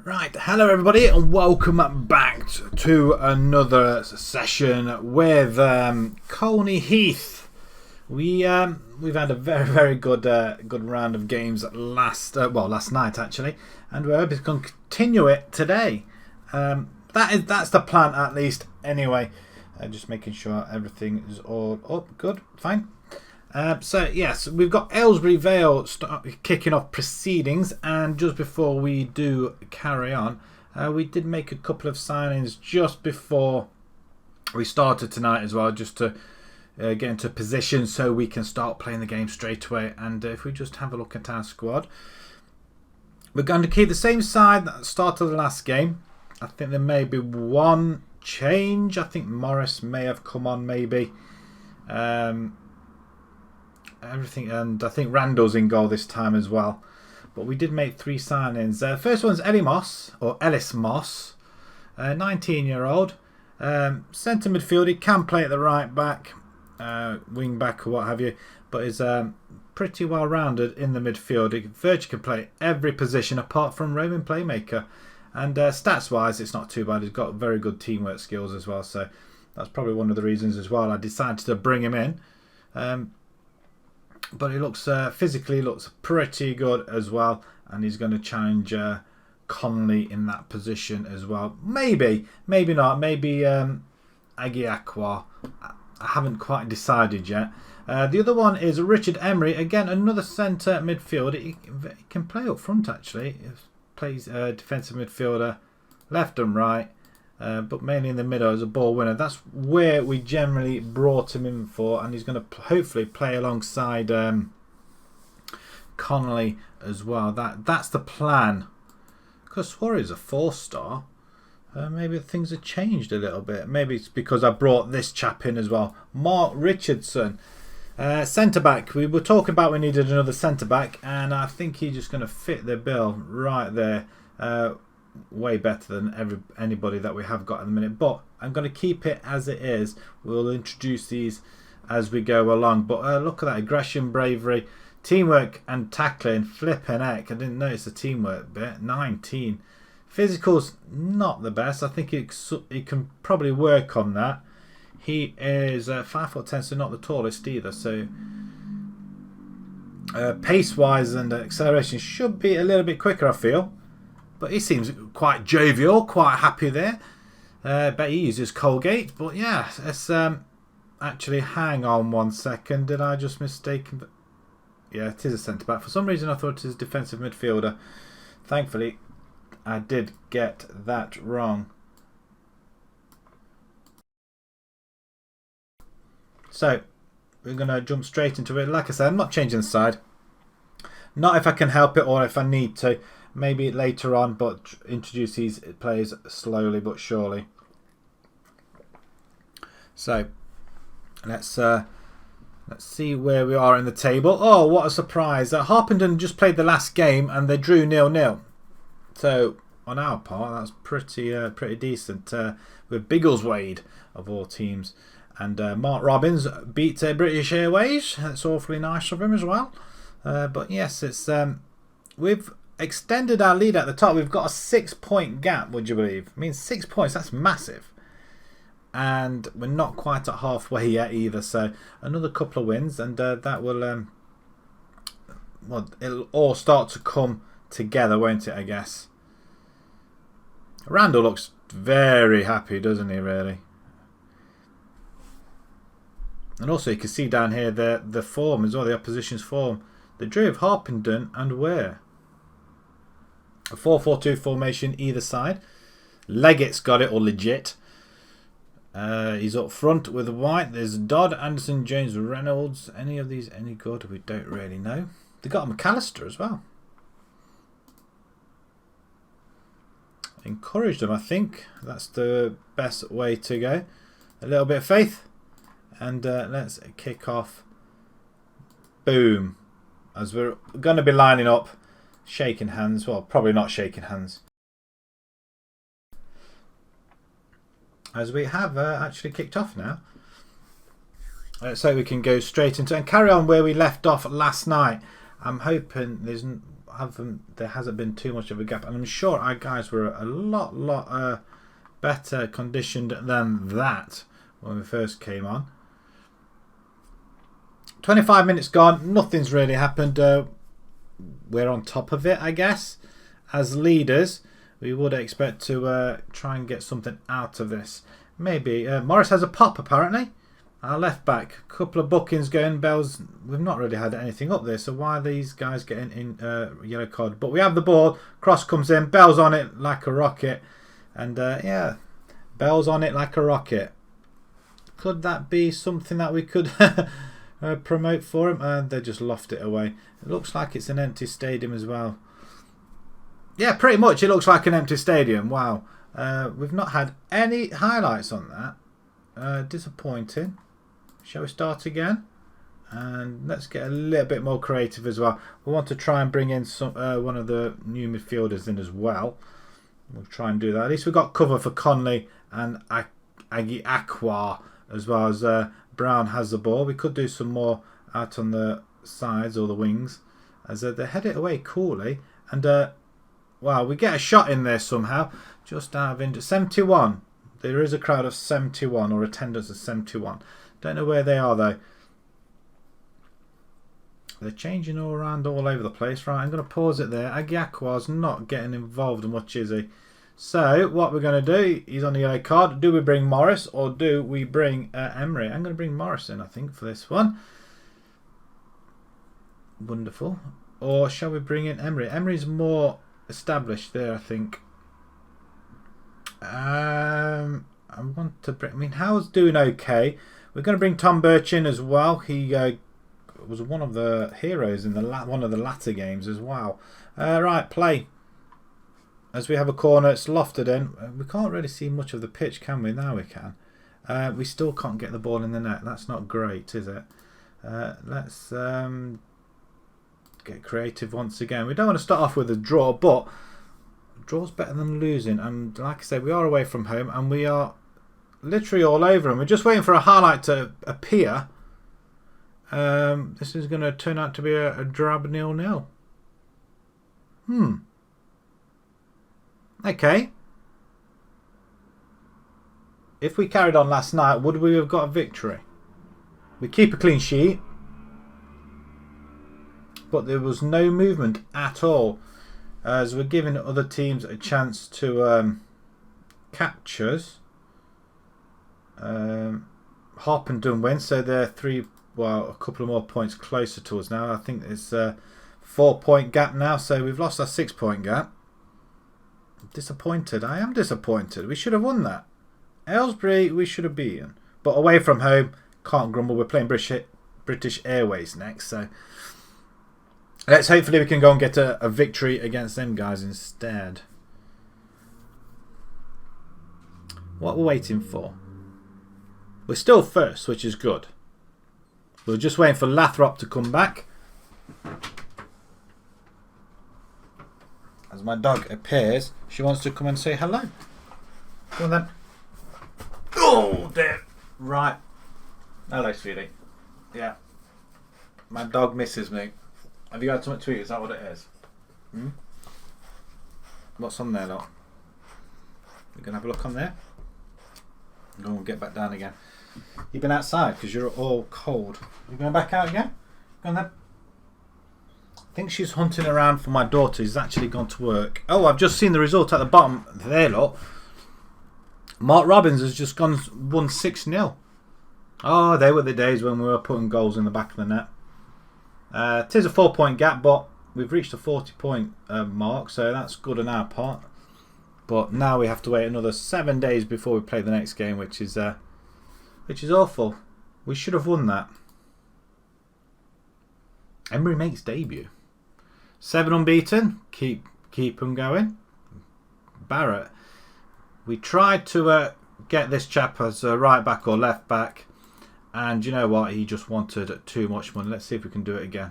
Right, hello everybody and welcome back to another session with Colney Heath. We've had a very good round of games last night actually, and we're hoping to continue it today. That's the plan at least anyway. Just making sure everything is all up, good, fine. So yes, we've got Aylesbury Vale kicking off proceedings, and just before we do carry on, we did make a couple of signings just before we started tonight as well, just to get into position so we can start playing the game straight away. And if we just have a look at our squad, we're going to keep the same side that started the last game. I think there may be one change. I think Morris may have come on maybe. Everything, and I think Randall's in goal this time as well. But we did make three signings. First one's Ellis Moss, 19-year-old, centre midfielder. He can play at the right back, wing back or what have you, but is pretty well rounded in the midfield. He virtually can play every position apart from roaming playmaker. And stats wise, it's not too bad. He's got very good teamwork skills as well. So that's probably one of the reasons as well I decided to bring him in. But he looks physically looks pretty good as well, and he's going to challenge Conley in that position as well. Maybe not. Maybe Agiakwa. I haven't quite decided yet. The other one is Richard Emery. Again, another centre midfielder. He can play up front actually. He plays defensive midfielder, left and right. But mainly in the middle as a ball winner. That's where we generally brought him in for, and he's going to hopefully play alongside Connolly as well. That's the plan. Because Suarez is a 4-star. Maybe things have changed a little bit. Maybe it's because I brought this chap in as well. Mark Richardson, centre back. We were talking about we needed another centre back, and I think he's just going to fit the bill right there. Way better than anybody that we have got at the minute, but I'm going to keep it as it is. We'll introduce these as we go along. But look at that aggression, bravery, teamwork and tackling. Flipping heck, I didn't notice the teamwork bit. 19 physical's not the best. I think he can probably work on that. He is 5'10", so not the tallest either, so pace wise and acceleration should be a little bit quicker, I feel. But he seems quite jovial, quite happy there. Bet he uses Colgate. But yeah, let's actually hang on 1 second. Did I just mistake him? Yeah, it is a centre back. For some reason I thought it was a defensive midfielder. Thankfully, I did get that wrong. So, we're going to jump straight into it. Like I said, I'm not changing the side. Not if I can help it or if I need to. Maybe later on, but introduce these players slowly but surely. So let's see where we are in the table. Oh, what a surprise! Harpenden just played the last game and they drew 0-0. So on our part, that's pretty decent. With Biggleswade of all teams, and Mark Robbins beat British Airways. That's awfully nice of him as well. But yes, it's we've extended our lead at the top. We've got a 6-point gap, would you believe? I mean, 6 points, that's massive. And we're not quite at halfway yet either. So another couple of wins, and that will it'll all start to come together, won't it, I guess. Randall looks very happy, doesn't he, really? And also you can see down here the form as well, the opposition's form. The drew of Harpenden and where? A 4-4-2 formation either side. Leggett's got it, or legit. He's up front with White. There's Dodd, Anderson, James, Reynolds. Any of these any good? We don't really know. They got McAllister as well. Encourage them, I think. That's the best way to go. A little bit of faith. And let's kick off. Boom. As we're going to be lining up. Shaking hands. Well, probably not shaking hands. As we have actually kicked off now. So we can go straight into and carry on where we left off last night. I'm hoping there hasn't been too much of a gap, and I'm sure our guys were a lot better conditioned than that when we first came on. 25 minutes gone, nothing's really happened. We're on top of it, I guess. As leaders, we would expect to try and get something out of this. Maybe Morris has a pop apparently. Our left back, a couple of bookings going. Bells, we've not really had anything up there, so why are these guys getting in yellow card? But we have the ball, cross comes in, Bell's on it like a rocket, and yeah, Bell's on it like a rocket. Could that be something that we could promote for him? They just loft it away. It looks like it's an empty stadium as well. Yeah, pretty much it looks like an empty stadium. Wow. We've not had any highlights on that. Disappointing. Shall we start again? And let's get a little bit more creative as well. We want to try and bring in some one of the new midfielders in as well. We'll try and do that. At least we've got cover for Conley and Aggie Aqua, as well as Brown has the ball. We could do some more out on the sides or the wings as they head it away coolly. And wow, we get a shot in there somehow. Just out of into 71. There is a crowd of 71, or attendance of 71. Don't know where they are though. They're changing all around all over the place. Right, I'm going to pause it there. Agiakwa's not getting involved much, is he? So what we're going to do, he's on the yellow card. Do we bring Morris or do we bring Emery? I'm going to bring Morris in, I think, for this one. Wonderful. Or shall we bring in Emery? Emery's more established there, I think. I want to bring... I mean, Howard's doing okay. We're going to bring Tom Birch in as well. He was one of the heroes in one of the latter games as well. Right, play. As we have a corner, it's lofted in. We can't really see much of the pitch, can we? Now we can. We still can't get the ball in the net. That's not great, is it? Let's get creative once again. We don't want to start off with a draw, but draw's better than losing. And like I said, we are away from home and we are literally all over them. We're just waiting for a highlight to appear. This is going to turn out to be a drab 0-0. Okay. If we carried on last night, would we have got a victory? We keep a clean sheet. But there was no movement at all. As we're giving other teams a chance to capture us. Harpenden win, so they're a couple of more points closer to us now. I think it's a 4-point gap now, so we've lost our 6-point gap. Disappointed. I am disappointed. We should have won that. Aylesbury, we should have beaten. But away from home, can't grumble. We're playing British Airways next, so let's hopefully we can go and get a victory against them guys instead. What we're waiting for? We're still first, which is good. We're just waiting for Lathrop to come back. As my dog appears, she wants to come and say hello. Come on then. Oh dear. Right. Hello, sweetie. Yeah. My dog misses me. Have you had something to eat? Is that what it is? What's on there, lot? We're going to have a look on there. Go and get back down again. You've been outside because you're all cold. You going back out again? Go on then. I think she's hunting around for my daughter who's actually gone to work. Oh, I've just seen the result at the bottom. There, look. Mark Robbins has just won 6-0. Oh, they were the days when we were putting goals in the back of the net. It is a 4-point gap, but we've reached a 40-point mark, so that's good on our part. But now we have to wait another 7 days before we play the next game, which is awful. We should have won that. Emery makes debut. 7 unbeaten. Keep them going. Barrett. We tried to get this chap as a right back or left back. And you know what? He just wanted too much money. Let's see if we can do it again.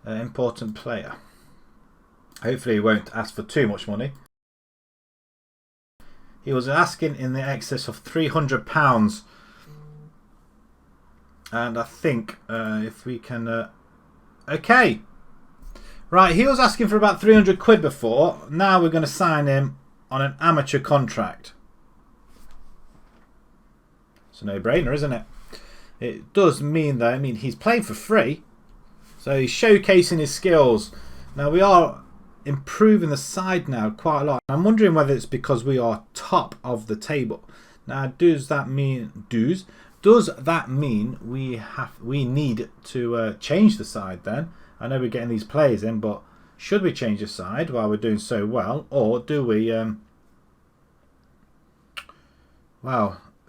Important player. Hopefully he won't ask for too much money. He was asking in the excess of £300. And I think if we can... okay. Right, he was asking for about 300 quid before. Now we're going to sign him on an amateur contract. It's a no-brainer, isn't it? It does mean, though, he's playing for free. So he's showcasing his skills. Now we are improving the side now quite a lot. I'm wondering whether it's because we are top of the table. Now, does that mean we need to change the side then? I know we're getting these players in, but should we change the side while we're doing so well, or do we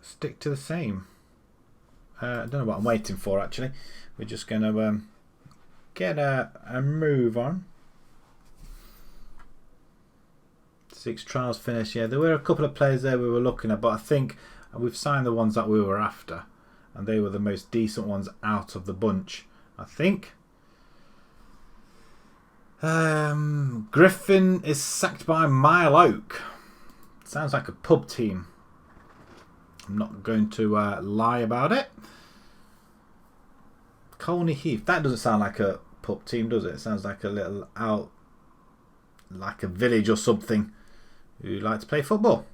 stick to the same? I don't know what I'm waiting for actually. We're just going to get a move on. 6 trials finished. Yeah, there were a couple of players there we were looking at, but I think we've signed the ones that we were after, and they were the most decent ones out of the bunch, I think. Griffin is sacked by Mile Oak. Sounds like a pub team. I'm not going to lie about it. Colney Heath. That doesn't sound like a pub team, does it? It sounds like a little out, like a village or something, who like to play football.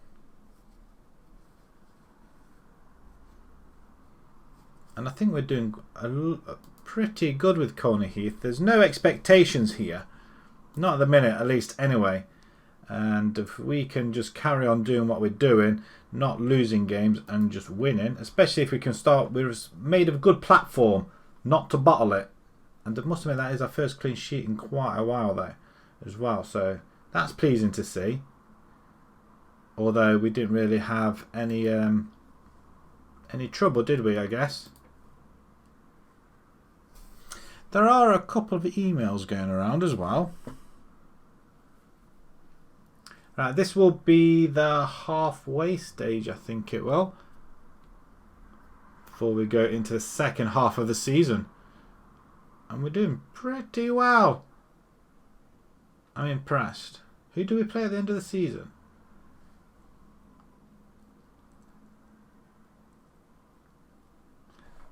And I think we're doing pretty good with Colney Heath. There's no expectations here. Not at the minute, at least, anyway. And if we can just carry on doing what we're doing, not losing games and just winning, especially if we can start, we're made of a good platform, not to bottle it. And I must admit, that is our first clean sheet in quite a while there as well. So that's pleasing to see. Although we didn't really have any trouble, did we, I guess? There are a couple of emails going around as well. Right, this will be the halfway stage, I think it will, before we go into the second half of the season. And we're doing pretty well. I'm impressed. Who do we play at the end of the season?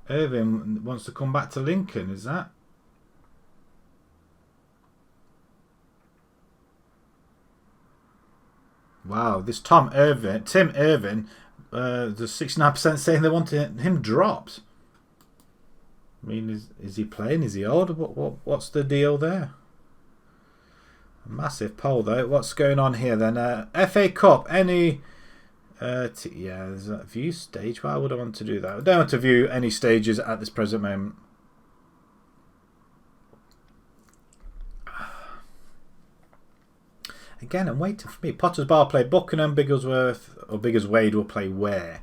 Irvin wants to come back to Lincoln, is that? Wow, this Tim Irvin, the 69% saying they want him dropped. I mean, is he playing? Is he old? What's the deal there? A massive poll though. What's going on here then? FA Cup, any... yeah, there's a view stage. Why would I want to do that? I don't want to view any stages at this present moment. Again, I'm waiting for me. Potter's Bar play Buckingham, Bigglesworth, or Biggleswade will play Ware.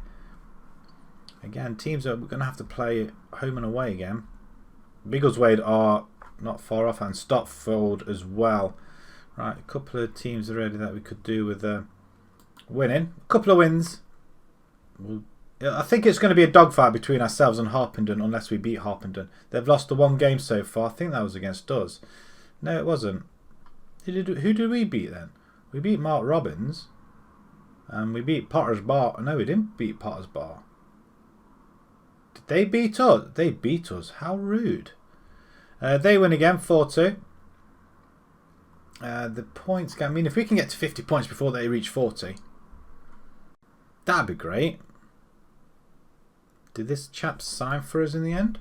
Again, teams are going to have to play home and away again. Biggleswade are not far off, and Stotfold as well. Right, a couple of teams already that we could do with winning. A couple of wins. I think it's going to be a dogfight between ourselves and Harpenden unless we beat Harpenden. They've lost the one game so far. I think that was against us. No, it wasn't. Who did we beat then? We beat Mark Robbins. And we beat Potter's Bar. No, we didn't beat Potter's Bar. Did they beat us? They beat us. How rude. They win again, 4-2. The points... I mean, if we can get to 50 points before they reach 40... That'd be great. Did this chap sign for us in the end?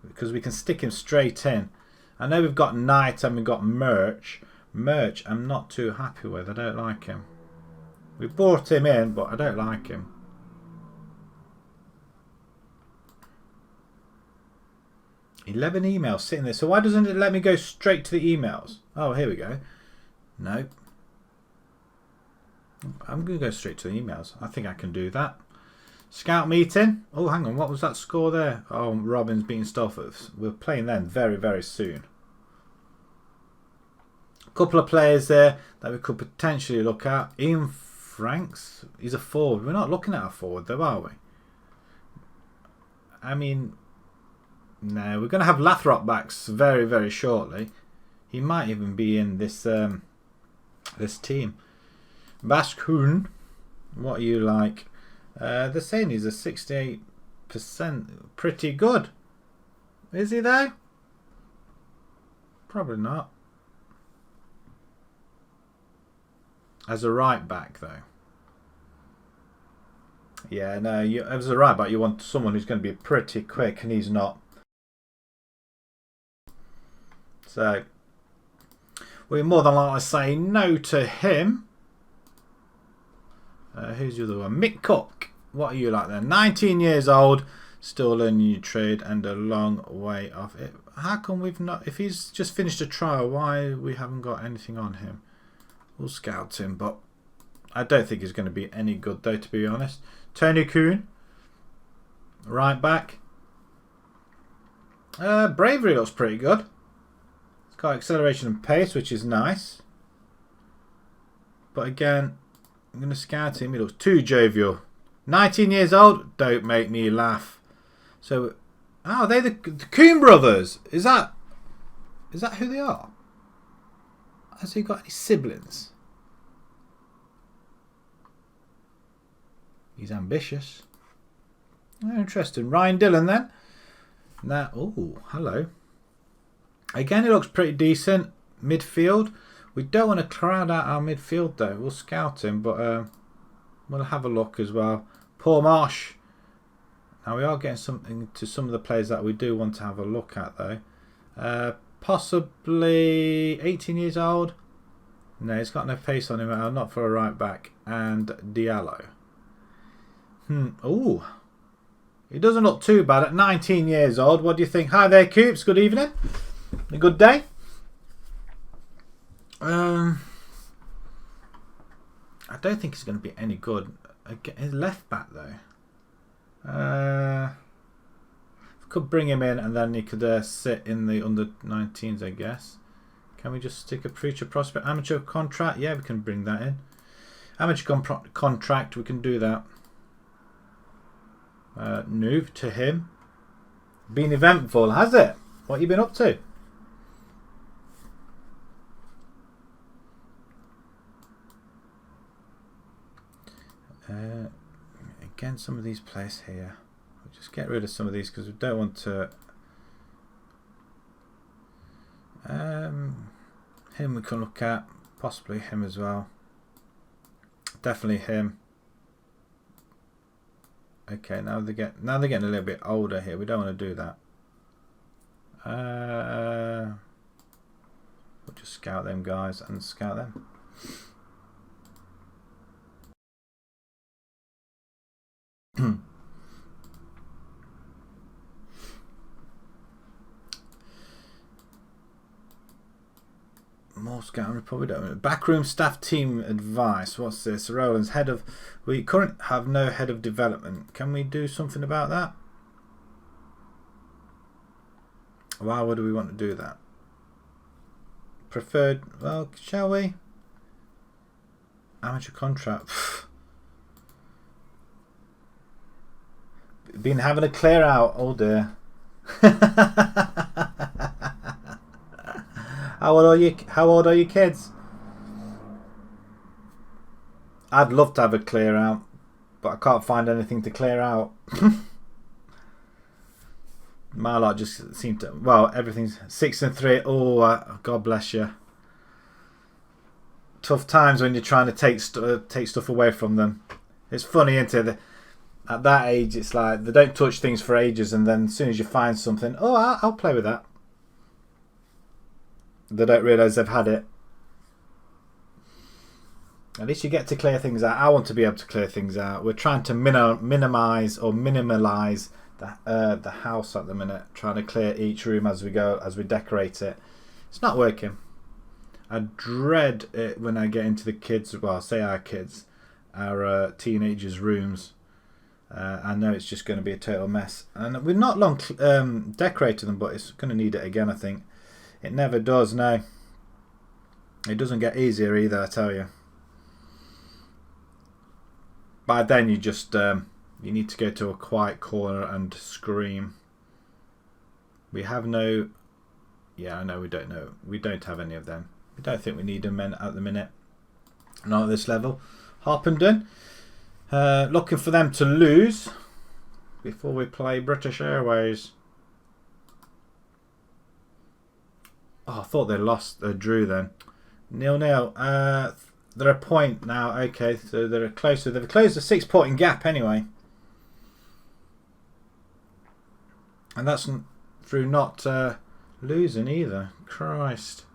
Because we can stick him straight in. I know we've got Knight and we've got Merch. Merch I'm not too happy with. I don't like him. We brought him in, but I don't like him. $11 emails sitting there. So why doesn't it let me go straight to the emails? Oh, here we go. No. I'm going to go straight to the emails. I think I can do that. Scout meeting. Oh, hang on. What was that score there? Oh, Robbins beating Stofford. We're playing them very, very soon. A couple of players there that we could potentially look at. Ian Franks. He's a forward. We're not looking at a forward though, are we? I mean, no. We're going to have Lathrop backs very, very shortly. He might even be in this this team. Bashkun. What are you like? They're saying he's a 68%. Pretty good. Is he though? Probably not. As a right back, though. Yeah, no, as a right back, you want someone who's going to be pretty quick, and he's not. So, we're more than likely to say no to him. Who's the other one? Mick Cook. What are you like then? 19 years old, still learning your trade and a long way off it. How come we've not... If he's just finished a trial, why we haven't got anything on him? We'll scout him, but I don't think he's going to be any good, though, to be honest. Tony Kuhn, right back. Bravery looks pretty good. It's got acceleration and pace, which is nice. But again, I'm going to scout him. He looks too jovial. 19 years old, don't make me laugh. So, oh, they're the Kuhn brothers. Is that who they are? Has he got any siblings? He's ambitious. Oh, interesting. Ryan Dillon then. Now, oh, hello. Again, it looks pretty decent. Midfield. We don't want to crowd out our midfield though. We'll scout him, but we'll have a look as well. Paul Marsh. Now we are getting something to some of the players that we do want to have a look at though. Possibly 18 years old. No, he's got no pace on him. Not for a right back. And Diallo. Oh, he doesn't look too bad at 19 years old. What do you think? Hi there, Coops. Good evening. A good day. I don't think he's going to be any good. His left back though. Could bring him in and then he could sit in the under 19s, I guess. Can we just stick a future prospect amateur contract? Yeah, we can bring that in. Amateur contract, we can do that. Move to him. Been eventful, has it? What you been up to? Again, some of these players here. We'll just get rid of some of these because we don't want to. Him we can look at. Possibly him as well. Definitely him. Okay, now they're getting a little bit older here. We don't want to do that. We'll just scout them guys and scout them. More scouting report. Backroom staff team advice. What's this? Roland's head of. We currently have no head of development. Can we do something about that? Why would we want to do that? Preferred. Well, shall we? Amateur contract. Been having a clear out. Oh dear. How old are you? How old are your kids? I'd love to have a clear out, but I can't find anything to clear out. My lot just seemed to. Well, everything's 6 and 3. Oh, God bless you. Tough times when you're trying to take stuff away from them. It's funny, isn't it? At that age, it's like they don't touch things for ages, and then as soon as you find something, oh, I'll play with that. They don't realise they've had it. At least you get to clear things out. I want to be able to clear things out. We're trying to minimise or minimalise the house at the minute. Trying to clear each room as we go, as we decorate it. It's not working. I dread it when I get into the kids. Well, say our kids, our teenagers' rooms. I know it's just going to be a total mess. And we've not long decorated them, but it's going to need it again, I think. It never does, no. It doesn't get easier either, I tell you. By then you just you need to go to a quiet corner and scream. We have no. Yeah, I know we don't know. We don't have any of them. We don't think we need them at the minute. Not at this level. Harpenden. Looking for them to lose before we play British Airways. Oh, I thought they lost. Drew then. 0-0. They're a point now. Okay, so they're closer. They've closed a 6-point gap anyway. And that's through not losing either. Christ.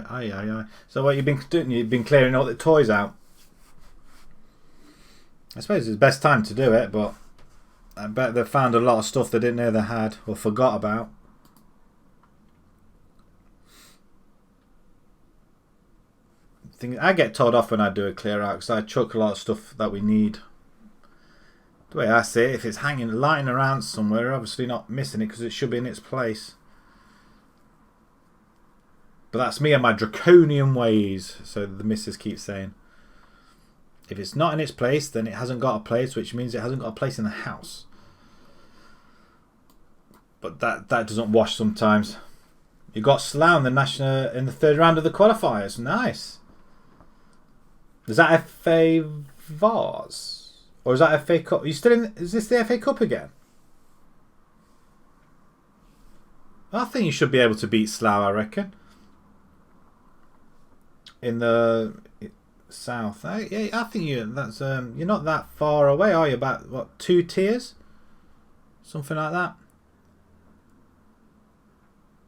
Aye. So what you've been doing? You've been clearing all the toys out. I suppose it's the best time to do it, but I bet they found a lot of stuff they didn't know they had or forgot about. I get told off when I do a clear out because I chuck a lot of stuff that we need. The way I see it, if it's hanging, lying around somewhere, obviously not missing it because it should be in its place. But that's me and my draconian ways, so the missus keeps saying. If it's not in its place, then it hasn't got a place, which means it hasn't got a place in the house. But that doesn't wash sometimes. You got Slough in the third round of the qualifiers. Nice. Is that FA Vars? Or is that FA Cup? Are you still in? Is this the FA Cup again? I think you should be able to beat Slough, I reckon. In the south, I think you're not that far away, are you? About what, 2 tiers, something like that.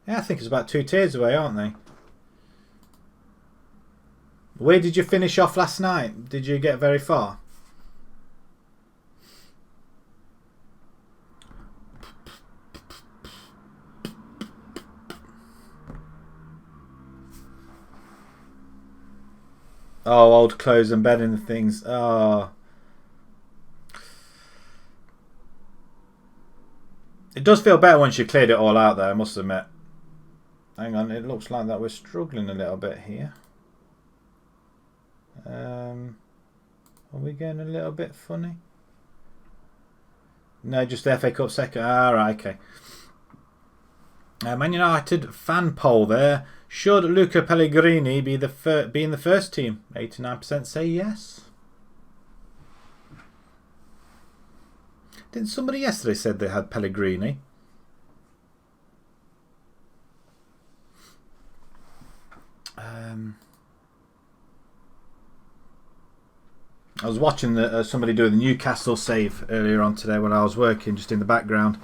Yeah, I think it's about 2 tiers away, aren't they? Where did you finish off last night? Did you get very far? Oh, old clothes and bedding and things. Oh. It does feel better once you cleared it all out there, I must admit. Hang on, it looks like that we're struggling a little bit here. Are we getting a little bit funny? No, just the FA Cup second. Right, okay. Man United fan poll there. Should Luca Pellegrini be in the first team? 89% say yes. Didn't somebody yesterday said they had Pellegrini? I was watching somebody doing the Newcastle save earlier on today when I was working, just in the background.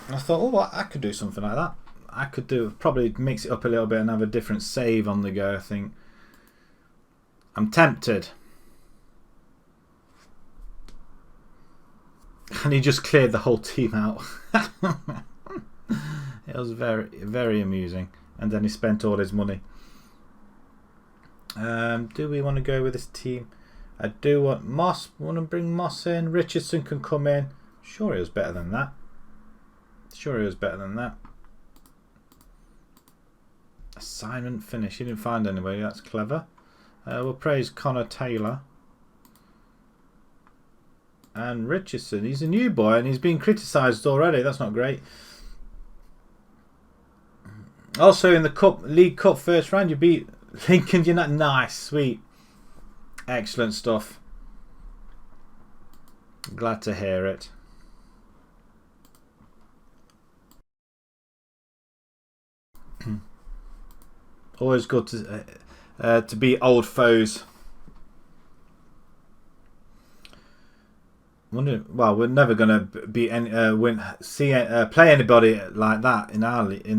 I thought, oh, I could do something like that. I could probably mix it up a little bit and have a different save on the go, I think. I'm tempted. And he just cleared the whole team out. It was very, very amusing. And then he spent all his money. Do we want to go with this team? I do want Moss. Want to bring Moss in. Richardson can come in. Sure, he was better than that. Assignment finish. He didn't find anybody. That's clever. We'll praise Connor Taylor. And Richardson. He's a new boy and he's been criticised already. That's not great. Also in the League Cup first round, you beat Lincoln United. Nice, sweet. Excellent stuff. Glad to hear it. Always good to beat old foes. Well, we're never going to beat play anybody like that in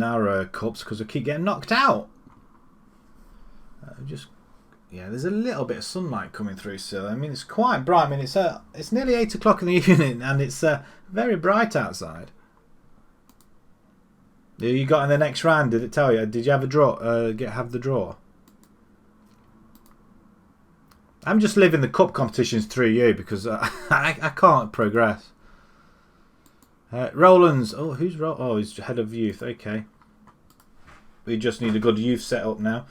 our cups because we keep getting knocked out. There's a little bit of sunlight coming through still. I mean, it's quite bright. I mean, it's nearly 8 o'clock in the evening and it's very bright outside. Who you got in the next round? Did it tell you? Did you have a draw? Have the draw? I'm just living the cup competitions through you because I can't progress. Roland's. Oh, who's Roland? Oh, he's head of youth. Okay. We just need a good youth setup now.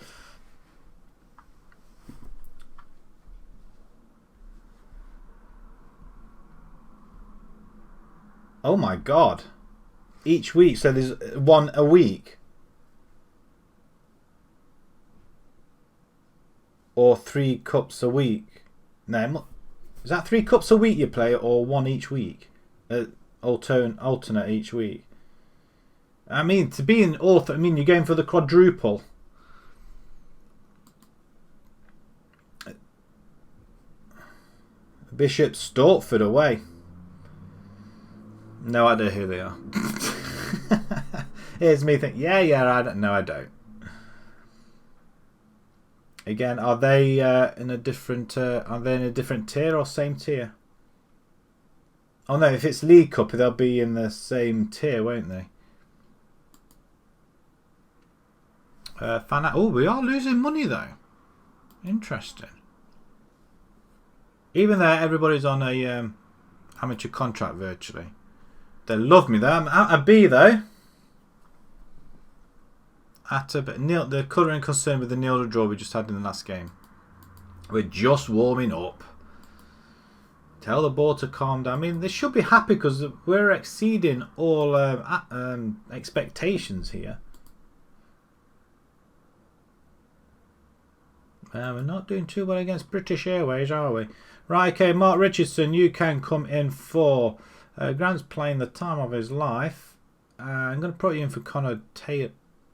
Oh my God. Each week, so there's one a week. or 3 cups a week? No, is that 3 cups a week you play, or 1 each week? Alternate each week. I mean, to be an author, I mean, you're going for the quadruple. Bishop Stortford away. No idea who they are. Here's me thinking, yeah, I don't. No, I don't. Again, are they in a different? Are they in a different tier or same tier? Oh no, if it's League Cup, they'll be in the same tier, won't they? Oh, we are losing money though. Interesting. Even though everybody's on a amateur contract virtually, they love me though. I'm at a B though. They're currently concerned with the 0-0 draw we just had in the last game. We're just warming up. Tell the board to calm down. I mean, they should be happy because we're exceeding all expectations here. We're not doing too well against British Airways, are we? Right, okay, Mark Richardson, you can come in for. Grant's playing the time of his life. I'm going to put you in for Connor Taylor.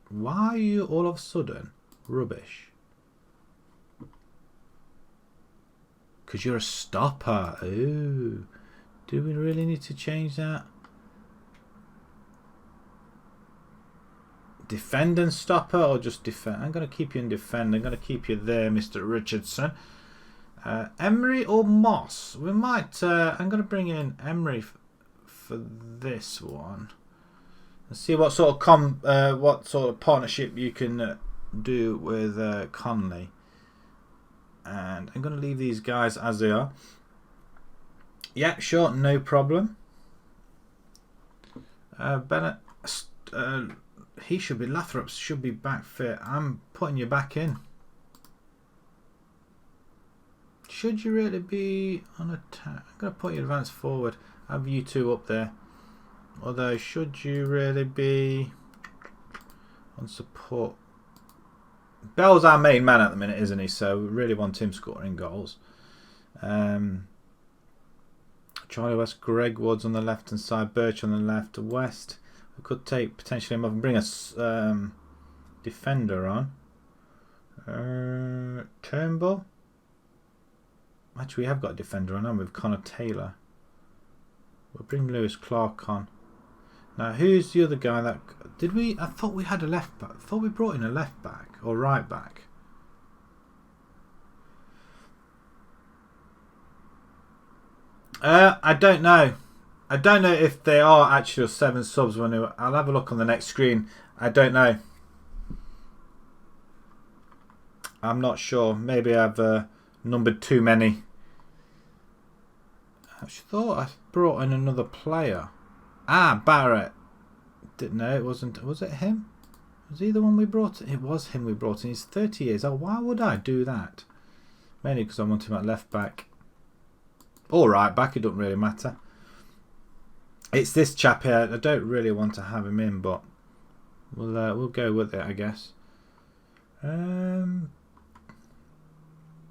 Why are you all of a sudden rubbish? Because you're a stopper. Ooh. Do we really need to change that? Defend and stopper, or just defend? I'm going to keep you in defend. I'm going to keep you there, Mr. Richardson. Emery or Moss? We might. I'm going to bring in Emery for this one. Let's see what sort of partnership you can do with Conley. And I'm going to leave these guys as they are. Yeah, sure, no problem. Bennett, he should be. Lathrop should be back fit. I'm putting you back in. Should you really be on attack? I'm going to put you advance forward. Have you two up there. Although, should you really be on support? Bell's our main man at the minute, isn't he? So we really want him scoring goals. Charlie West, Greg Woods on the left hand side, Birch on the left. West, we could take potentially him up and bring a defender on. Turnbull. Actually, we have got a defender on, with Connor Taylor. We'll bring Lewis Clark on. Now, who's the other guy that... Did we... I thought we had a left back. I thought we brought in a left back. Or right back. I don't know. I don't know if they are actually 7 subs. I'll have a look on the next screen. I don't know. I'm not sure. Maybe I've numbered too many. I thought I brought in another player. Ah, Barrett. Didn't know it wasn't. Was it him? Was he the one we brought in? It was him we brought in. He's 30 years old. Why would I do that? Mainly because I want him at left back. Or right back. It doesn't really matter. It's this chap here. I don't really want to have him in, but we'll go with it, I guess.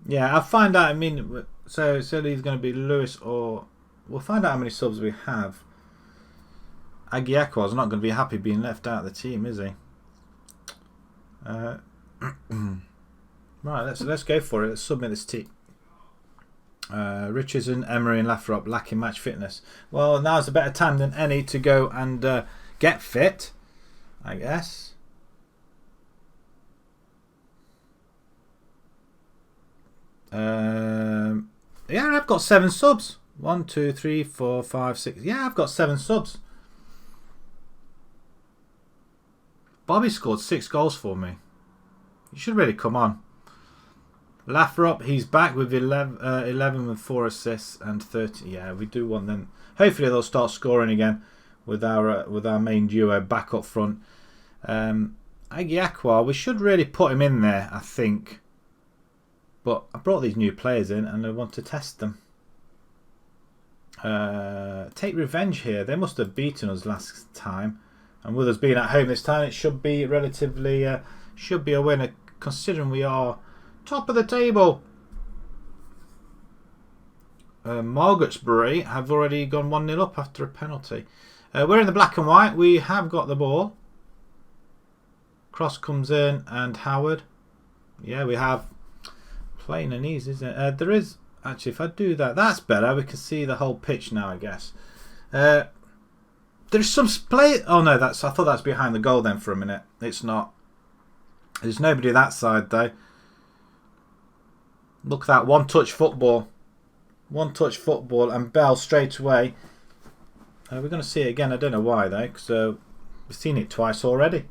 Yeah, I'll find out. I mean, so he's going to be Lewis, or we'll find out how many subs we have. Agiakwa's not going to be happy being left out of the team, is he? Right, let's go for it. Let's submit this team. Richardson, Emery and Lathrop lacking match fitness. Well, now's a better time than any to go and get fit, I guess. Yeah, I've got 7 subs. 1, 2, 3, 4, 5, 6. Yeah, I've got 7 subs. Bobby scored 6 goals for me. You should really come on. Lathrop, he's back with 11 with 4 assists and 30. Yeah, we do want them. Hopefully they'll start scoring again with our main duo back up front. Agiakwa, we should really put him in there, I think. But I brought these new players in and I want to test them. Take revenge here. They must have beaten us last time. And with us being at home this time, it should be relatively... should be a winner, considering we are Top of the table. Margaretbury have already gone 1-0 up after a penalty. We're in the black and white. We have got the ball. Cross comes in and Howard. Yeah, we have. Plain and easy, isn't it? There is... Actually, if I do that, that's better. We can see the whole pitch now, I guess. There's some play... Oh, no, I thought that's behind the goal then for a minute. It's not. There's nobody that side, though. Look at that. One-touch football. One-touch football and Bell straight away. We're going to see it again. I don't know why, though, because we've seen it twice already.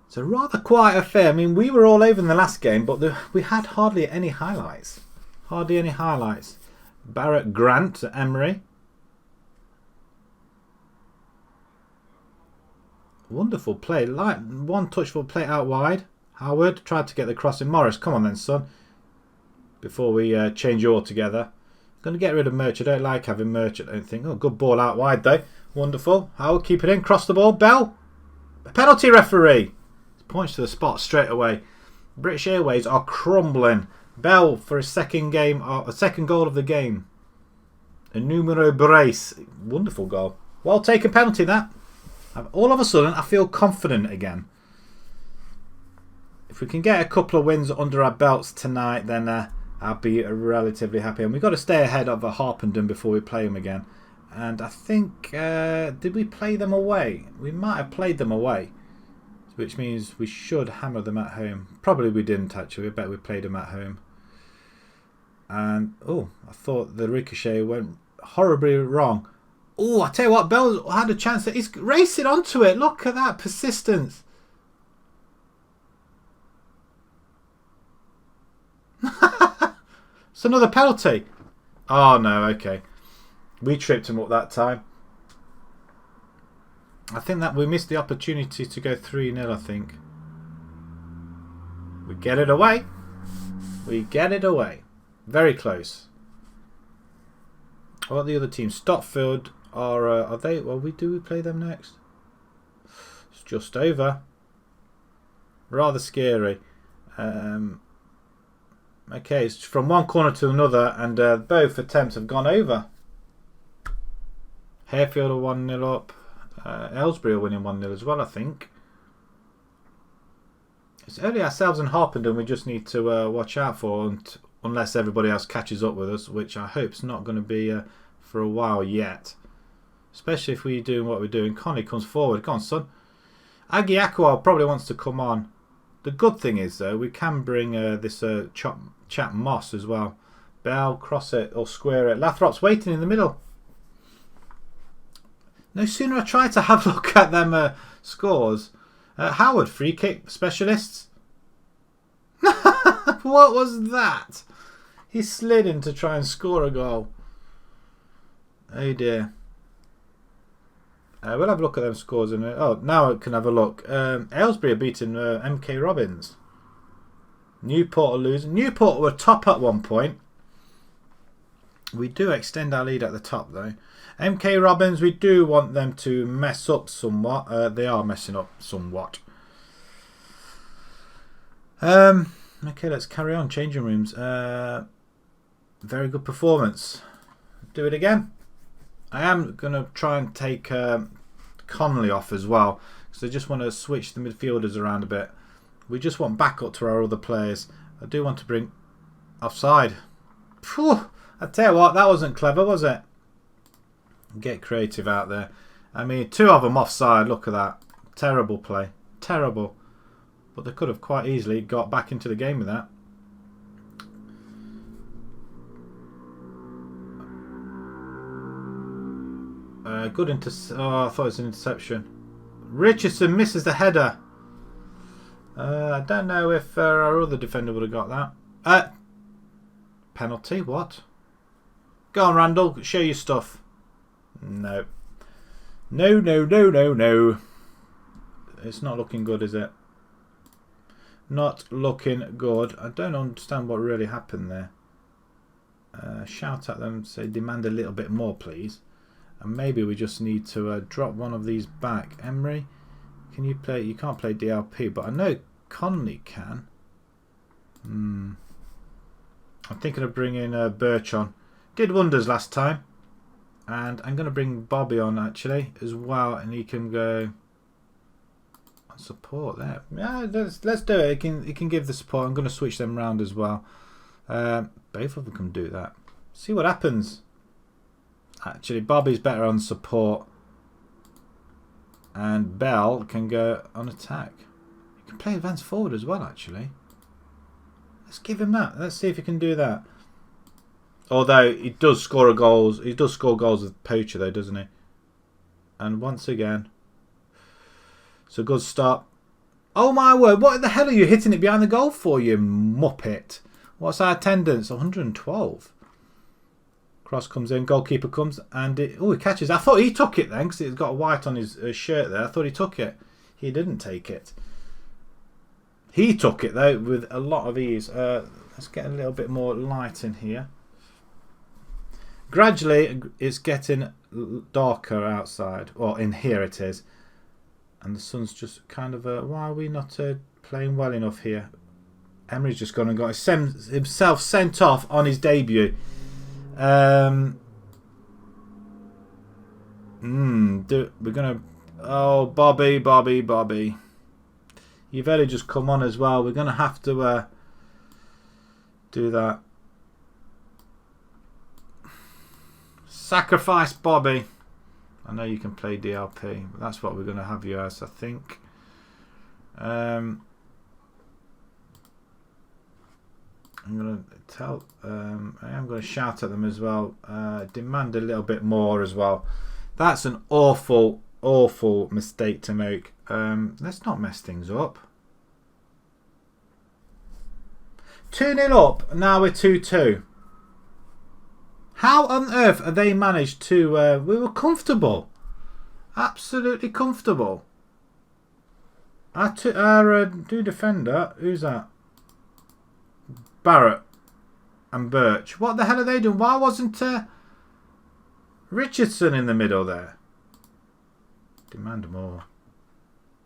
It's a rather quiet affair. I mean, we were all over in the last game, but we had hardly any highlights. Hardly any highlights. Barrett Grant at Emery. Wonderful play. Like one touchful play out wide. Howard tried to get the cross in. Morris, come on then, son. Before we change you all together. Going to get rid of Merch. I don't like having Merch, I don't think. Oh, good ball out wide though. Wonderful. Howard, keep it in. Cross the ball. Bell. A penalty, referee. Points to the spot straight away. British Airways are crumbling. Bell for his second goal of the game. A numero brace. Wonderful goal. Well taken penalty that. All of a sudden I feel confident again. If we can get a couple of wins under our belts tonight, then I'll be relatively happy. And we've got to stay ahead of Harpenden before we play them again. And I think, did we play them away? We might have played them away. Which means we should hammer them at home. Probably we didn't actually. I bet we played them at home. And, oh, I thought the ricochet went horribly wrong. Oh, I tell you what, Bell had a chance. He's racing onto it. Look at that persistence. It's another penalty. Oh, no, okay. We tripped him up that time. I think that we missed the opportunity to go 3-0, I think. We get it away. We get it away. Very close. What are the other teams? Stotfield are they? Well, do we play them next? It's just over. Rather scary. Okay, it's from one corner to another, and both attempts have gone over. Harefield are 1-0 up. Aylesbury are winning 1-0 as well, I think. It's only ourselves and Harpenden we just need to watch out for, unless everybody else catches up with us, which I hope is not going to be for a while yet. Especially if we're doing what we're doing. Connie comes forward. Go on, son. Aggie Aqua probably wants to come on. The good thing is, though, we can bring this chap Moss as well. Bell, cross it or square it. Lathrop's waiting in the middle. No sooner I try to have a look at them scores. Howard, free kick specialists. What was that? He slid in to try and score a goal. Oh dear. We'll have a look at them scores in a minute. Oh, now I can have a look. Aylesbury are beating MK Robbins. Newport are losing. Newport were top at one point. We do extend our lead at the top though. MK Robbins, we do want them to mess up somewhat. They are messing up somewhat. Okay, let's carry on. Changing rooms. Very good performance. Do it again. I am going to try and take Conley off as well, because I just want to switch the midfielders around a bit. We just want backup to our other players. I do want to bring offside. Phew, I tell you what, that wasn't clever, was it? Get creative out there. I mean, two of them offside. Look at that. Terrible play. Terrible. But they could have quite easily got back into the game with that. Good oh, I thought it was an interception. Richardson misses the header. I don't know if our other defender would have got that. Penalty, what? Go on, Randall, show your stuff. No. No, no, no, no, no. It's not looking good, is it? Not looking good. I don't understand what really happened there. Shout at them, say demand a little bit more, please. And maybe we just need to drop one of these back. Emery, can you play? You can't play DLP, but I know Conley can. I'm thinking of bringing Birch on. Did wonders last time. And I'm going to bring Bobby on actually as well, and he can go on support there. Yeah, let's do it. He can give the support. I'm going to switch them round as well. Both of them can do that. See what happens. Actually, Bobby's better on support, and Bell can go on attack. He can play advance forward as well. Actually, let's give him that. Let's see if he can do that. Although he does score goals, he does score goals with Poacher though, doesn't he? And once again, it's a good start. Oh my word! What the hell are you hitting it behind the goal for, you muppet? What's our attendance? 112. Cross comes in, goalkeeper comes, and he catches. I thought he took it then because it's got a white on his shirt there. I thought he took it. He didn't take it. He took it though with a lot of ease. Let's get a little bit more light in here. Gradually, it's getting darker outside. Well, in here it is. And the sun's just kind of... why are we not playing well enough here? Emery's just gone and got himself sent off on his debut. We're going to... Oh, Bobby. You've only just come on as well. We're going to have to do that. Sacrifice Bobby. I know you can play DLP, but that's what we're going to have you as, I think. I'm going to tell. I am going to shout at them as well. Demand a little bit more as well. That's an awful mistake to make. Let's not mess things up. 2-0 up. Now we're 2-2. How on earth have they managed to... we were comfortable. Absolutely comfortable. Our new defender, who's that? Barrett and Birch. What the hell are they doing? Why wasn't Richardson in the middle there? Demand more.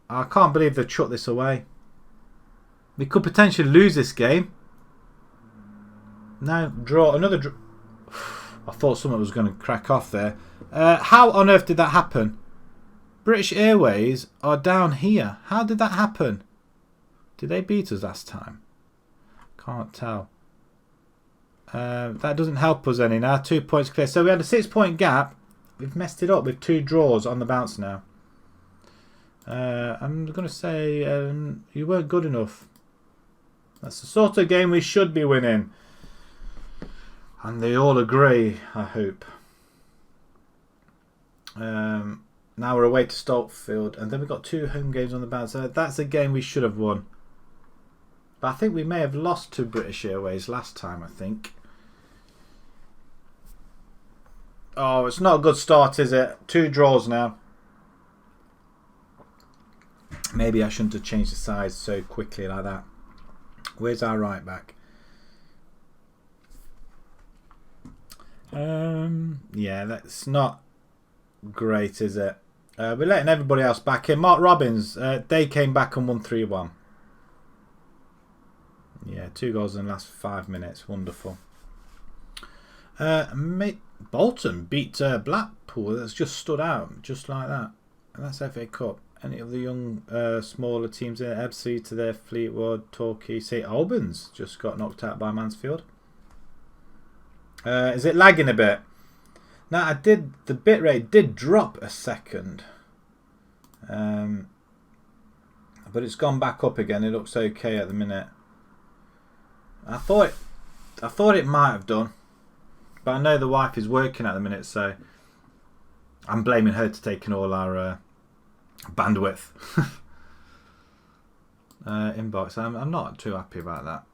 I can't believe they chucked this away. We could potentially lose this game. No, draw. Another draw. I thought someone was going to crack off there. How on earth did that happen? British Airways are down here. How did that happen? Did they beat us last time? Can't tell. That doesn't help us any now. 2 points clear. So we had a 6-point gap. We've messed it up with 2 draws on the bounce now. I'm going to say you weren't good enough. That's the sort of game we should be winning. And they all agree, I hope. Now we're away to Stoltfield. And then we've got 2 home games on the bounce. That's a game we should have won. But I think we may have lost to British Airways last time, I think. Oh, it's not a good start, is it? 2 draws now. Maybe I shouldn't have changed the size so quickly like that. Where's our right back? Yeah, that's not great, is it? We're letting everybody else back in. Mark Robbins, they came back and won 3-1. Yeah, 2 goals in the last 5 minutes. Wonderful. Bolton beat Blackpool. That's just stood out, just like that. And that's FA Cup. Any of the young, smaller teams in Ebbsfleet to their Fleetwood, Torquay, St Albans just got knocked out by Mansfield. Is it lagging a bit? Now the bitrate did drop a second, but it's gone back up again. It looks okay at the minute. I thought it might have done, but I know the wife is working at the minute, so I'm blaming her to taking all our bandwidth. Inbox. I'm not too happy about that.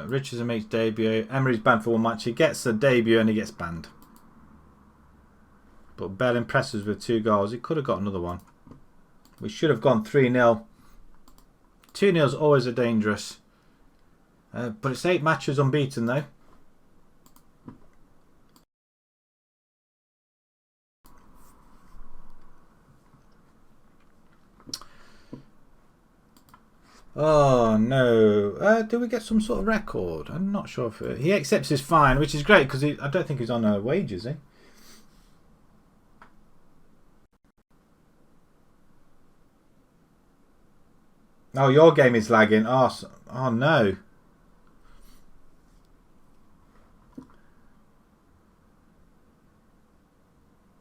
Richardson makes debut. Emery's banned for 1 match. He gets a debut and he gets banned. But Bell impresses with 2 goals. He could have got another one. We should have gone 3-0. 2-0 is always a dangerous. But it's 8 matches unbeaten though. Oh no! Do we get some sort of record? I'm not sure if he accepts his fine, which is great because I don't think he's on wages, eh? Oh, your game is lagging. Oh no!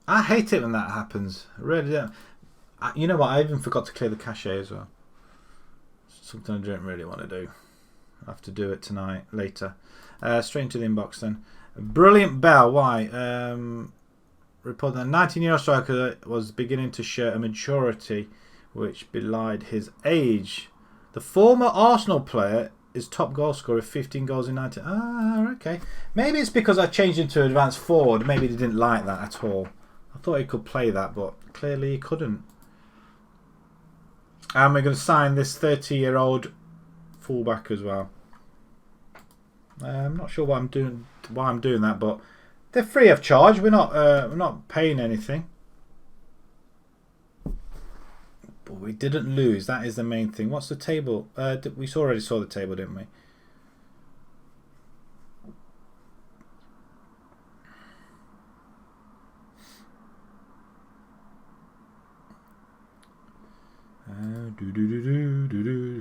I hate it when that happens. I really don't. You know what? I even forgot to clear the cache as well. Something I don't really want to do. I have to do it tonight, later. Straight into the inbox then. Brilliant Bell. Why? Report that 19-year-old striker was beginning to show a maturity which belied his age. The former Arsenal player is top goal scorer with 15 goals in 19. Ah, okay. Maybe it's because I changed him to advanced forward. Maybe they didn't like that at all. I thought he could play that, but clearly he couldn't. And we're going to sign this 30-year-old fullback as well. I'm not sure why I'm doing that, but they're free of charge. We're not paying anything. But we didn't lose. That is the main thing. What's the table? We already saw the table, didn't we?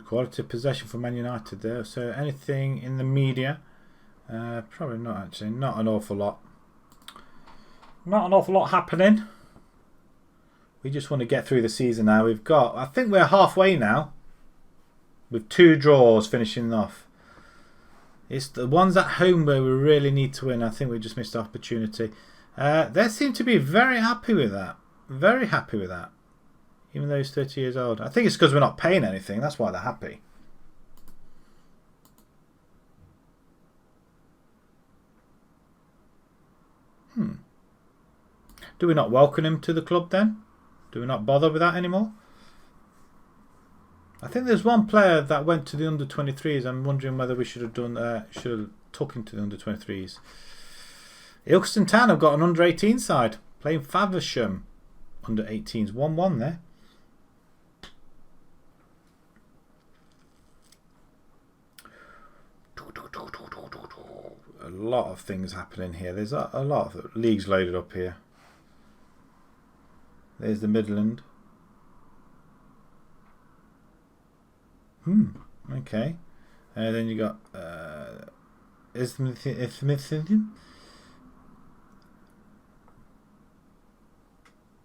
Quality of possession for Man United there. So anything in the media? Probably not actually. Not an awful lot. Not an awful lot happening. We just want to get through the season now. I think we're halfway now. With 2 draws finishing off. It's the ones at home where we really need to win. I think we just missed the opportunity. They seem to be very happy with that. Very happy with that. Even though he's 30 years old. I think it's because we're not paying anything. That's why they're happy. Do we not welcome him to the club then? Do we not bother with that anymore? I think there's one player that went to the under-23s. I'm wondering whether we should have took him to the under-23s. Ilkeston Town have got an under-18 side. Playing Faversham. Under-18s. 1-1 there. A lot of things happening here. There's a lot of leagues loaded up here. There's the Midland. Okay. Then you got S11C7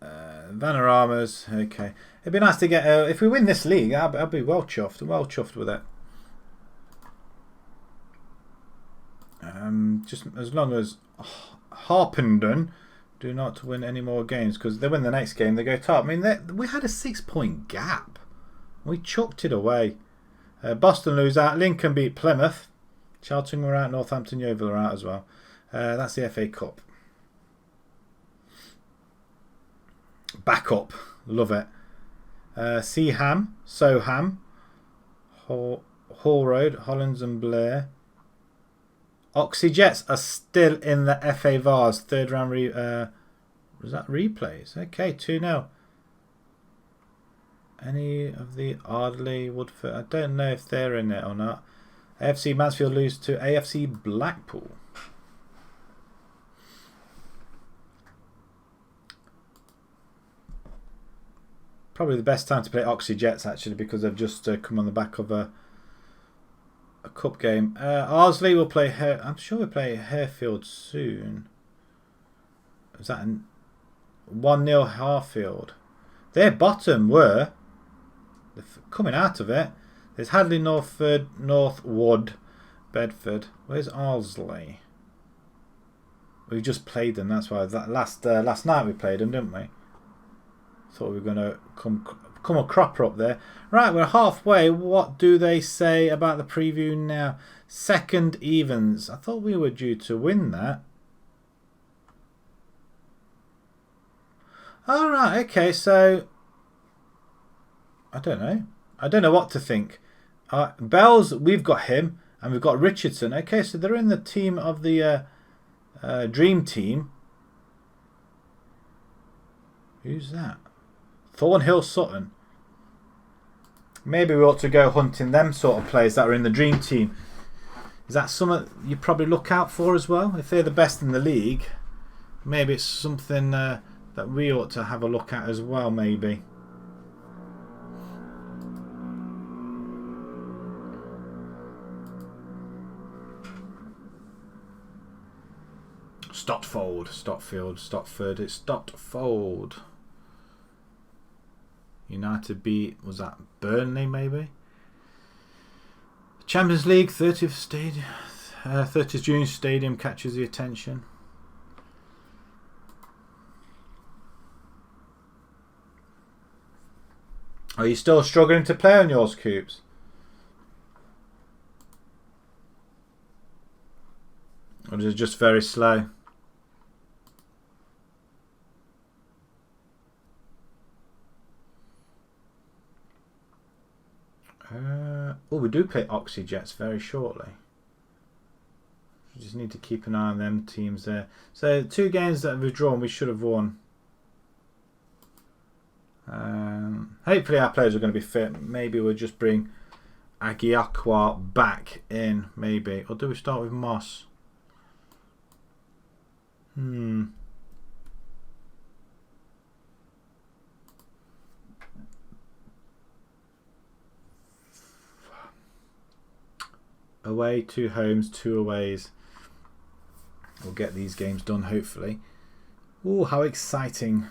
Vanarama's. Okay. It'd be nice to get if we win this league, I'll be well chuffed. Well chuffed with it. Just as long as Harpenden do not win any more games, because they win the next game, they go top. I mean, we had a 6-point gap. We chucked it away. Boston lose out. Lincoln beat Plymouth. Charlton were out. Northampton Yeovil are out as well. That's the FA Cup. Back up. Love it. Seaham, Soham, Hall Road, Hollands and Blair. Oxy-Jets are still in the FA Vars. Third round was that replays? Okay, 2-0. Any of the Ardley, Woodford? I don't know if they're in it or not. AFC Mansfield lose to AFC Blackpool. Probably the best time to play Oxy-Jets actually, because they've just come on the back of a cup game. Ardsley will play. I'm sure we'll play Harefield soon. Is that 1-0 Harfield? Their bottom were coming out of it. There's Hadley, Northford, Northwood, Bedford. Where's Ardsley? We just played them. That's why last night we played them, didn't we? Thought we were going to come a cropper up there. Right, we're halfway. What do they say about the preview now? Second evens. I thought we were due to win that. Alright, okay, so I don't know. I don't know what to think. Bells, we've got him, and we've got Richardson. Okay, so they're in the team of the Dream Team. Who's that? Thornhill Sutton. Maybe we ought to go hunting them sort of players that are in the dream team. Is that something you probably look out for as well? If they're the best in the league, maybe it's something that we ought to have a look at as well, maybe. Stotford. It's Stotford. United beat, was that Burnley maybe? Champions League, 30th June Stadium catches the attention. Are you still struggling to play on yours, Coops? Or is it just very slow? Oh, we do play Oxyjets very shortly. We just need to keep an eye on them teams there. So 2 games that we've drawn, we should have won. Hopefully our players are going to be fit. Maybe we'll just bring Agiakwa back in, maybe. Or do we start with Moss? Away, 2 homes, 2 aways. We'll get these games done, hopefully. Oh, how exciting.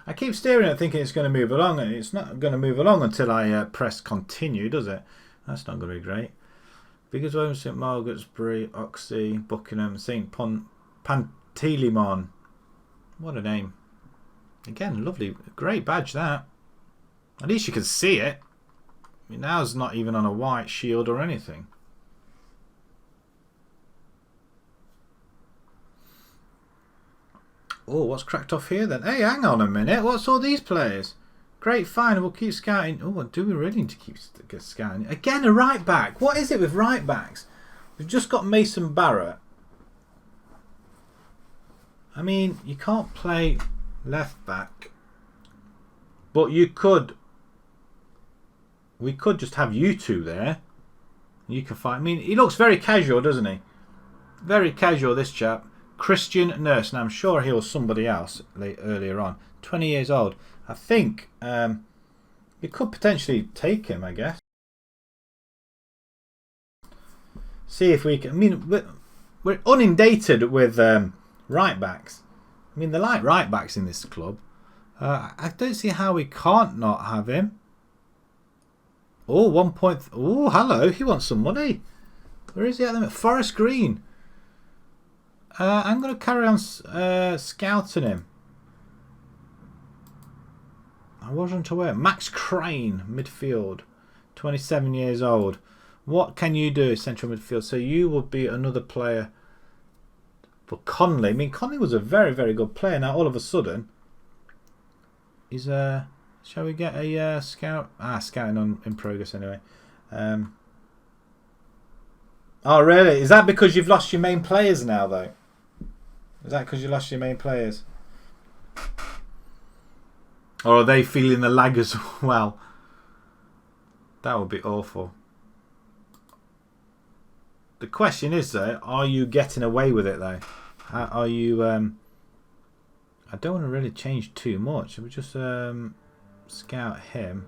I keep staring at it thinking it's going to move along, and it's not going to move along until I press continue, does it? That's not going to be great. Biggleswade, St Margaret's, Oxley, Buckingham, St Pantelimon. What a name. Again, lovely. Great badge, that. At least you can see it. I mean, now it's not even on a white shield or anything. Oh, what's cracked off here then? Hey, hang on a minute. What's all these players? Great, fine. We'll keep scouting. Oh, do we really need to keep scouting? Again, a right back. What is it with right backs? We've just got Mason Barrett. I mean, you can't play left back, but you could. We could just have you 2 there. You can fight. I mean, he looks very casual, doesn't he? Very casual, this chap. Christian Nurse. Now, I'm sure he was somebody else earlier on. 20 years old. I think we could potentially take him, I guess. See if we can. I mean, we're inundated with right backs. I mean, they're like right backs in this club. I don't see how we can't not have him. Oh, 1 point. Oh, hello. He wants some money. Where is he at the minute? Forest Green. I'm going to carry on scouting him. I wasn't aware. Max Crane, midfield. 27 years old. What can you do, central midfield? So you will be another player for Conley. I mean, Conley was a very, very good player. Now, all of a sudden, he's shall we get a scout? Scouting in progress anyway. Oh, really? Is that because you've lost your main players now, though? Is that because you lost your main players? Or are they feeling the lag as well? That would be awful. The question is, though, are you getting away with it, though? Are you... I don't want to really change too much. We'll just scout him.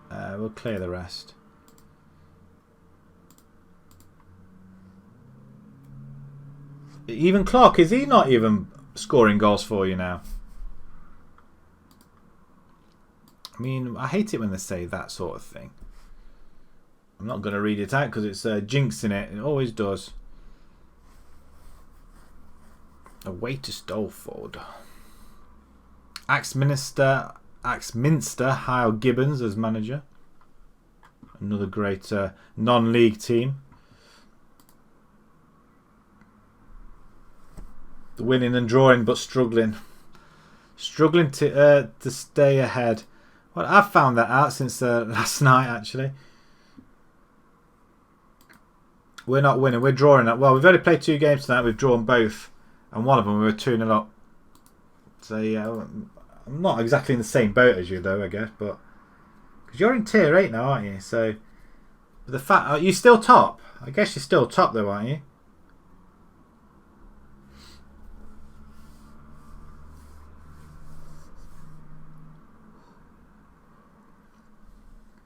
We'll clear the rest. Even Clark, is he not even scoring goals for you now? I mean, I hate it when they say that sort of thing. I'm not going to read it out because it's jinxing it. It always does. Away to Stolford. Axminster Hyle Gibbons as manager. Another great non-league team. Winning and drawing, but struggling to stay ahead. Well, I've found that out since last night, actually. We're not winning. We're drawing that. Well, we've only played 2 games tonight. We've drawn both. And one of them we were 2-0 up. So, yeah, I'm not exactly in the same boat as you, though, I guess. But because you're in tier 8 now, aren't you? So, the fact... Are you still top? I guess you're still top, though, aren't you?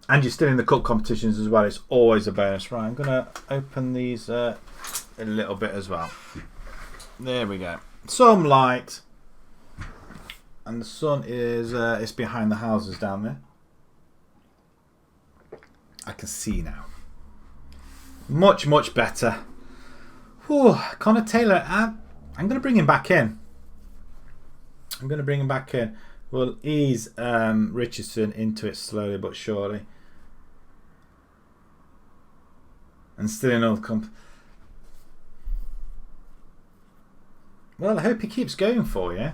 And you're still in the cup competitions as well. It's always a bonus. Right, I'm going to open these a little bit as well. There we go. Some light. And the sun is it's behind the houses down there. I can see now. Much, much better. Whew, Connor Taylor. I'm going to bring him back in. We'll ease Richardson into it slowly but surely. And still in old comp. Well, I hope he keeps going for you.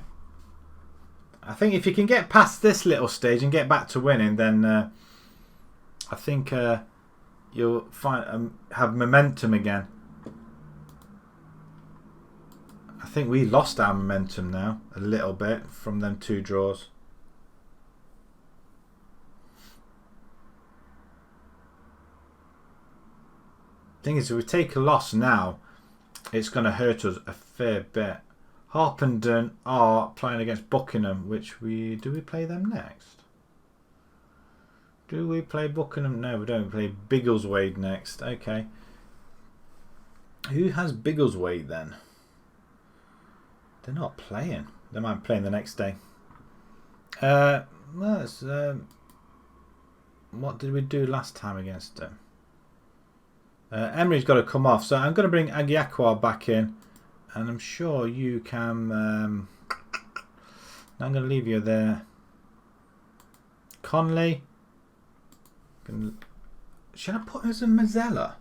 I think if you can get past this little stage and get back to winning, then I think you'll have momentum again. I think we lost our momentum now a little bit from them 2 draws. Thing is, if we take a loss now, it's going to hurt us a fair bit. Harpenden are playing against Buckingham, which do we play them next? Do we play Buckingham? No, we don't. We play Biggleswade next. Okay. Who has Biggleswade then? They're not playing. They might be playing the next day. Well, what did we do last time against them? Emery's got to come off, so I'm going to bring Agiakwa back in, and I'm sure you can. I'm going to leave you there. Conley. Should I put as a Mazzella?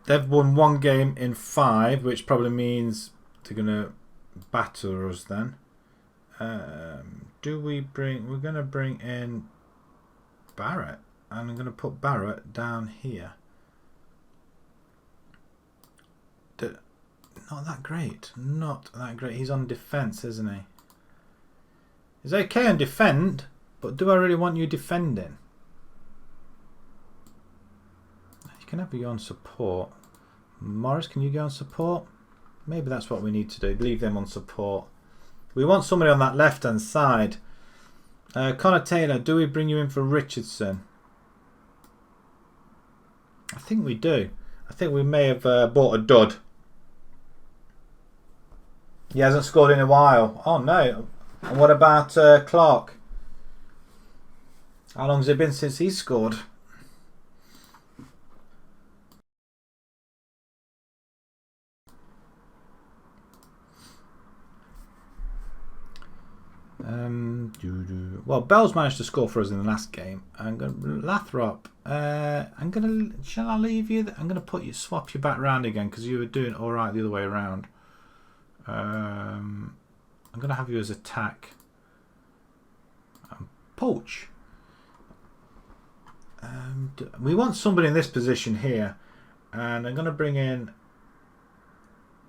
They've won 1 game in 5, which probably means they're going to batter us then. We're going to bring in Barrett. And I'm going to put Barrett down here. Not that great. Not that great. He's on defence, isn't he? He's okay on defend, but do I really want you defending? You can have you on support. Morris, can you go on support? Maybe that's what we need to do. Leave them on support. We want somebody on that left-hand side. Connor Taylor, do we bring you in for Richardson? I think we do. I think we may have bought a dud. He hasn't scored in a while. Oh no. And what about Clark? How long has it been since he scored? Well, Bell's managed to score for us in the last game. I'm going to Lathrop. Shall I leave you? I'm going to swap you back round again because you were doing all right the other way around. I'm going to have you as attack. Poach. We want somebody in this position here, and I'm going to bring in.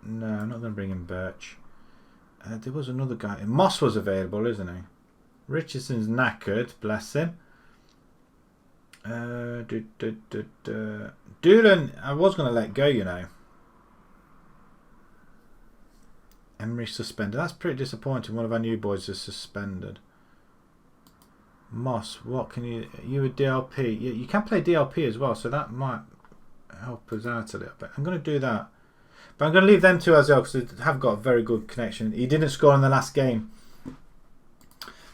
No, I'm not going to bring in Birch. There was another guy. Moss was available, isn't he? Richardson's knackered, bless him. Doolan, I was going to let go, you know. Emery suspended. That's pretty disappointing. One of our new boys is suspended. Moss, what can you... You a DLP. You can play DLP as well, so that might help us out a little bit. I'm going to do that. But I'm going to leave them 2 as well because they have got a very good connection. He didn't score in the last game.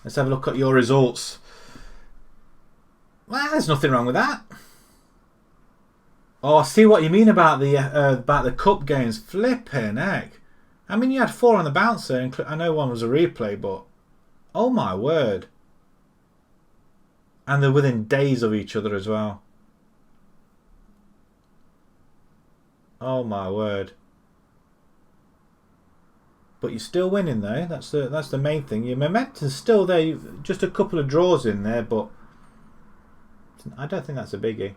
Let's have a look at your results. Well, there's nothing wrong with that. Oh, I see what you mean about the cup games. Flipping heck. I mean, you had 4 on the bouncer. And I know one was a replay, but... Oh, my word. And they're within days of each other as well. Oh, my word. But you're still winning though. That's the main thing. Your momentum's still there. Just a couple of draws in there, but I don't think that's a biggie.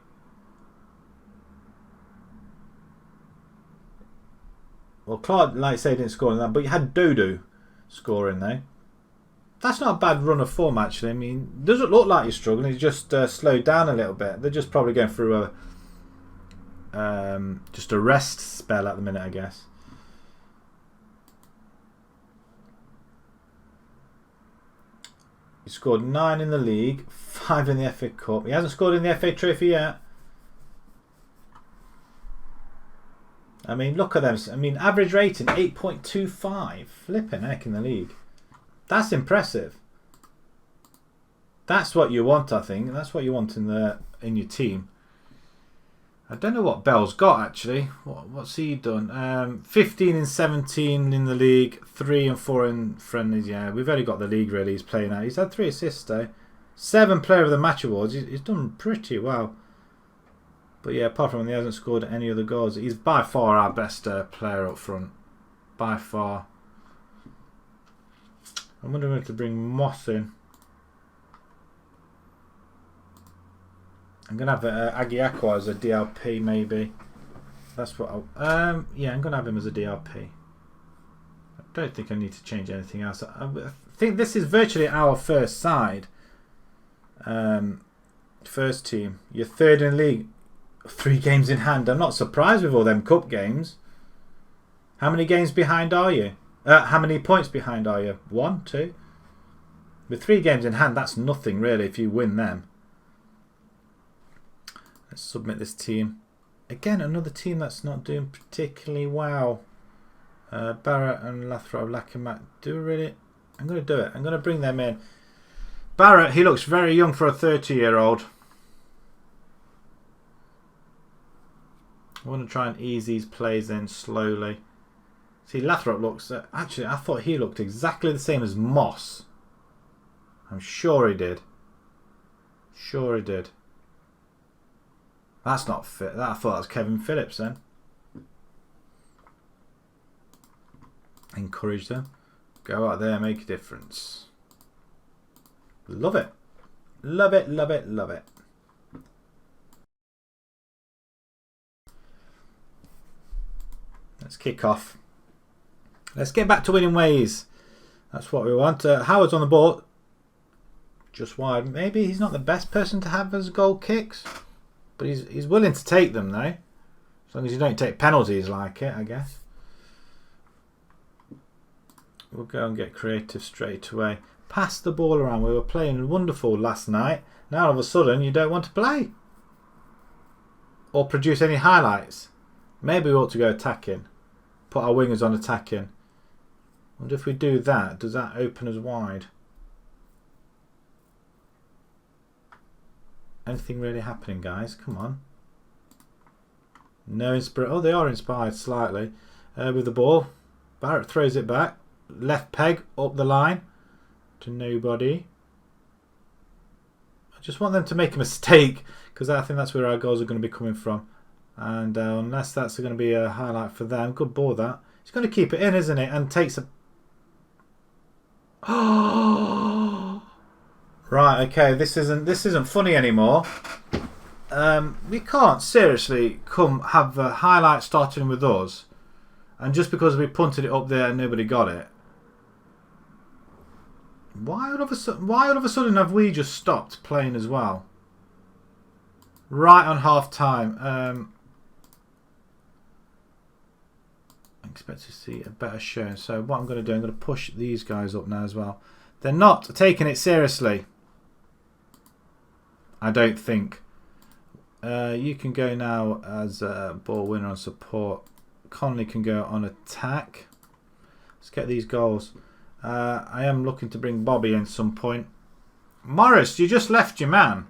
Well, Clark, like I say, didn't score in that, but you had Dodo scoring there. That's not a bad run of form, actually. I mean, it doesn't look like he's struggling. He's just slowed down a little bit. They're just probably going through just a rest spell at the minute, I guess. He scored 9 in the league, 5 in the FA Cup. He hasn't scored in the FA Trophy yet. I mean, look at them. I mean, average rating 8.25. Flipping heck in the league. That's impressive. That's what you want, I think. That's what you want in your team. I don't know what Bell's got actually. What's he done? 15 and 17 in the league, 3 and 4 in friendlies. Yeah, we've only got the league really. He's playing out. He's had 3 assists though. 7 Player of the Match awards. He's done pretty well. But yeah, apart from when he hasn't scored any other goals, he's by far our best player up front. By far. I wonder if to bring Moss in. I'm gonna have Agiakwa as a DLP maybe. That's what yeah, I'm gonna have him as a DLP. I don't think I need to change anything else. I think this is virtually our first side. First team. You're third in the league. 3 games in hand. I'm not surprised with all them cup games. How many games behind are you? How many points behind are you? 1, 2? With 3 games in hand, that's nothing really if you win them. Let's submit this team. Again, another team that's not doing particularly well. Barrett and Lathrop, Lackamat do really. I'm going to do it. I'm going to bring them in. Barrett, he looks very young for a 30-year-old. I want to try and ease these plays in slowly. See, Lathrop looks... actually, I thought he looked exactly the same as Moss. I'm sure he did. Sure he did. That's not fit. I thought that was Kevin Phillips then. Encourage them. Go out there, make a difference. Love it. Love it, love it, love it. Let's kick off. Let's get back to winning ways. That's what we want. Howard's on the ball. Just wide. Maybe he's not the best person to have as goal kicks. But he's willing to take them though. As long as you don't take penalties like it, I guess. We'll go and get creative straight away. Pass the ball around. We were playing wonderful last night. Now all of a sudden you don't want to play. Or produce any highlights. Maybe we ought to go attacking. Put our wingers on attacking. Wonder if we do that, does that open us wide? Anything really happening, guys? Come on. No inspiration. Oh, they are inspired slightly with the ball. Barrett throws it back. Left peg up the line to nobody. I just want them to make a mistake because I think that's where our goals are going to be coming from. And unless that's going to be a highlight for them, good ball that. He's going to keep it in, isn't it? And takes a. Oh. Right, okay, this isn't funny anymore. We can't seriously come have a highlight starting with us, and just because we punted it up there and nobody got it. Why all of a sudden have we just stopped playing as well? Right on half time. I expect to see a better show. So what I'm going to do, I'm going to push these guys up now as well. They're not taking it seriously. I don't think. You can go now as a ball winner on support. Conley can go on attack. Let's get these goals. I am looking to bring Bobby in some point. Morris, you just left your man.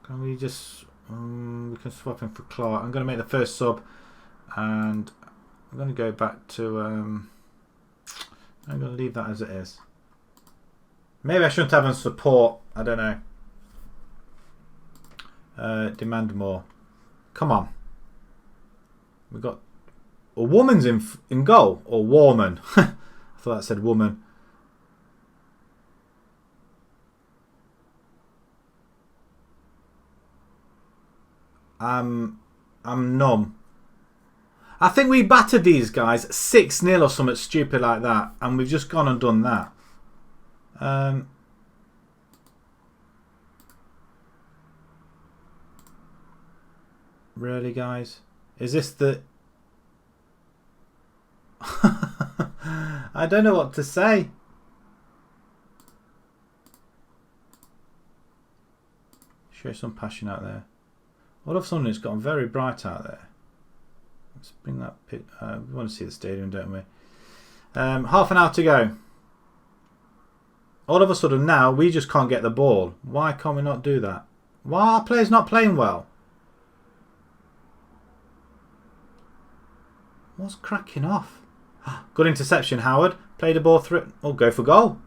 Can we just... we can swap him for Clark. I'm going to make the first sub. And I'm going to go back to... I'm going to leave that as it is. Maybe I shouldn't have him support. I don't know. Demand more. Come on. We've got... A woman's in goal. Or woman. I thought that said woman. I'm numb. I think we battered these guys 6-0 or something stupid like that, and we've just gone and done that. Really, guys? Is this the... I don't know what to say. Show some passion out there. All of a sudden it's gotten very bright out there. Let's bring that pit. We want to see the stadium, don't we? Half an hour to go. All of a sudden now we just can't get the ball. Why can't we not do that? Why are our players not playing well? What's cracking off? Good interception, Howard. Played the ball through. Oh, go for goal.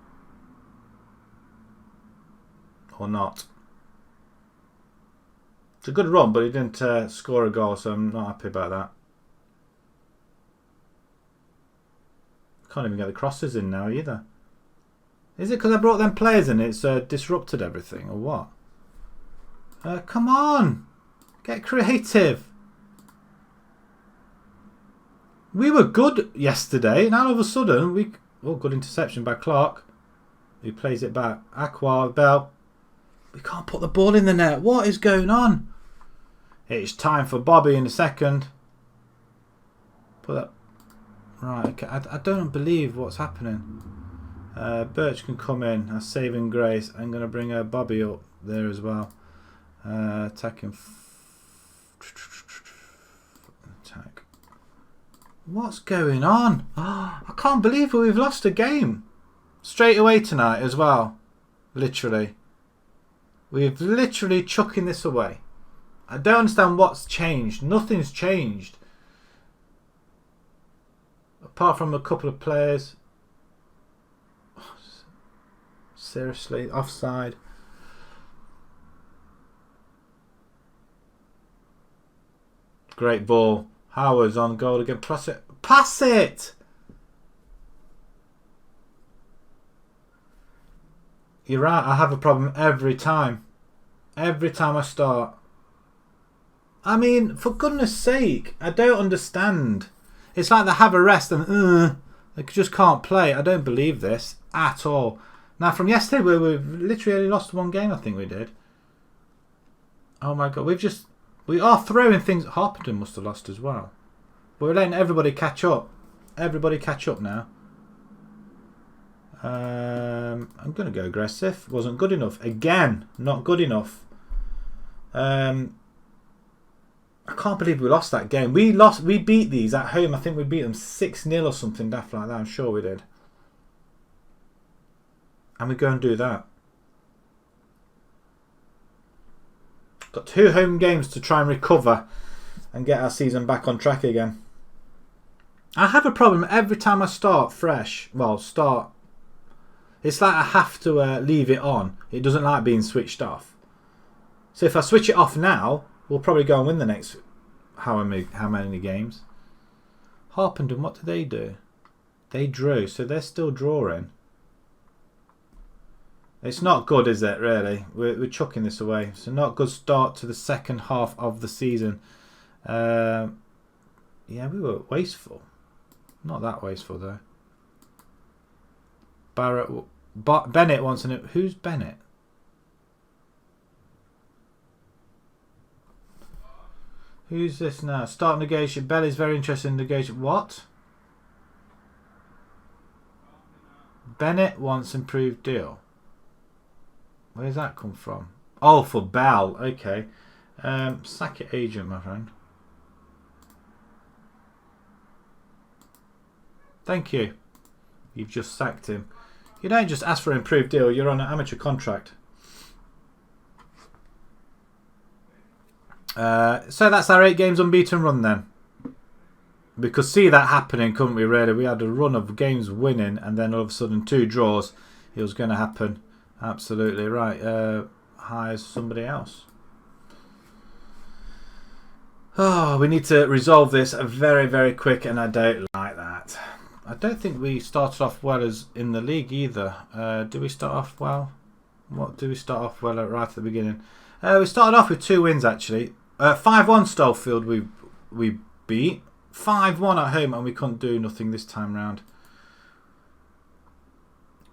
Or not. It's a good run, but he didn't score a goal, so I'm not happy about that. Can't even get the crosses in now either. Is it because I brought them players in? It's disrupted everything, or what? Come on! Get creative! We were good yesterday, and all of a sudden, we... Oh, good interception by Clark. Who plays it back? Aqua, Bell. We can't put the ball in the net. What is going on? It's time for Bobby in a second. Put that... Right, okay. I don't believe what's happening. Birch can come in. A saving grace. I'm going to bring Bobby up there as well. Attacking... Attack. What's going on? Oh, I can't believe we've lost a game. Straight away tonight as well. Literally. We've literally chucking this away. I don't understand what's changed. Nothing's changed. Apart from a couple of players. Seriously, offside. Great ball. Howard's on goal again. Pass it. Pass it! You're right. I have a problem every time. Every time I start. I mean, for goodness sake, I don't understand. It's like they have a rest and they just can't play. I don't believe this at all. Now, from yesterday, we've literally only lost one game, I think we did. Oh my God, we are throwing things. Harpenden must have lost as well. But we're letting everybody catch up. Everybody catch up now. I'm going to go aggressive. Wasn't good enough. Again, not good enough. I can't believe we lost that game. We beat these at home. I think we beat them 6-0 or something daft like that. I'm sure we did. And we go and do that. Got 2 home games to try and recover and get our season back on track again. I have a problem every time I start fresh. Well, start. It's like I have to leave it on. It doesn't like being switched off. So if I switch it off now, we'll probably go and win the next how many games. Harpenden, what do they do? They drew, so they're still drawing. It's not good, is it, really? We're chucking this away. It's a not good start to the second half of the season. Yeah, we were wasteful. Not that wasteful, though. Bennett wants to know. Who's Bennett? Who's this now? Start negotiation. Belly's very interested in negotiation. What? Bennett wants improved deal. Where's that come from? Oh, for Bell. Okay. Sack it, agent, my friend. Thank you. You've just sacked him. You don't just ask for an improved deal. You're on an amateur contract. So that's our 8 games unbeaten run then. We could see that happening, couldn't we, really? We had a run of games winning and then all of a sudden 2 draws. It was going to happen. Absolutely right. Hires somebody else. Oh, we need to resolve this very, very quick, and I don't like that. I don't think we started off well as in the league either. Do we start off well? What do we start off well at right at the beginning? We started off with 2 wins actually. 5-1 Stolefield we beat. 5-1 at home, and we couldn't do nothing this time round.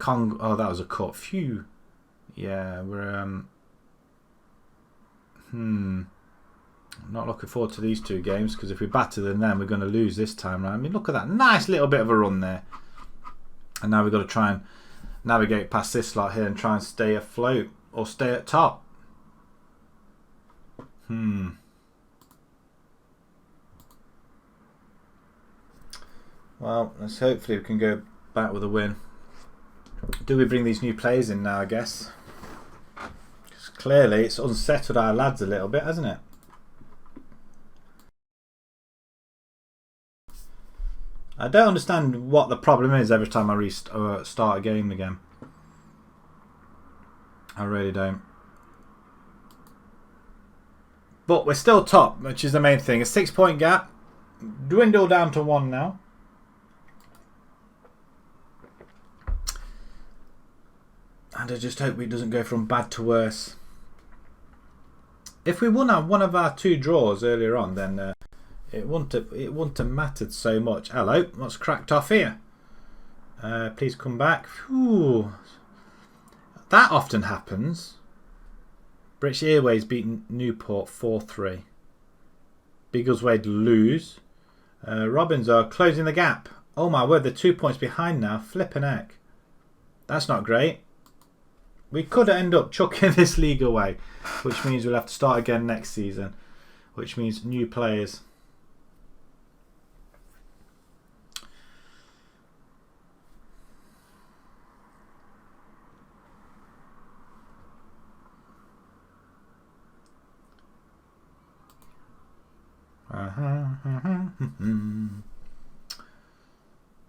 Oh, that was a cut. Phew. Yeah, we're not looking forward to these two games, because if we batter them, then we're going to lose this time round. I mean, look at that nice little bit of a run there, and now we've got to try and navigate past this lot here and try and stay afloat or stay at top. Well, hopefully we can go back with a win. Do we bring these new players in now, I guess? Because clearly it's unsettled our lads a little bit, hasn't it? I don't understand what the problem is every time I start a game again. I really don't. But we're still top, which is the main thing. A 6-point gap. Dwindle down to 1 now. And I just hope it doesn't go from bad to worse. If we won one of our 2 draws earlier on, then it wouldn't have mattered so much. Hello, what's cracked off here? Please come back. Whew. That often happens. British Airways beaten Newport 4-3. Biggleswade lose. Robins are closing the gap. Oh my word, they're 2 points behind now. Flippin' heck. That's not great. We could end up chucking this league away, which means we'll have to start again next season, which means new players.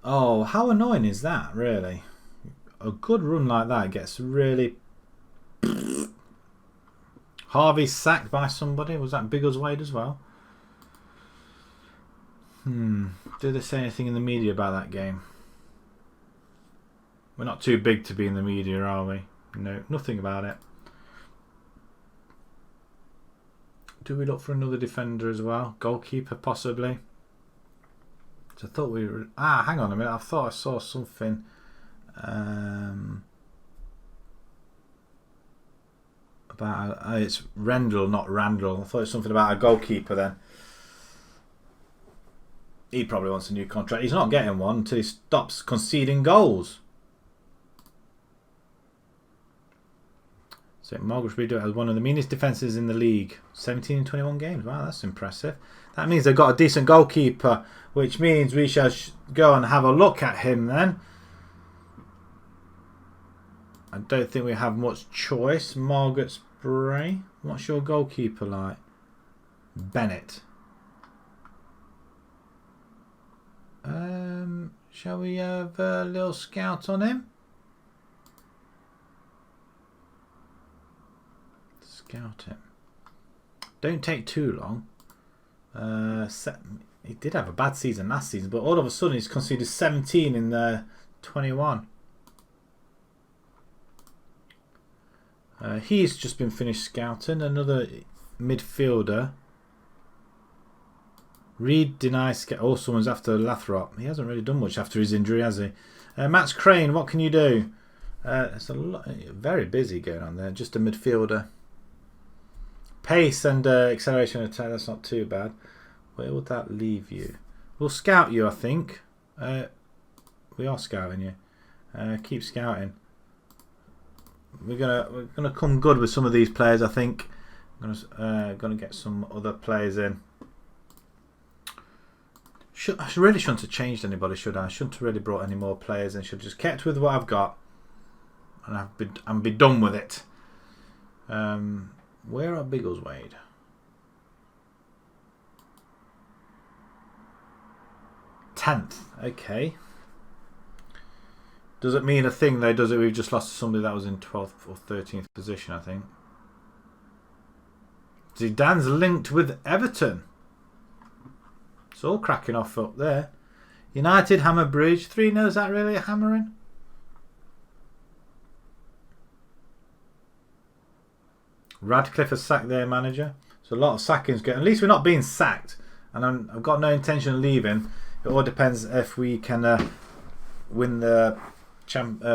Oh, how annoying is that, really? A good run like that gets really... Harvey sacked by somebody. Was that Biggleswade as well? Did they say anything in the media about that game? We're not too big to be in the media, are we? No, nothing about it. Do we look for another defender as well? Goalkeeper, possibly? So I thought we were... hang on a minute. I thought I saw something... about it's Rendell, not Randall. I thought it was something about a goalkeeper then. He probably wants a new contract. He's not getting one until he stops conceding goals. So Margaret Reed has one of the meanest defences in the league. 17 in 21 games. Wow, that's impressive. That means they've got a decent goalkeeper, which means we shall go and have a look at him then. I don't think we have much choice. Margaret Spray. What's your goalkeeper like? Bennett. Shall we have a little scout on him? Scout him. Don't take too long. He did have a bad season last season, but all of a sudden he's conceded 17 in 21. He's just been finished scouting. Another midfielder. Reed denies... Oh, someone's after Lathrop. He hasn't really done much after his injury, has he? Max Crane, what can you do? It's a lot, very busy going on there. Just a midfielder. Pace and acceleration attack, that's not too bad. Where would that leave you? We'll scout you, I think. We are scouting you. Keep scouting. We're gonna come good with some of these players, I think. Gonna get some other players in. I really shouldn't have changed anybody, should I? I shouldn't have really brought any more players in. Should have just kept with what I've got and be done with it. Where are Biggleswade? Tenth. Okay. Does it mean a thing though, does it? We've just lost to somebody that was in 12th or 13th position, I think. Zidane's linked with Everton. It's all cracking off up there. United, Hammer Bridge. 3-0, is that really a hammering? Radcliffe has sacked their manager. So a lot of sackings going. At least we're not being sacked, and I've got no intention of leaving. It all depends if we can win the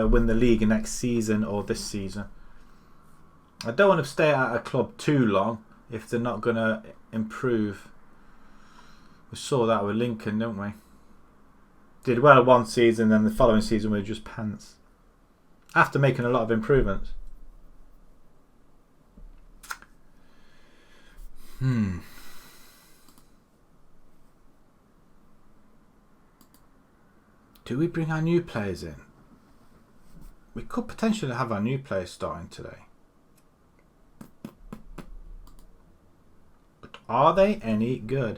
league next season or this season. I don't want to stay at a club too long if they're not going to improve. We saw that with Lincoln, didn't we? Did well one season, then the following season we were just pants. After making a lot of improvements. Do we bring our new players in? We could potentially have our new players starting today. But are they any good?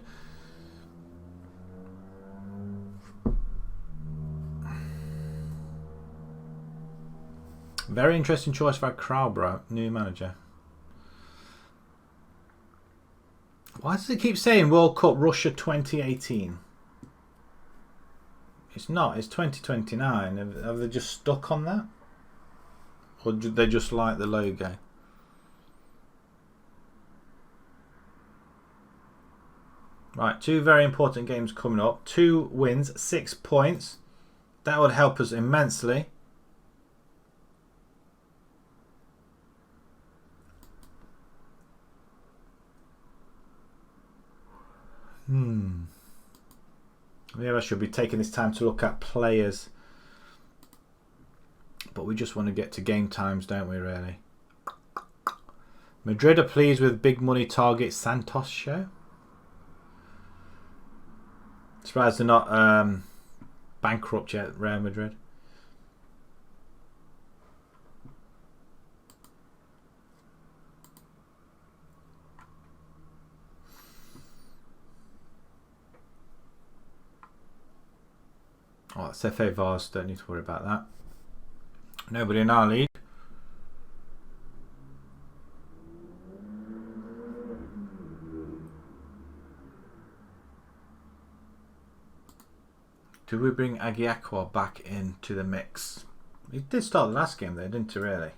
Very interesting choice for Crowborough, new manager. Why does it keep saying World Cup Russia 2018? It's not, it's 2029. Have they just stuck on that? Or do they just like the logo? Right, 2 very important games coming up. 2 wins, 6 points. That would help us immensely. Maybe I should be taking this time to look at players. But we just want to get to game times, don't we, really? Madrid are pleased with big money target Santos show. Surprised they're not bankrupt yet, Real Madrid. Oh, it's FA Vars, don't need to worry about that. Nobody in our league. Do we bring Agiakwa back into the mix? He did start the last game there, didn't he, really?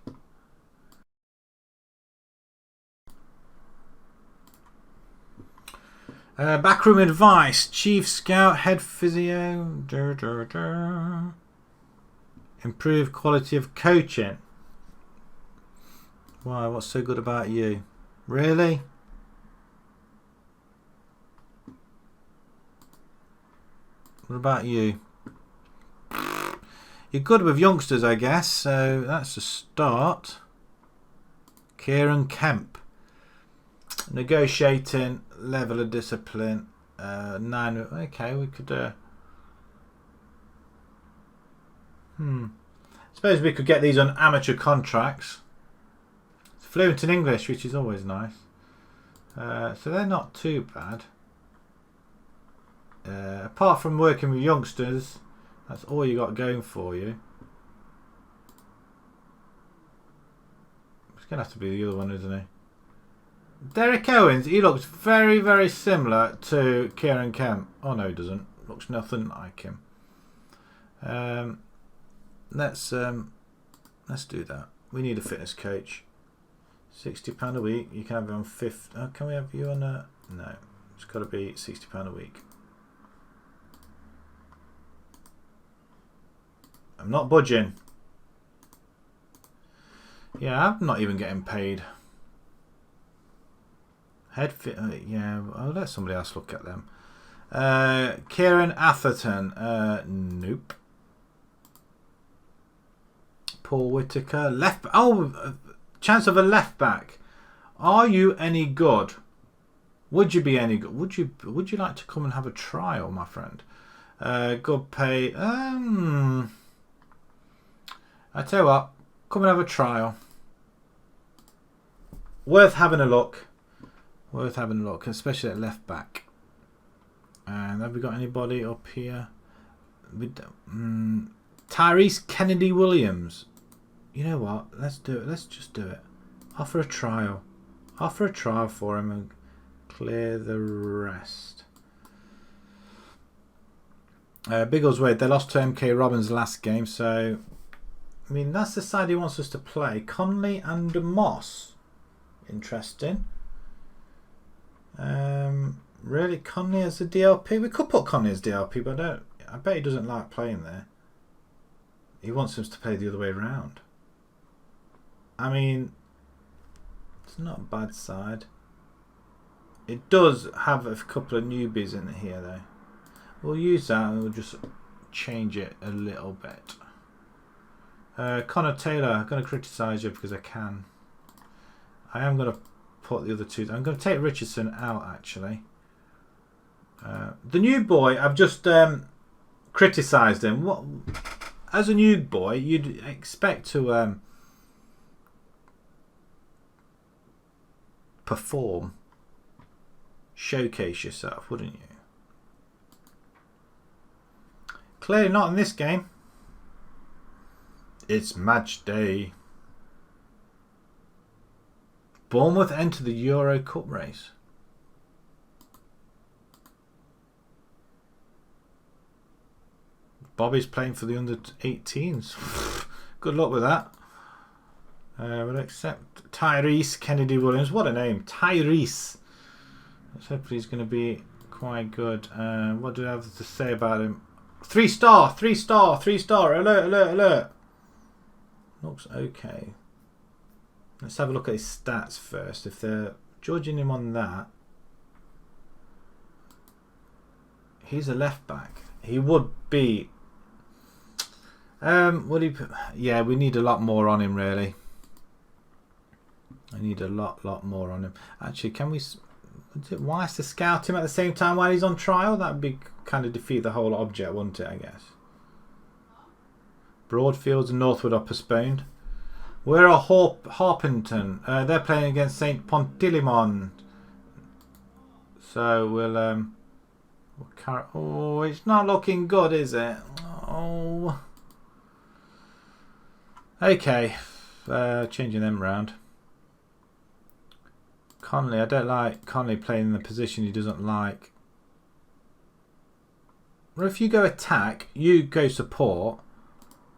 Backroom advice, chief scout, head physio, improve quality of coaching. Why? What's so good about you? Really? What about you? You're good with youngsters, I guess, so that's a start. Kieran Kemp. Negotiating, level of discipline, 9. Okay, we could. Suppose we could get these on amateur contracts. It's fluent in English, which is always nice. So they're not too bad. Apart from working with youngsters, that's all you got going for you. It's gonna have to be the other one, isn't he? Derek Owens, he looks very, very similar to Kieran Kemp. Oh no, he doesn't. Looks nothing like him. Let's do that. We need a fitness coach. £60 a week. You can have it on 50. Oh, can we have you on a? No, it's got to be £60 a week. I'm not budging. Yeah, I'm not even getting paid. Head fit, yeah, I'll let somebody else look at them. Kieran Atherton, nope. Paul Whitaker, left. Oh, chance of a left back. Are you any good? Would you be any good? Would you like to come and have a trial, my friend? Good pay. I tell you what, come and have a trial. Worth having a look. Worth having a look, especially at left back. And have we got anybody up here? Tyrese Kennedy Williams. You know what? Let's do it. Let's just do it. Offer a trial. Offer a trial for him and clear the rest. Biggleswade, they lost to MK Robbins last game, so I mean that's the side he wants us to play. Conley and Moss. Interesting. Really, Conley as a DLP? We could put Conley as DLP, but I bet he doesn't like playing there. He wants us to play the other way around. I mean, it's not a bad side. It does have a couple of newbies in here, though. We'll use that and we'll just change it a little bit. Connor Taylor, I'm going to criticise you because I can. I am going to put the other two. I'm going to take Richardson out, actually. The new boy, I've just criticised him. What, as a new boy, you'd expect to perform, showcase yourself, wouldn't you? Clearly not in this game. It's match day. Bournemouth enter the Euro Cup race. Bobby's playing for the under-18s. Good luck with that. We'll accept Tyrese Kennedy Williams. What a name. Tyrese. Let's hope he's going to be quite good. What do I have to say about him? 3-star, 3-star, 3-star. Alert, alert, alert. Looks okay. Let's have a look at his stats first. If they're judging him on that, he's a left back. He would be. Would he? Yeah, we need a lot more on him, really. I need a lot more on him. Actually, can we? Why is to scout him at the same time while he's on trial? That would be kind of defeat the whole object, wouldn't it? I guess. Broadfields and Northwood are postponed. We're at Harpington. They're playing against St Pontilimon. So we'll oh, it's not looking good, is it? Oh. Okay. Changing them round. Conley, I don't like Conley playing in the position he doesn't like. Well, if you go attack, you go support.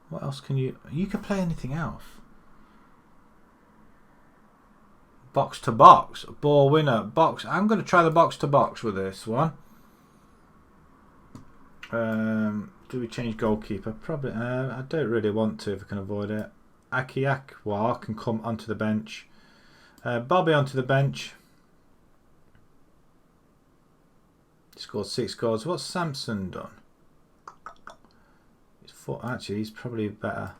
What else can you? You can play anything else. Box to box, ball winner, box. I'm going to try the box to box with this one. Do we change goalkeeper? Probably. I don't really want to if I can avoid it. Akiakwa can come onto the bench. Bobby onto the bench. He scored 6 goals. What's Samson done? Actually, he's probably better.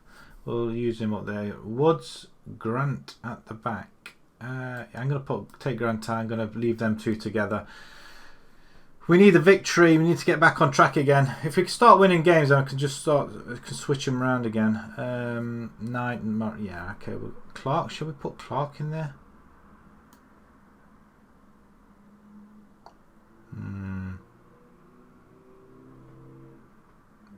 We'll use him up there. Woods, Grant at the back. I'm going to take Grant out. I'm going to leave them two together. We need a victory. We need to get back on track again. If we can start winning games, then I can just switch them around again. Yeah, okay. Well, Clark, shall we put Clark in there?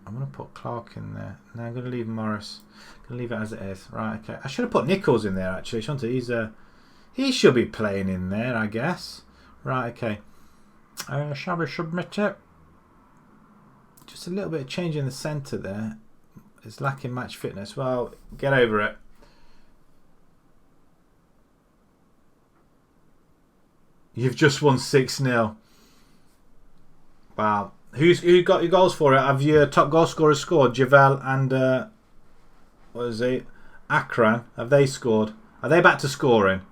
I'm going to put Clark in there. No, I'm going to leave Morris. I'm going to leave it as it is. Right, okay. I should have put Nichols in there, actually, shouldn't I? He should be playing in there, I guess. Right, okay. Shall we submit it? Just a little bit of change in the centre there. It's lacking match fitness. Well, get over it. You've just won 6-0. Wow. Who got your goals for it? Have your top goal scorers scored? Javel and what is it? Akran. Have they scored? Are they back to scoring?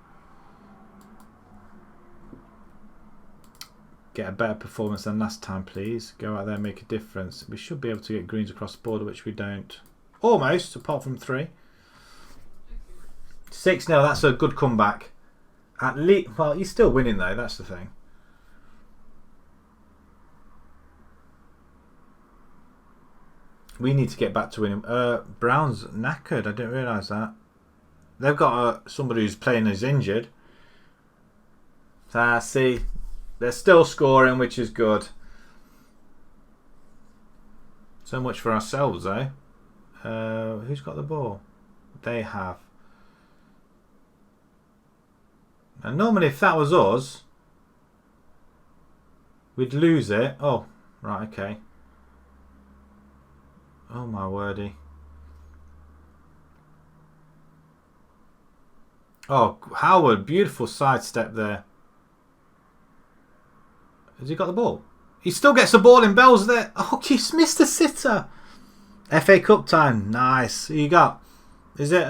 Get a better performance than last time, please. Go out there and make a difference. We should be able to get greens across the border, which we don't. Almost, apart from 3. 6-0, that's a good comeback. At least, well, you're still winning though, that's the thing. We need to get back to winning. Brown's knackered, I didn't realise that. They've got somebody who's playing as injured. See, they're still scoring, which is good. So much for ourselves, eh? Who's got the ball? They have. And normally if that was us, we'd lose it. Oh, right, okay. Oh my wordy. Oh, Howard, beautiful sidestep there. Has he got the ball? He still gets the ball in. Bell's there. Oh, he's missed a sitter. FA Cup time. Nice. Who you got? Is it,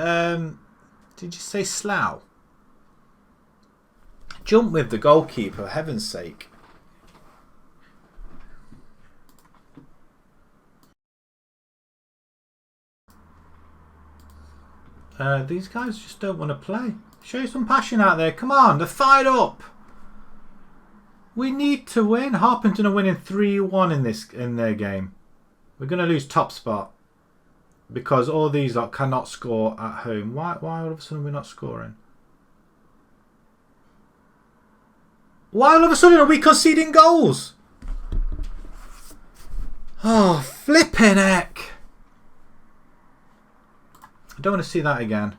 did you say Slough? Jump with the goalkeeper, heaven's sake. These guys just don't want to play. Show some passion out there. Come on, they're fired up. We need to win. Harpington are winning 3-1 in their game. We're going to lose top spot because all these lot cannot score at home. Why all of a sudden we're not scoring? Why all of a sudden are we conceding goals? Oh, flipping heck. I don't want to see that again.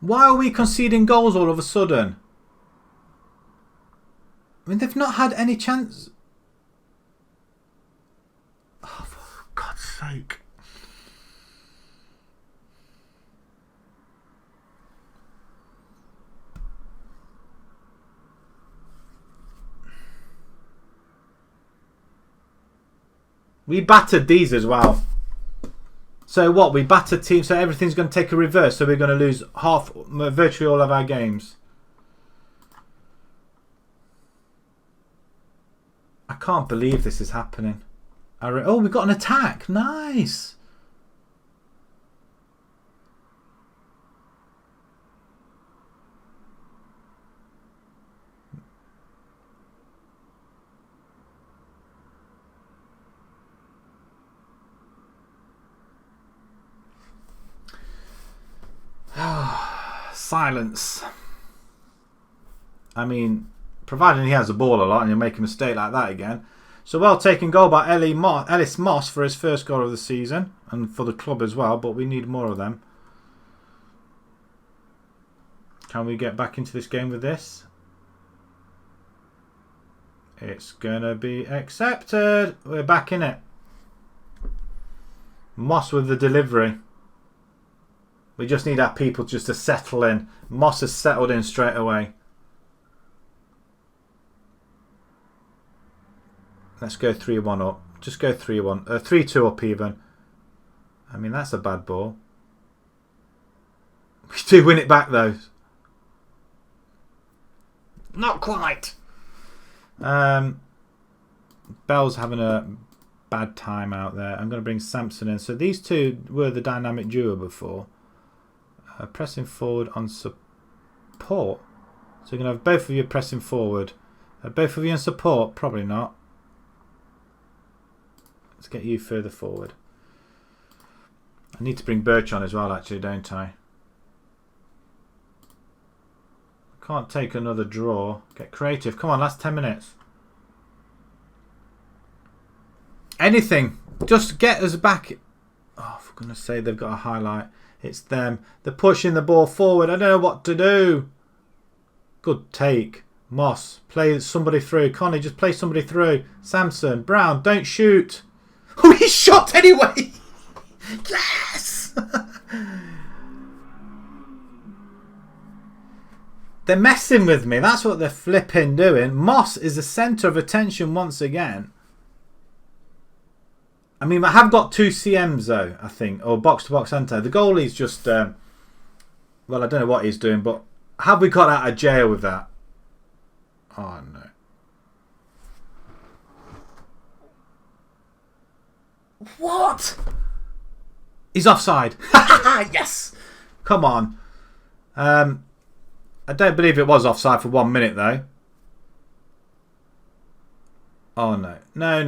Why are we conceding goals all of a sudden? I mean, they've not had any chance. Oh, for God's sake. We battered these as well. So what? We battered teams, so everything's going to take a reverse. So we're going to lose virtually all of our games. I can't believe this is happening. Oh, we got an attack. Nice. Silence. I mean, providing he has the ball a lot and he'll make a mistake like that again. So well taken goal by Ellis Moss for his first goal of the season and for the club as well, but we need more of them. Can we get back into this game with this? It's gonna be accepted. We're back in it. Moss with the delivery. We just need our people just to settle in. Moss has settled in straight away. Let's go 3-1 up. Just go 3-1. 3-2 up even. I mean, that's a bad ball. We do win it back though. Not quite. Bell's having a bad time out there. I'm going to bring Sampson in. So these two were the dynamic duo before. Pressing forward on support. So you're going to have both of you pressing forward. Both of you on support? Probably not. Let's get you further forward. I need to bring Birch on as well, actually, don't I? Can't take another draw. Get creative. Come on, last 10 minutes. Anything. Just get us back. Oh, for goodness sake, they've got a highlight. It's them. They're pushing the ball forward. I don't know what to do. Good take. Moss, play somebody through. Connie, just play somebody through. Samson, Brown, don't shoot. Oh, he shot anyway. Yes. They're messing with me. That's what they're flipping doing. Moss is the centre of attention once again. I mean, I have got 2 CMs though, I think, or box-to-box enter. The goalie's just, well, I don't know what he's doing, but have we got out of jail with that? Oh, no. What? He's offside. Yes! Come on. I don't believe it was offside for 1 minute, though. Oh, no. No.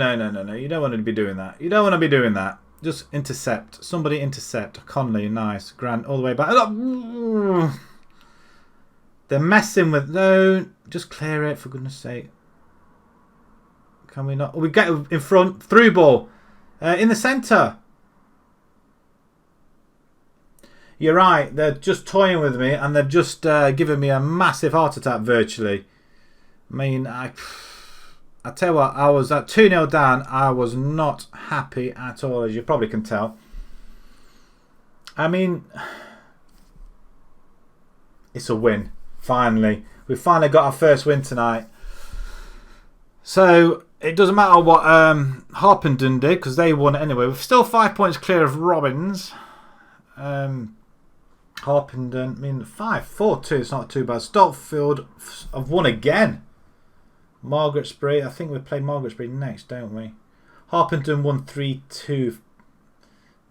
You don't want to be doing that. You don't want to be doing that. Just intercept. Somebody intercept. Conley, nice. Grant, all the way back. They're messing with... No, just clear it, for goodness sake. Can we not? Oh, we get in front. Through ball. In the centre. You're right. They're just toying with me and they've just given me a massive heart attack virtually. I mean, I tell you what, I was at 2-0 down. I was not happy at all, as you probably can tell. I mean, it's a win. Finally. We've finally got our first win tonight. So, it doesn't matter what Harpenden did, because they won it anyway. We're still 5 points clear of Robbins. Harpenden, I mean, 5-4-2, it's not too bad. Stotfield have won again. Margaretbury, I think we played Margaretbury next, don't we? Harpenden won 3-2.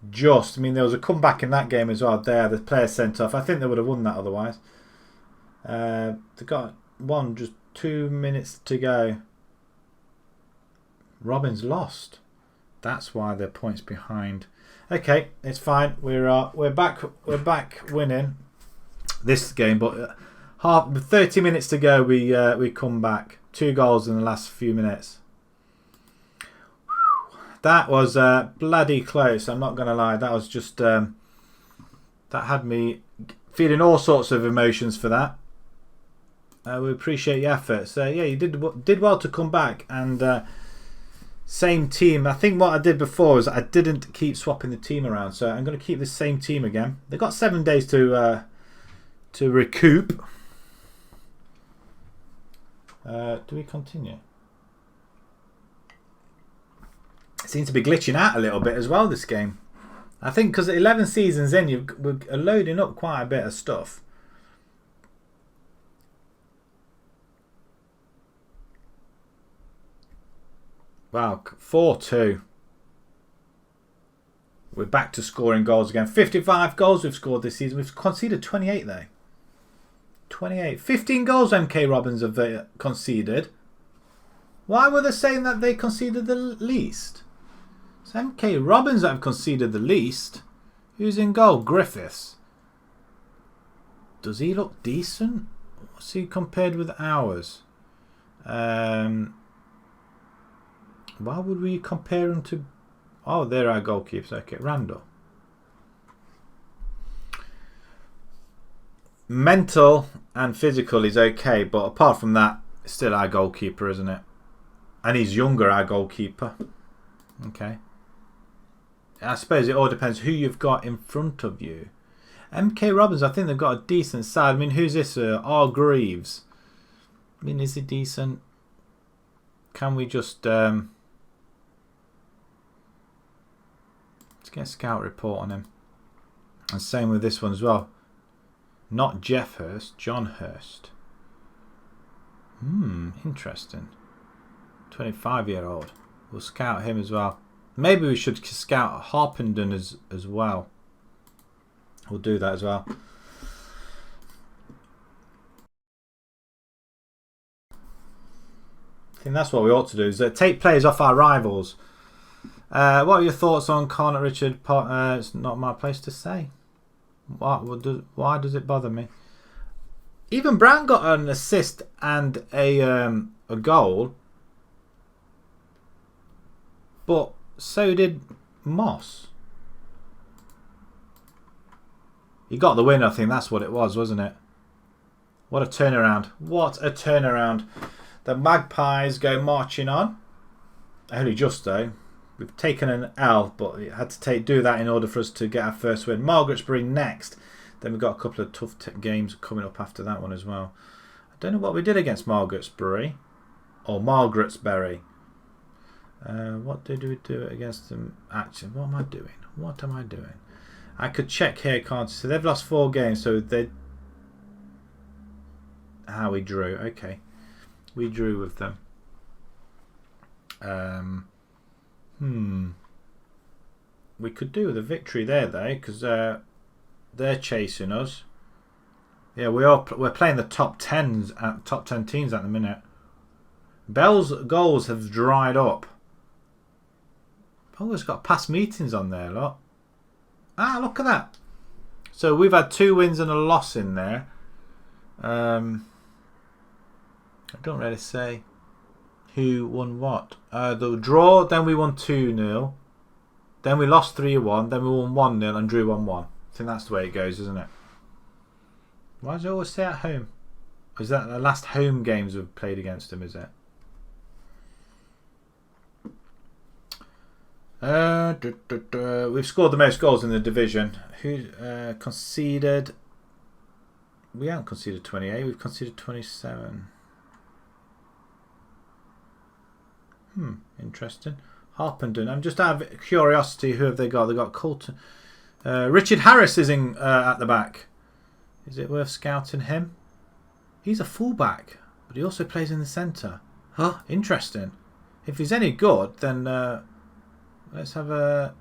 Just, I mean, there was a comeback in that game as well. There, the player sent off. I think they would have won that otherwise. They got one, just 2 minutes to go. Robbins lost. That's why they're points behind. Okay, it's fine. We're back winning this game, but 30 minutes to go. We come back. 2 goals in the last few minutes. That was bloody close. I'm not going to lie. That was just that had me feeling all sorts of emotions for that. We appreciate your effort. So yeah, you did well to come back, and same team. I think what I did before was I didn't keep swapping the team around, so I'm going to keep the same team again. They've got 7 days to recoup. Do we continue? It seems to be glitching out a little bit as well, this game. I think because 11 seasons in, we're loading up quite a bit of stuff. Wow, 4-2. We're back to scoring goals again. 55 goals we've scored this season. We've conceded 28 though. 28. 15 goals MK Robbins have conceded. Why were they saying that they conceded the least? It's MK Robbins that have conceded the least. Who's in goal? Griffiths. Does he look decent? What's he compared with ours? Why would we compare him to... Oh, they're our goalkeepers. Okay, Randall. Mental and physical is okay, but apart from that, it's still our goalkeeper, isn't it? And he's younger, our goalkeeper. Okay. I suppose it all depends who you've got in front of you. MK Robbins, I think they've got a decent side. I mean, who's this? R. Greaves. I mean, is he decent? Can we just... let's get a scout report on him. And same with this one as well. Not Jeff Hurst, John Hurst. Interesting. 25-year-old. We'll scout him as well. Maybe we should scout Harpenden as well. We'll do that as well. I think that's what we ought to do, is take players off our rivals. What are your thoughts on Connor Richard? It's not my place to say. Why does it bother me? Even Brown got an assist and a goal, but so did Moss. He got the win, I think that's what it was, wasn't it? What a turnaround. What a turnaround. The Magpies go marching on. Only just though. We've taken an L, but we had to do that in order for us to get our first win. Margaretbury next. Then we've got a couple of tough games coming up after that one as well. I don't know what we did against Margaretbury. Or Margaretbury. What did we do against them? Actually, what am I doing? What am I doing? I could check here, can't I? So they've lost 4 games, so they... How we drew. Okay. We drew with them. We could do with a victory there though, because they're chasing us. Yeah, we're playing the top 10 teams at the minute. Bell's goals have dried up. Oh, it's got past meetings on there, look. Ah, look at that. So we've had 2 wins and a loss in there. I don't really say who won what. The draw, then we won 2-0. Then we lost 3-1. Then we won 1-0 and drew 1-1. I think that's the way it goes, isn't it? Why does it always say at home? Or is that the last home games we've played against them, is it? We've scored the most goals in the division. Who conceded? We haven't conceded 28. We've conceded 27. Interesting. Harpenden. I'm just out of curiosity. Who have they got? They got Colton. Richard Harris is in at the back. Is it worth scouting him? He's a fullback, but he also plays in the centre. Huh? Interesting. If he's any good, then let's have a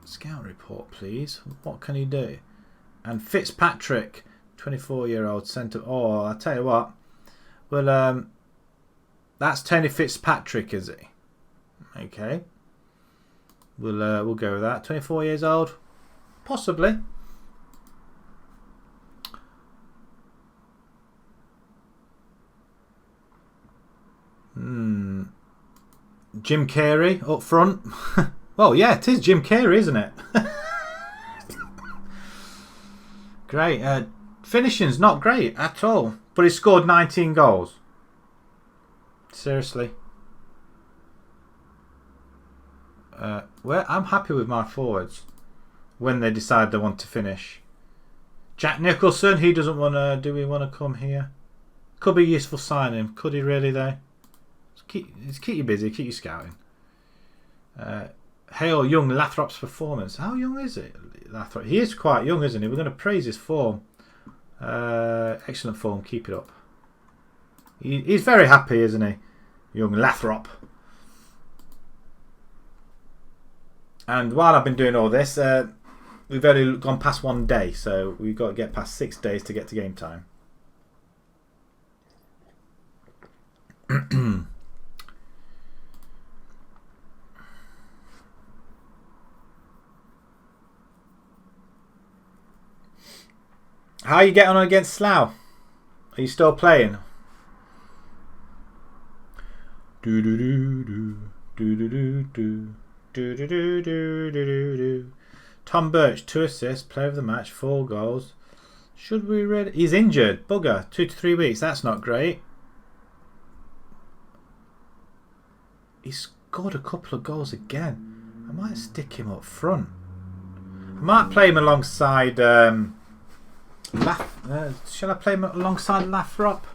scout report, please. What can he do? And Fitzpatrick, 24-year-old centre. Oh, I'll tell you what. Well, that's Tony Fitzpatrick, is he? Okay. We'll go with that. 24 years old, possibly. Jim Carey up front. Well, yeah, it is Jim Carey, isn't it? Great. Finishing's not great at all, but he scored 19 goals. Seriously. Well, I'm happy with my forwards when they decide they want to finish. Jack Nicholson, he doesn't want to. Do we want to come here? Could be useful signing. Could he really though? Keep you busy, keep you scouting. Hail young Lathrop's performance. How young is it, Lathrop? He is quite young, isn't he? We're going to praise his form. Excellent form, keep it up. He's very happy, isn't he? Young Lathrop. And while I've been doing all this, we've only gone past 1 day, so we've got to get past 6 days to get to game time. How are you getting on against Slough? Are you still playing? Do do do do do do do do do do do do do do. Tom Birch, 2 assists, player of the match, 4 goals. Should we read? He's injured. Bugger. 2 to 3 weeks. That's not great. He scored a couple of goals again. I might stick him up front. I might play him alongside. Shall I play him alongside Lathrop?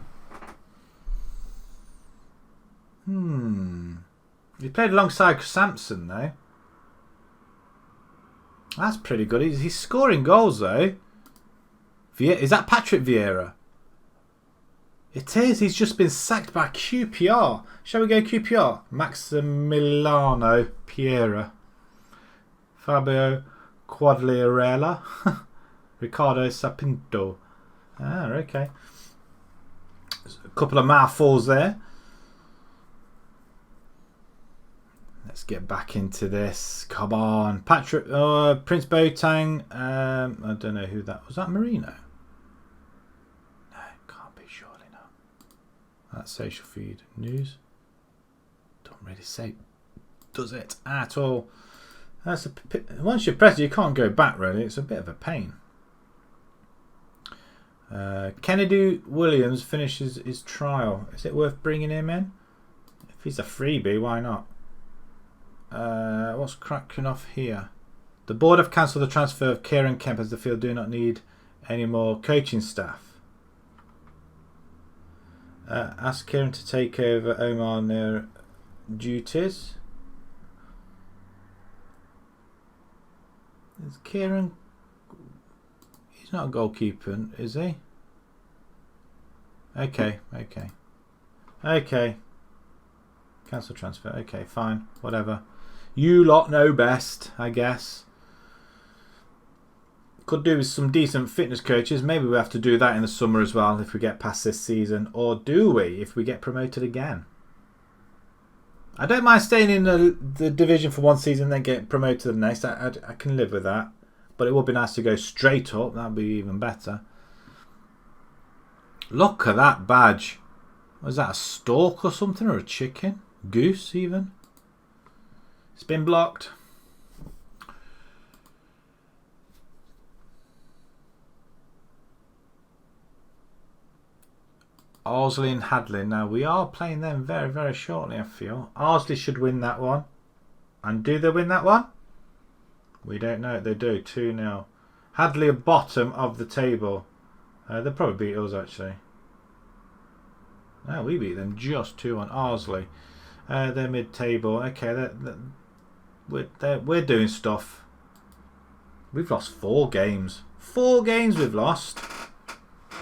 He played alongside Sampson though. That's pretty good. He's scoring goals though. Is that Patrick Vieira? It is. He's just been sacked by QPR. Shall we go QPR? Maximiliano Piera. Fabio Quagliarella. Ricardo Sapinto. Okay. There's a couple of mouthfuls there. Let's get back into this. Come on. Patrick, Prince Boateng. I don't know who that was. That Marino? No, can't be, surely not. That's social feed news. Don't really say, does it at all? Once you press it, you can't go back really. It's a bit of a pain. Kennedy Williams finishes his trial. Is it worth bringing him in? If he's a freebie, why not? What's cracking off here? The board have cancelled the transfer of Kieran Kemp as the field do not need any more coaching staff. Ask Kieran to take over Omar Near duties. Is Kieran... He's not a goalkeeper, is he? Okay. Cancel transfer. Okay, fine. Whatever. You lot know best, I guess. Could do with some decent fitness coaches. Maybe we have to do that in the summer as well if we get past this season. Or do we if we get promoted again? I don't mind staying in the division for 1 season and then get promoted to the next. I can live with that. But it would be nice to go straight up. That would be even better. Look at that badge. Was that a stork or something? Or a chicken? Goose even? It's been blocked. Ardsley and Hadley. Now we are playing them very, very shortly, I feel. Ardsley should win that one. And do they win that one? We don't know. They do 2-0. Hadley are bottom of the table. They'll probably beat us actually. No, we beat them just 2-1. Arsley. They're mid-table. Okay, we're doing stuff. We've lost 4 games. 4 games we've lost.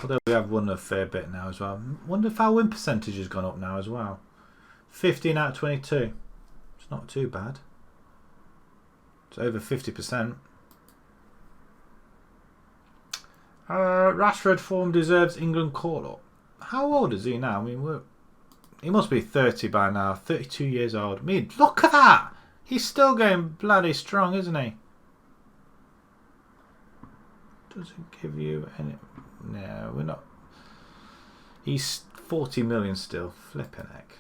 Although we have won a fair bit now as well. Wonder if our win percentage has gone up now as well. 15 out of 22. It's not too bad. It's over 50%. Rashford form deserves England call-up. How old is he now? I mean, he must be 30 by now. 32 years old. I mean, look at that! He's still going bloody strong, isn't he? Doesn't give you any... No, we're not... He's 40 million still. Flipping heck.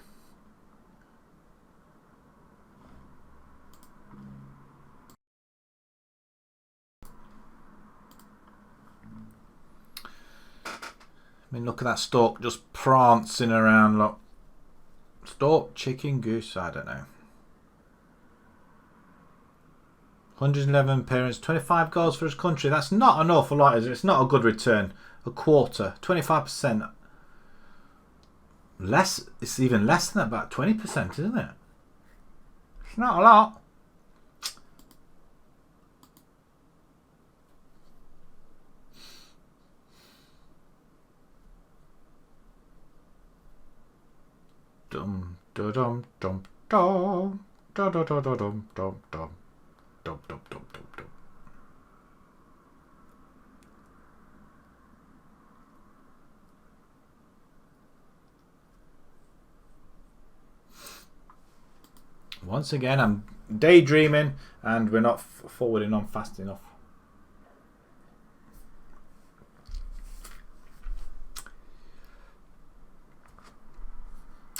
I mean, look at that stork just prancing around. Look. Stork, chicken, goose, I don't know. 111 appearances, 25 goals for his country. That's not an awful lot, is it? It's not a good return. A quarter, 25%. Less, it's even less than that, about 20%, isn't it? It's not a lot. Dum dum dum dum dum dum dum dum dum dum dum dum dum dum dum. Once again, I'm daydreaming and we're not forwarding on fast enough.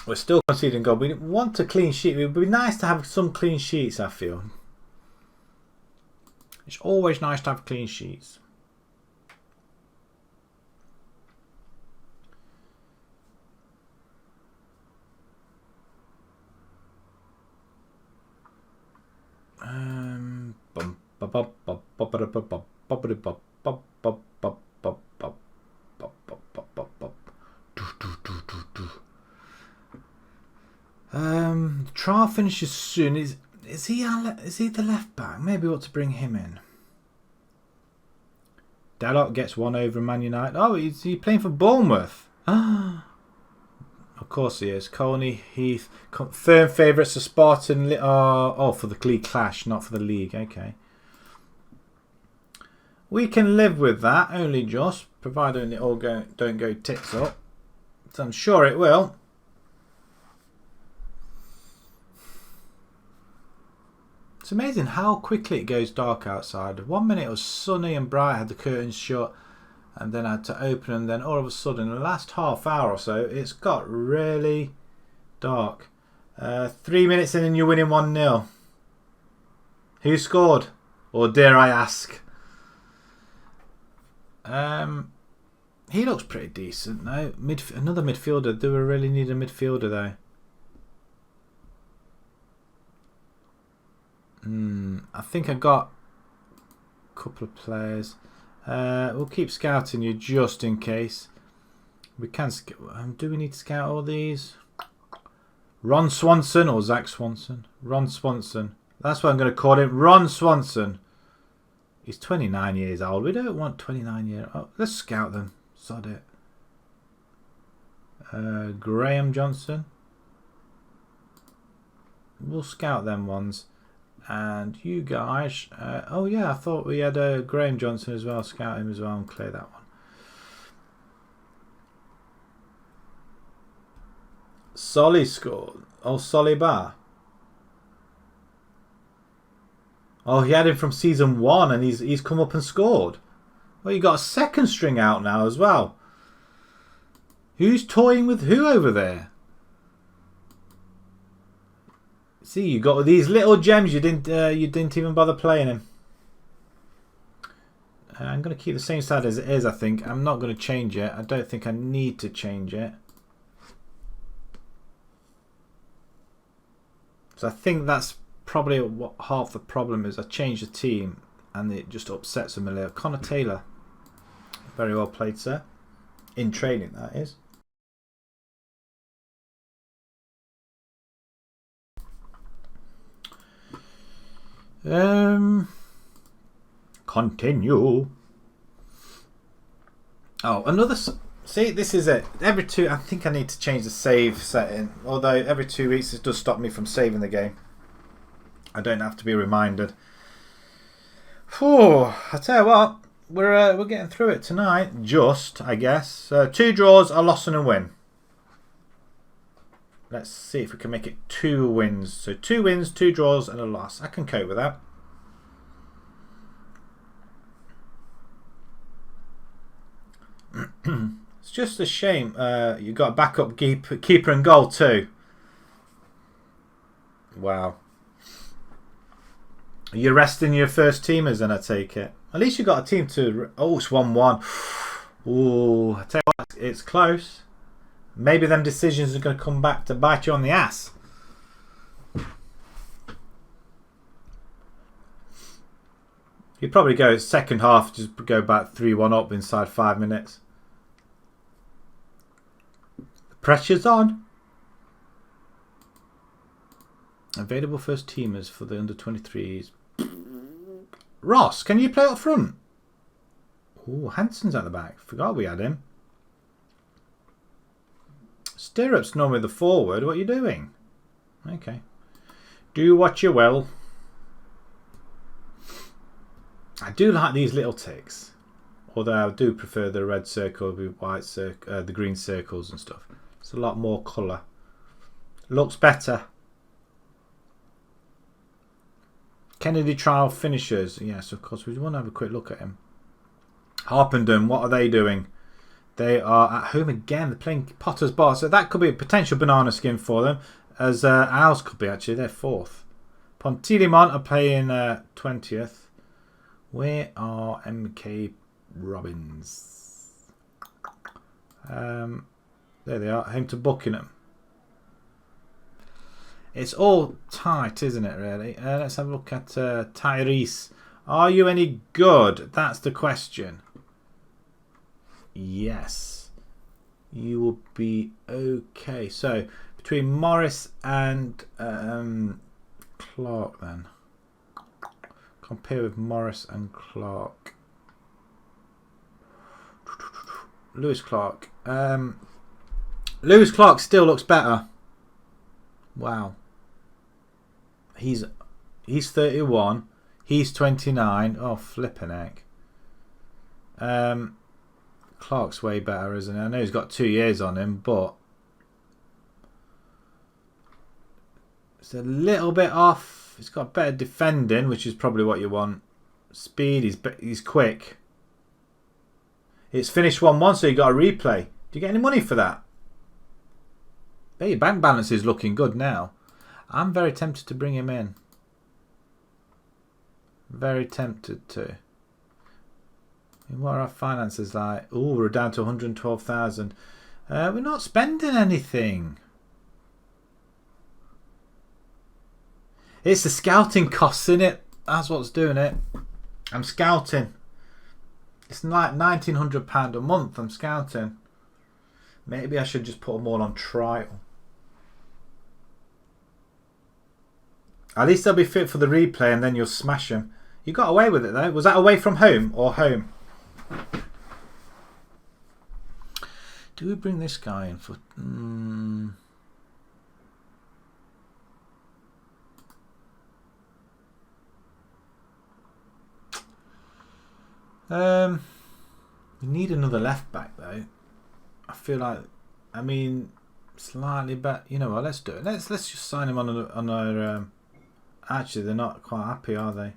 We're still conceding goal. We want a clean sheet. It would be nice to have some clean sheets, I feel. It's always nice to have clean sheets. The trial finishes soon. Is he the left back? Maybe we ought to bring him in. Dalot gets one over Man United. Oh, is he playing for Bournemouth? Of course he is. Colney Heath, confirmed favourites for Spartan. Oh, for the league clash, not for the league. Okay. We can live with that, only just, provided it all don't go tits up. So I'm sure it will. It's amazing how quickly it goes dark outside. 1 minute it was sunny and bright, had the curtains shut, and then I had to open them. Then all of a sudden, in the last half hour or so, it's got really dark. 3 minutes in and you're winning 1-0. Who scored? Or dare I ask? He looks pretty decent though. Another midfielder. Do we really need a midfielder though? I think I got a couple of players. We'll keep scouting you just in case. We can. Do we need to scout all these? Ron Swanson or Zach Swanson? Ron Swanson. That's what I'm going to call him. Ron Swanson. He's 29 years old. We don't want 29-year. Oh, let's scout them. Sod it. Graham Johnson. We'll scout them ones. And you guys, oh yeah, I thought we had Graham Johnson as well. Scout him as well and clear that one. Solly scored. Oh, Solly Bar. Oh, he had him from season 1 and he's come up and scored. Well, you got a second string out now as well. Who's toying with who over there? See, you got these little gems. You didn't even bother playing him. I'm going to keep the same side as it is. I think I'm not going to change it. I don't think I need to change it. So I think that's probably what half the problem is. I changed the team and it just upsets them a little. Connor Taylor. Very well played, sir. In training, that is. Continue. Oh, another. See, this is it. Every two, I think I need to change the save setting. Although every 2 weeks it does stop me from saving the game. I don't have to be reminded. Whew, I tell you what, we're getting through it tonight. Just, I guess. 2 draws, a loss and a win. Let's see if we can make it 2 wins. So 2 wins, 2 draws, and a loss. I can cope with that. It's just a shame you got a backup keeper and goal too. Wow. You're resting your first teamers, then I take it. At least you got a team to. Oh, it's 1-1. Ooh, I tell you what, it's close. Maybe them decisions are going to come back to bite you on the ass. You'd probably go second half, just go back 3-1 up inside 5 minutes. The pressure's on. Available first teamers for the under 23s. Ross, can you play up front? Oh, Hanson's at the back. Forgot we had him. Stirrups normally the forward. What are you doing? Okay. Do what you will. I do like these little ticks. Although I do prefer the red circle with white circle, the green circles and stuff. It's a lot more colour. Looks better. Kennedy trial finishers. Yes, of course. We want to have a quick look at him. Harpenden, what are they doing? They are at home again. They're playing Potter's Bar. So that could be a potential banana skin for them. As ours could be, actually. They're 4th. Pontilimon are playing 20th. Where are MK Robbins? There they are. Home to Buckingham. It's all tight, isn't it, really? Let's have a look at Tyrese. Are you any good? That's the question. Yes. You will be okay. So, between Morris and Clark, then. Compare with Morris and Clark. Lewis Clark. Lewis Clark still looks better. Wow. He's 31. He's 29. Oh, flipping heck. Clark's way better, isn't he? I know he's got 2 years on him, but it's a little bit off. He's got better defending, which is probably what you want. Speed, he's quick. It's finished 1-1, so you got a replay. Do you get any money for that? Hey, your bank balance is looking good now. I'm very tempted to bring him in. Very tempted to. And what are our finances like? Oh, we're down to 112,000. We're not spending anything. It's the scouting costs, in it. That's what's doing it. I'm scouting. It's like £1,900 a month. I'm scouting. Maybe I should just put them all on trial. At least they'll be fit for the replay, and then you'll smash them. You got away with it though. Was that away from home or home? Do we bring this guy in for? We need another left back though. I feel like, I mean, slightly better. You know what? Let's do it. Let's just sign him on our. Actually, they're not quite happy, are they?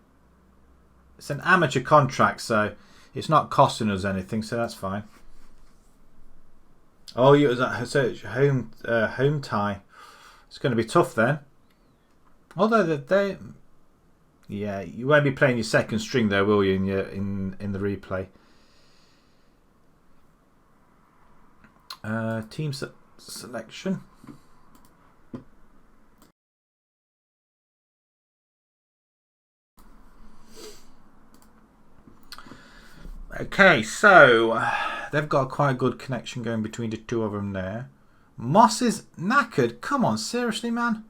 It's an amateur contract, so it's not costing us anything, so that's fine. Oh, it was home tie. It's going to be tough then. Although they yeah, you won't be playing your second string though, will you? In the replay. Team selection. Okay, so they've got quite a good connection going between the two of them there. Moss is knackered. Come on, seriously, man.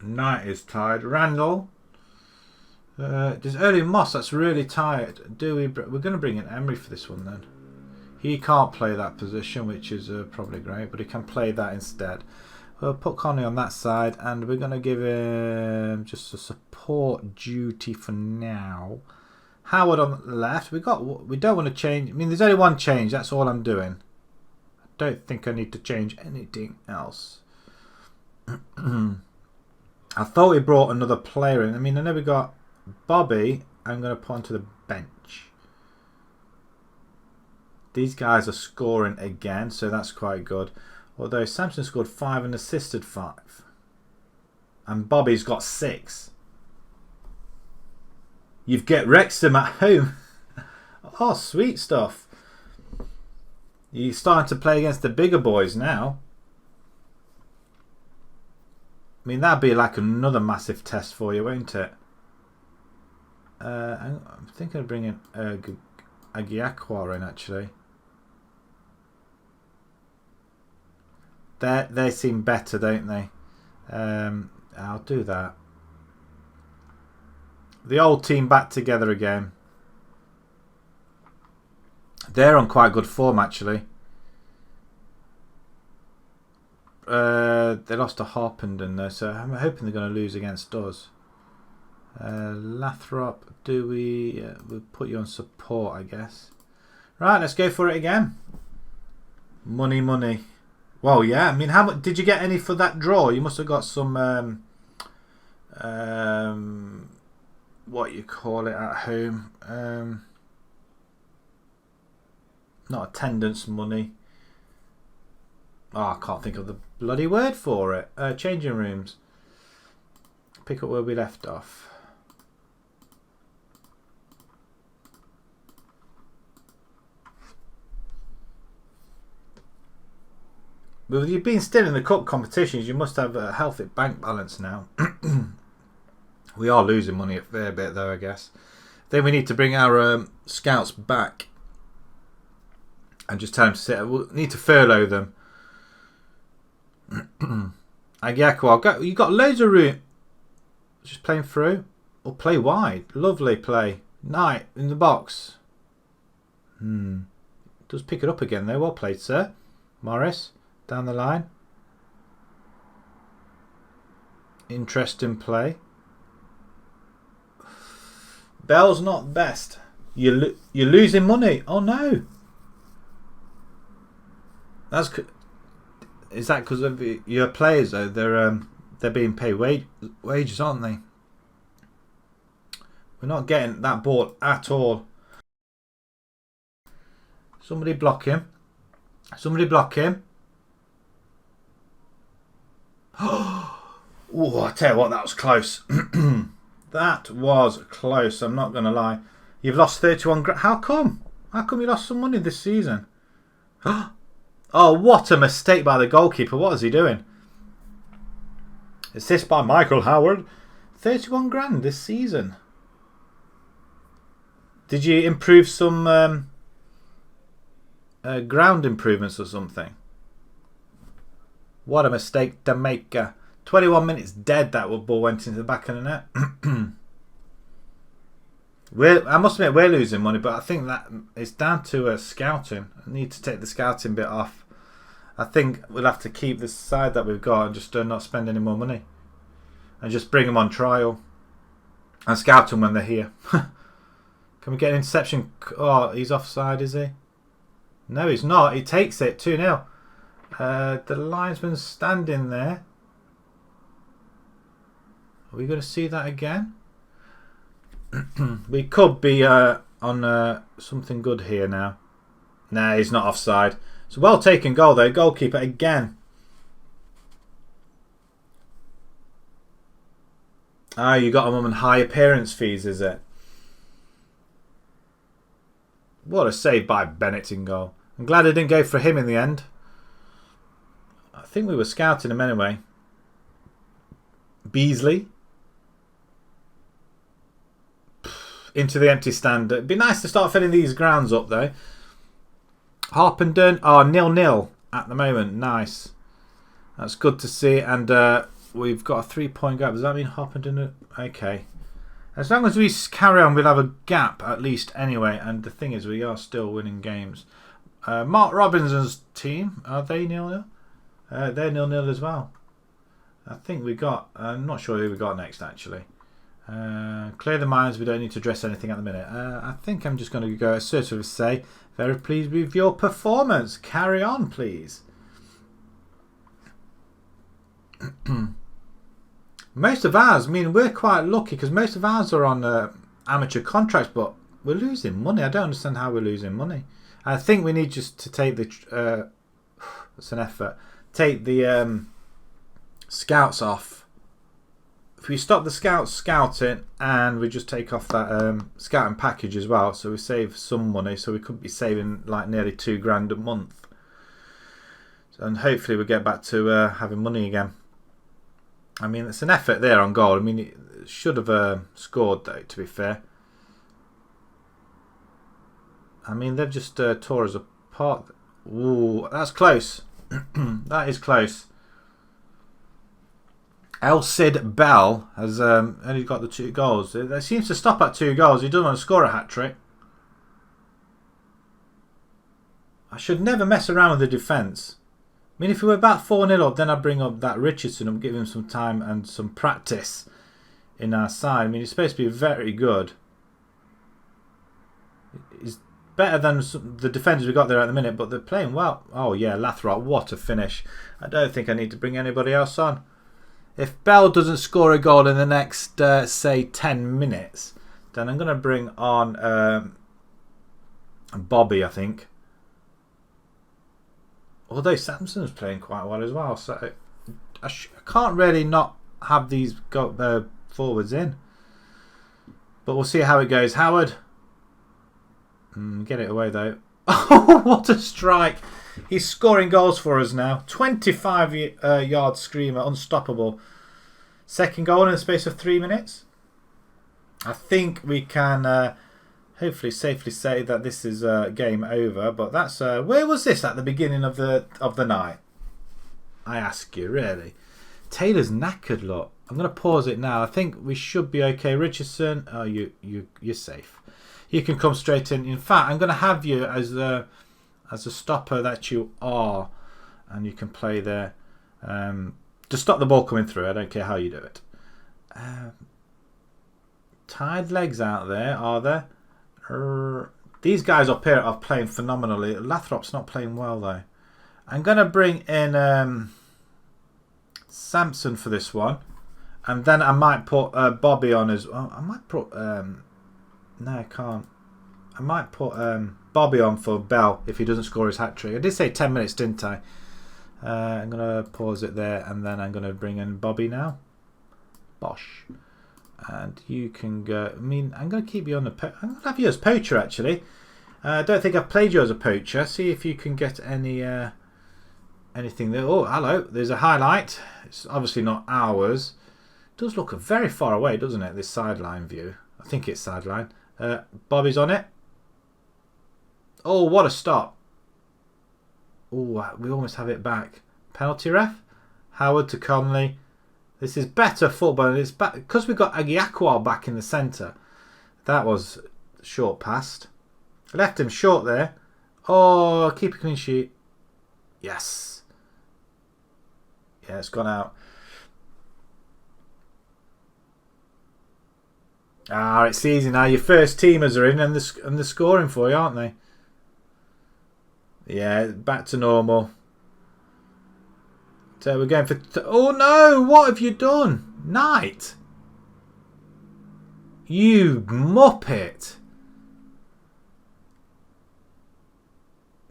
Knight is tired. Randall. There's early Moss that's really tired. We're going to bring in Emery for this one then. He can't play that position, which is probably great, but he can play that instead. We'll put Conley on that side, and we're going to give him just a support duty for now. Howard on the left. We don't want to change. I mean, there's only one change. That's all I'm doing. I don't think I need to change anything else. I thought we brought another player in. I mean, I know we got Bobby. I'm going to put onto the bench. These guys are scoring again, so that's quite good. Although Samson scored 5 and assisted 5. And Bobby's got 6. You've got Wrexham at home. Oh, sweet stuff. You're starting to play against the bigger boys now. I mean, that'd be like another massive test for you, won't it? I'm thinking of bringing Agiakwa in, actually. They seem better, don't they? I'll do that. The old team back together again. They're on quite good form, actually. They lost to Harpenden though, so I'm hoping they're going to lose against us. Lathrop, we'll put you on support, I guess. Right, let's go for it again. Money, money. Well, yeah. I mean, how much did you get? Any for that draw? You must have got some. What you call it at home? Not attendance money. Oh, I can't think of the bloody word for it. Changing rooms. Pick up where we left off. Well, you've been still in the cup competitions. You must have a healthy bank balance now. We are losing money a fair bit, though, I guess. Then we need to bring our scouts back and just tell them to sit. We'll need to furlough them. Agiakwa, you got loads of room. Just playing through or play wide. Lovely play. Knight in the box. Does pick it up again though. Well played, sir. Morris down the line. Interesting play. Bell's not best. You're losing money. Oh no. Is that because of your players though? They're being paid wages, aren't they? We're not getting that ball at all. Somebody block him. Somebody block him. Oh, I tell you what, that was close. That was close. I'm not going to lie. You've lost 31 grand. How come? How come you lost some money this season? Oh, what a mistake by the goalkeeper. What is he doing? Assist by Michael Howard. 31 grand this season. Did you improve some ground improvements or something? What a mistake to make. 21 minutes dead, that ball went into the back of the net. I must admit, we're losing money, but I think that it's down to scouting. I need to take the scouting bit off. I think we'll have to keep the side that we've got and just not spend any more money. And just bring them on trial. And scout them when they're here. Can we get an interception? Oh, he's offside, is he? No, he's not. He takes it. 2-0. The linesman's standing there. Are we going to see that again? We could be on something good here now. Nah, he's not offside. It's a well taken goal though. Goalkeeper again. Ah, you got him on high appearance fees, is it? What a save by Bennett in goal. I'm glad I didn't go for him in the end. I think we were scouting him anyway. Beasley. into the empty stand. It'd be nice to start filling these grounds up though. Harpenden are 0-0 at the moment. Nice. That's good to see. And we've got a 3-point gap. Does that mean Harpenden? Okay. As long as we carry on, we'll have a gap at least anyway. And the thing is, we are still winning games. Mark Robinson's team, are they 0-0? They're 0-0 as well. I think we got, I'm not sure who we got next actually. Clear the minds, we don't need to address anything at the minute. I think I'm just going to go assertively say, very pleased with your performance. Carry on, please. Most of ours, I mean, we're quite lucky because most of ours are on amateur contracts, but we're losing money. I don't understand how we're losing money. I think we need just to take the, it's an effort, take the scouts off. If we stop the scouts scouting and we just take off that scouting package as well, so we save some money, so we could be saving like nearly £2 a month. And hopefully we'll get back to having money again. I mean, it's an effort there on goal. I mean, it should have scored though, to be fair. I mean, they've just tore us apart. Ooh, that's close. That is close. El Cid Bell has only got the 2 goals. It seems to stop at 2 goals. He doesn't want to score a hat-trick. I should never mess around with the defence. I mean, if we were about 4-0 up, then I'd bring up that Richardson and give him some time and some practice in our side. I mean, he's supposed to be very good. He's better than the defenders we got there at the minute, but they're playing well. Oh, yeah, Lathrop, what a finish. I don't think I need to bring anybody else on. If Bell doesn't score a goal in the next, say, 10 minutes, then I'm going to bring on Bobby, I think. Although Samson's playing quite well as well, so I can't really not have these forwards in. But we'll see how it goes. Howard, get it away though. Oh, what a strike! He's scoring goals for us now. 25-yard screamer, unstoppable. Second goal in the space of 3 minutes. I think we can hopefully safely say that this is game over. But that's where was this at the beginning of the night? I ask you, really. Taylor's knackered, look. I'm going to pause it now. I think we should be okay. Richardson, oh, you're safe. You can come straight in. In fact, I'm going to have you as a stopper that you are, and you can play there to stop the ball coming through. I don't care how you do it. Tied legs out there, are there? These guys up here are playing phenomenally. Lathrop's not playing well though. I'm going to bring in Samson for this one, and then I might put Bobby on as well. I might put no, I can't. I might put Bobby on for Bell if he doesn't score his hat-trick. I did say 10 minutes, didn't I? I'm going to pause it there, and then I'm going to bring in Bobby now. Bosh. And you can go. I mean, I'm going to keep you on the... I'm going to have you as poacher, actually. I don't think I've played you as a poacher. See if you can get any anything there. Oh, hello. There's a highlight. It's obviously not ours. It does look very far away, doesn't it, this sideline view? I think it's sideline. Bobby's on it. Oh, what a stop. Oh, we almost have it back. Penalty ref. Howard to Conley. This is better football. It's back because we've got Agiakwal back in the centre. That was short passed. Left him short there. Oh, keep a clean sheet. Yes. Yeah, it's gone out. Ah, it's easy now. Your first teamers are in and they're scoring for you, aren't they? Yeah, back to normal. So we're going for... Oh no! What have you done? Knight! You muppet!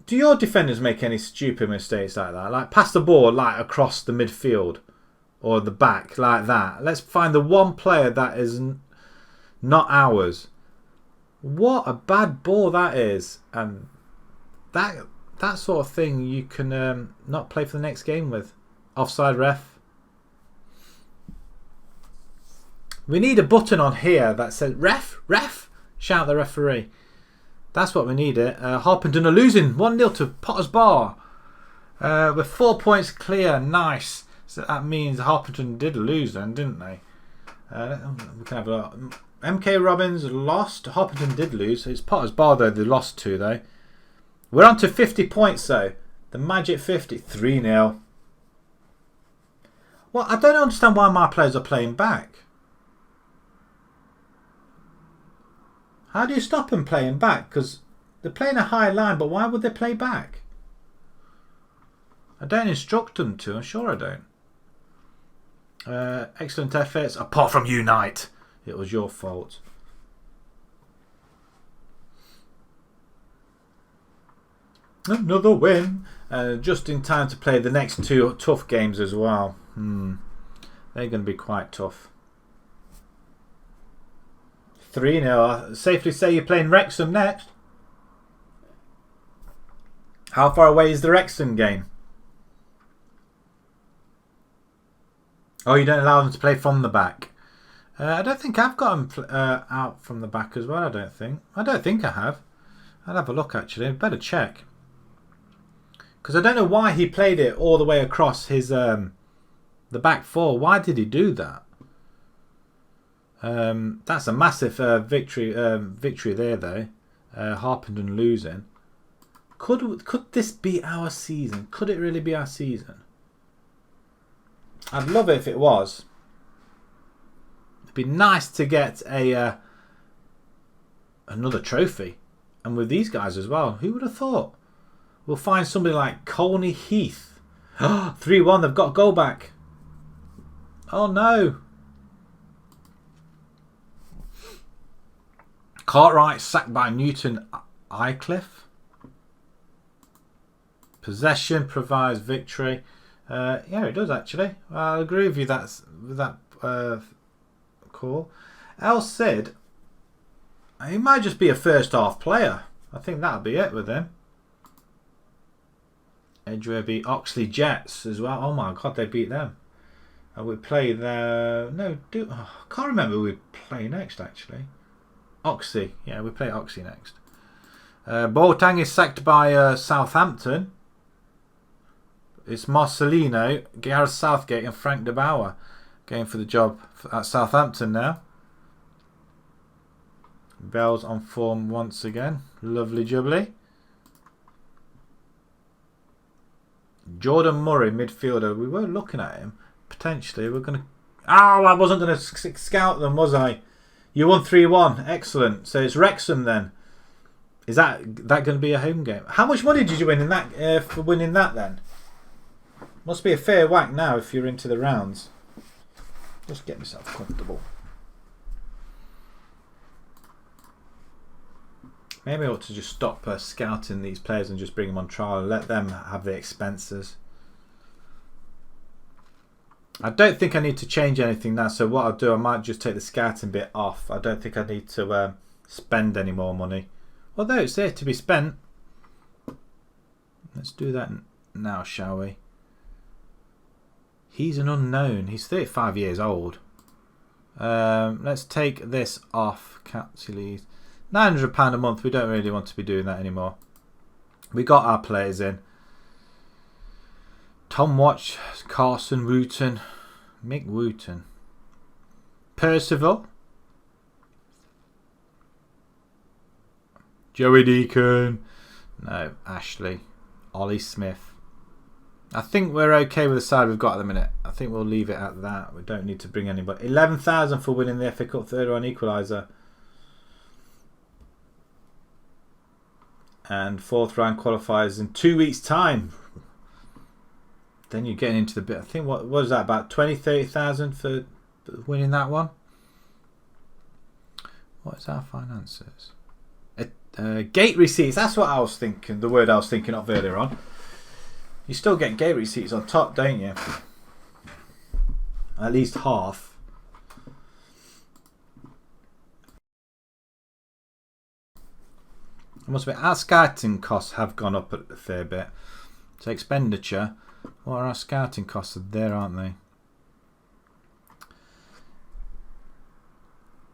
Do your defenders make any stupid mistakes like that? Like pass the ball like across the midfield or the back like that. Let's find the one player that is not ours. What a bad ball that is. And that sort of thing you can not play for the next game with. Offside ref. We need a button on here that says ref, ref. Shout the referee. That's what we need. Harpenden are losing 1-0 to Potters Bar. We're 4 points clear. Nice. So that means Harpenden did lose then, didn't they? We can have a look. MK Robbins lost. Harpenden did lose. It's Potters Bar though. They lost to though. We're on to 50 points though. The magic 50. 3-0. Well, I don't understand why my players are playing back. How do you stop them playing back? Because they're playing a high line, but why would they play back? I don't instruct them to. I'm sure I don't. Excellent efforts. Apart from you, Knight. It was your fault. Another win. Just in time to play the next 2 tough games as well. They're going to be quite tough. 3-0. Safely say you're playing Wrexham next. How far away is the Wrexham game? Oh, you don't allow them to play from the back. I don't think I've got them out from the back as well. I don't think I have. I'll have a look actually. I'd better check. Because I don't know why he played it all the way across his the back four. Why did he do that? That's a massive victory there though. Harpenden losing. Could this be our season? Could it really be our season? I'd love it if it was. It'd be nice to get a another trophy, and with these guys as well. Who would have thought? We'll find somebody like Colney Heath. 3-1. They've got a goal back. Oh no. Cartwright sacked by Newton Aycliffe. Possession provides victory. Yeah, it does actually. I agree with you. With that call. El Cid, he might just be a first half player. I think that'll be it with him. Edgware beat Oxley Jets as well. Oh my god, they beat them. We play the I can't remember who we play next actually. Oxley, yeah, we play Oxley next. Boateng is sacked by Southampton. It's Marcelino, Gareth Southgate and Frank de Boer going for the job at Southampton now. Bell's on form once again. Lovely jubbly. Jordan Murray, midfielder. We were looking at him. Potentially. We're going to... Oh, I wasn't going to scout them, was I? You won 3-1. Excellent. So it's Wrexham then. Is that going to be a home game? How much money did you win in that for winning that then? Must be a fair whack now if you're into the rounds. Just get myself comfortable. Maybe I ought to just stop scouting these players and just bring them on trial and let them have the expenses. I don't think I need to change anything now, so what I'll do, I might just take the scouting bit off. I don't think I need to spend any more money. Although it's there to be spent. Let's do that now, shall we? He's an unknown. He's 35 years old. Let's take this off. Capsules. £900 a month. We don't really want to be doing that anymore. We got our players in. Tom Watch, Carson Wooten, Mick Wooten, Percival, Joey Deacon, no, Ashley, Ollie Smith. I think we're okay with the side we've got at the minute. I think we'll leave it at that. We don't need to bring anybody. 11,000 for winning the FA Cup third round equaliser. And fourth round qualifiers in 2 weeks' time. Then you're getting into the bit. I think what was that, about 20,000-30,000 for winning that one? What is our finances? Gate receipts. That's what I was thinking. The word I was thinking of earlier on. You still get gate receipts on top, don't you? At least half. It must be. Our scouting costs have gone up a fair bit. So expenditure. What are our scouting costs? There, aren't they?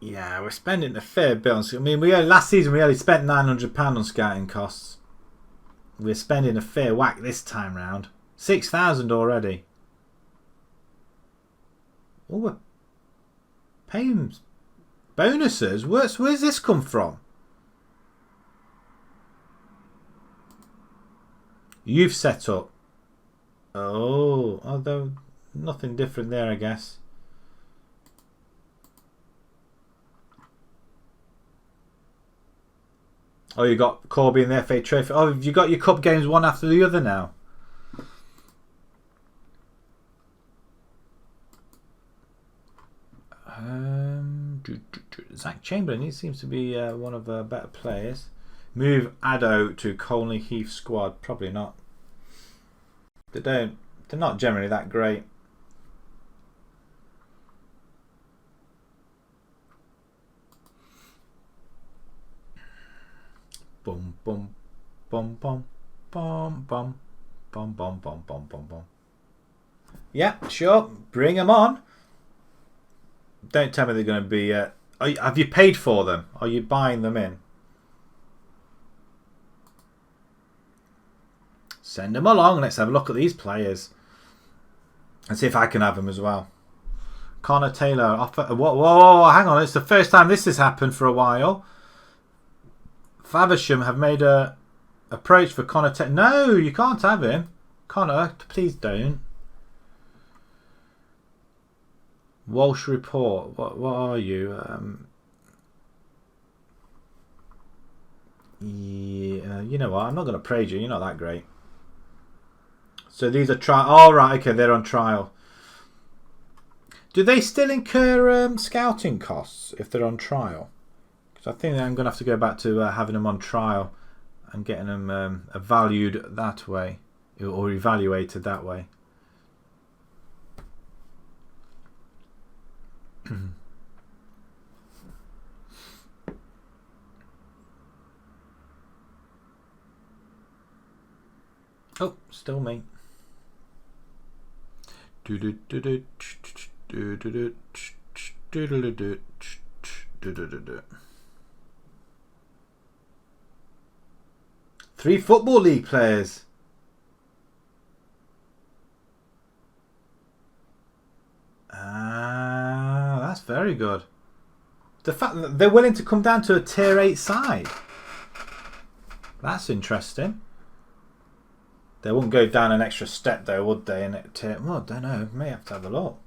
Yeah, we're spending a fair bit on. I mean, last season we only spent £900 on scouting costs. We're spending a fair whack this time round. 6,000 already. Oh, we're paying bonuses. Where's this come from? You've set up. Oh, although nothing different there, I guess. Oh, you got Corby in the FA Trophy. Oh, have you got your cup games one after the other now? Zach Chamberlain, he seems to be one of the better players. Move Addo to Colney Heath squad. Probably not. They're not generally that great. Boom, boom, boom, boom, boom, boom, boom, boom, boom, boom, boom, boom. Yeah, sure. Bring them on. Don't tell me they're going to be... have you paid for them? Are you buying them in? Send them along. Let's have a look at these players. And see if I can have them as well. Connor Taylor. Offer, whoa, hang on. It's the first time this has happened for a while. Faversham have made a approach for Connor Taylor. No, you can't have him. Connor, please don't. Walsh Report. What are you? Yeah, you know what? I'm not going to praise you. You're not that great. So these are trial. Oh, right. Okay, they're on trial. Do they still incur scouting costs if they're on trial? Because I think I'm going to have to go back to having them on trial and getting them valued that way or evaluated that way. Oh, still me. Three Football League players. That's very good. The fact that they're willing to come down to a tier 8 side. That's interesting. They wouldn't go down an extra step though, would they? Well, I don't know. May have to have a look.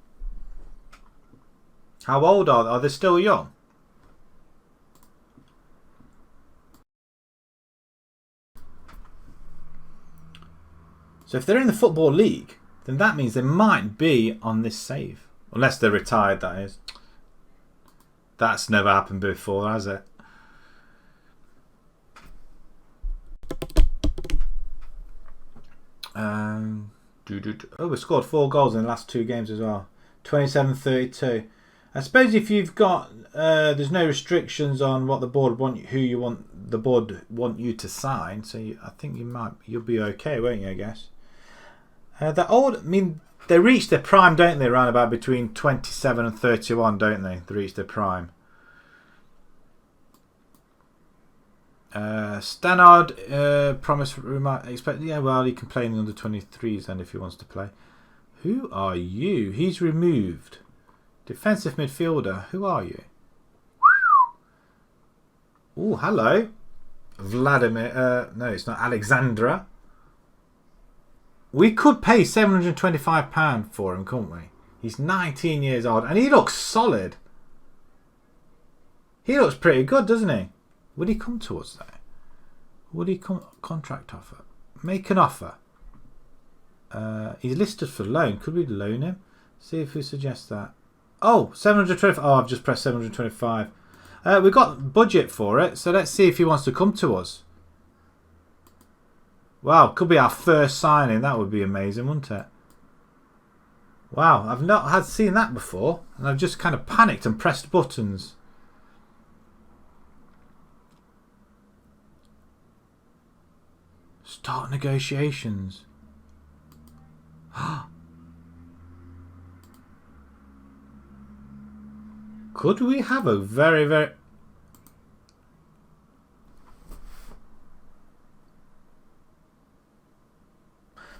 How old are they? Are they still young? So if they're in the Football League, then that means they might be on this save. Unless they're retired, that is. That's never happened before, has it? Oh, we scored 4 goals in the last 2 games as well. 27-32. I suppose if you've got there's no restrictions on what the board want, the board want you to sign. So I think you'll be okay, won't you? I guess. They reach their prime, don't they? Around about between 27 and 31, don't they? They reach their prime. Stannard promised expect. Yeah, well, he can play in the under 23s then if he wants to play. Who are you? He's removed. Defensive midfielder. Who are you? Oh, hello, Vladimir. No, it's not Alexandra. We could pay £725 for him, couldn't we? He's 19 years old and he looks solid. He looks pretty good, doesn't he? Would he come to us there? Would he come contract offer? Make an offer. He's listed for loan. Could we loan him? See if we suggest that. Oh, 725. Oh, I've just pressed 725. We've got budget for it, so let's see if he wants to come to us. Wow, could be our first signing. That would be amazing, wouldn't it? Wow, I've not seen that before, and I've just kind of panicked and pressed buttons. Start negotiations. Could we have a very...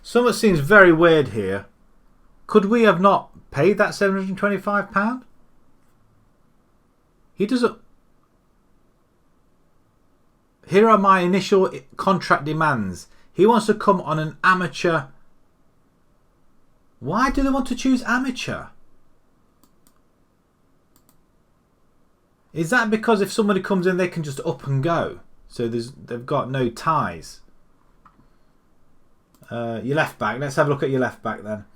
Something seems very weird here. Could we have not paid that £725? He doesn't... Here are my initial contract demands. He wants to come on an amateur. Why do they want to choose amateur? Is that because if somebody comes in they can just up and go? So they've got no ties. Your left back. Let's have a look at your left back then.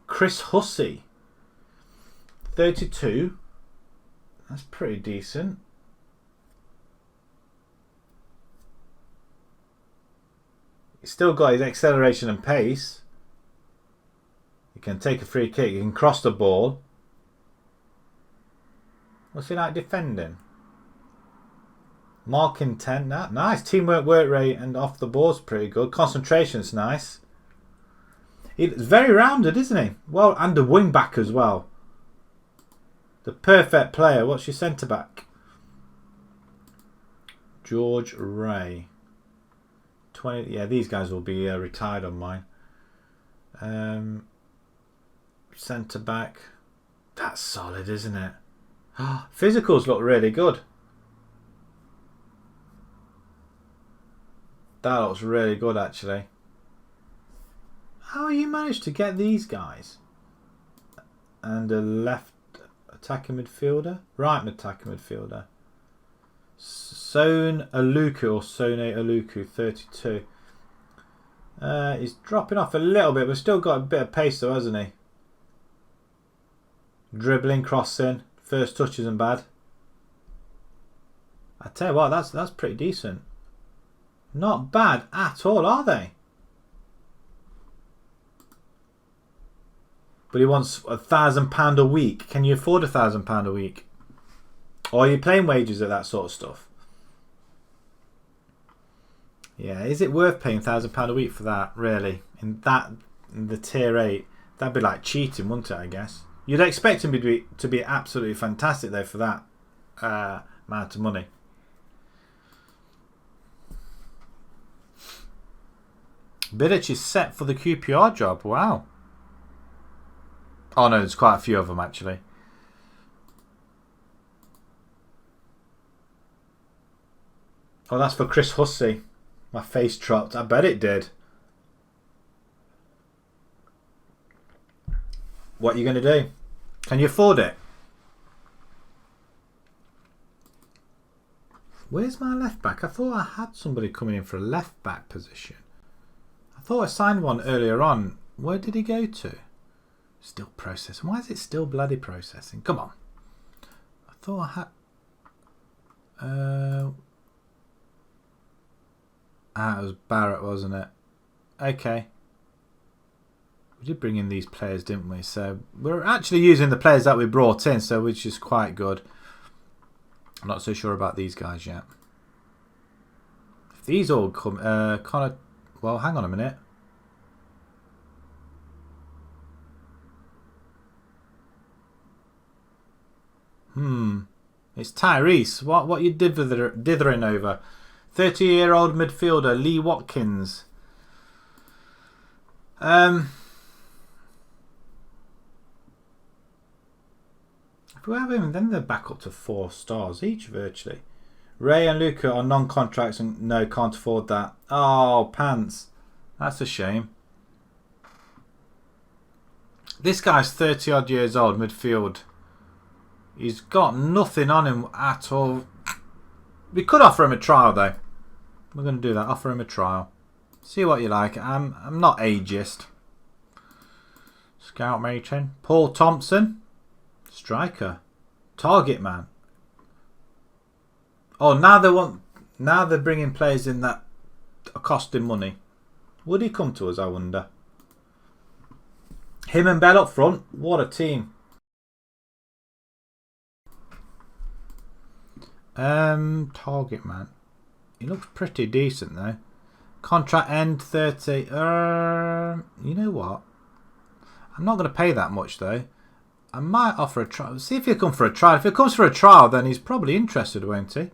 Chris Hussey. 32. That's pretty decent. He's still got his acceleration and pace. He can take a free kick. He can cross the ball. What's he like defending? Marking 10. Nice. Teamwork, work rate, and off the ball's pretty good. Concentration's nice. He's very rounded, isn't he? Well, and a wing back as well. The perfect player. What's your centre back? George Ray. 20. Yeah, these guys will be retired on mine. Centre back. That's solid, isn't it? Physicals look really good. That looks really good, actually. How you managed to get these guys? And a left attacking midfielder, right attacking midfielder. Sone Aluku, 32. He's dropping off a little bit, but still got a bit of pace though, hasn't he? Dribbling, crossing, first touch isn't bad. I tell you what, that's pretty decent. Not bad at all, are they? But he wants £1,000 a week. Can you afford £1,000 a week? Or are you playing wages at that sort of stuff? Yeah, is it worth paying £1,000 a week for that? Really? In the tier 8, that'd be like cheating, wouldn't it? I guess you'd expect him to be absolutely fantastic though for that amount of money. Bilic is set for the QPR job. Wow. Oh no, there's quite a few of them actually. Oh, that's for Chris Hussey. My face dropped. I bet it did. What are you going to do? Can you afford it? Where's my left back? I thought I had somebody coming in for a left back position. I thought I signed one earlier on. Where did he go to? Still processing. Why is it still bloody processing? Come on. I thought I had... it was Barrett, wasn't it? Okay. We did bring in these players, didn't we? So we're actually using the players that we brought in, so which is quite good. I'm not so sure about these guys yet. If these all come... Connor... Well, hang on a minute. It's Tyrese. What you dithering over? 30-year-old midfielder Lee Watkins. If we have him, then they're back up to 4 stars each virtually. Ray and Luca are non-contracts and no, can't afford that. Oh, pants. That's a shame. This guy's 30 odd years old, midfield. He's got nothing on him at all. We could offer him a trial though. We're going to do that. Offer him a trial. See what you like. I'm not ageist. Scout matron. Paul Thompson. Striker. Target man. Oh, now they're bringing players in that are costing money. Would he come to us, I wonder? Him and Bell up front. What a team. Target man. He looks pretty decent though. Contract end 30. You know what? I'm not going to pay that much though. I might offer a trial. See if he'll come for a trial. If he comes for a trial, then he's probably interested, won't he?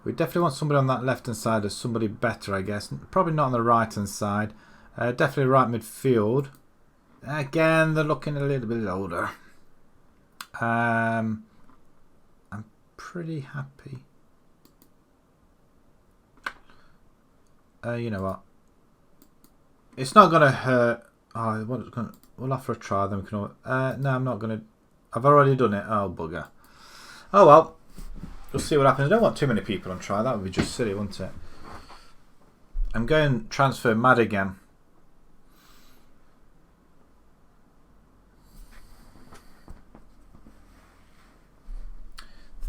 We definitely want somebody on that left-hand side as somebody better, I guess. Probably not on the right-hand side. Definitely right midfield. Again, they're looking a little bit older. I'm pretty happy. You know what? It's not going to hurt. Oh, we'll offer a try. Then we can. No, I'm not going to. I've already done it. Oh, bugger. Oh, well. We'll see what happens. I don't want too many people on try. That would be just silly, wouldn't it? I'm going transfer mad again.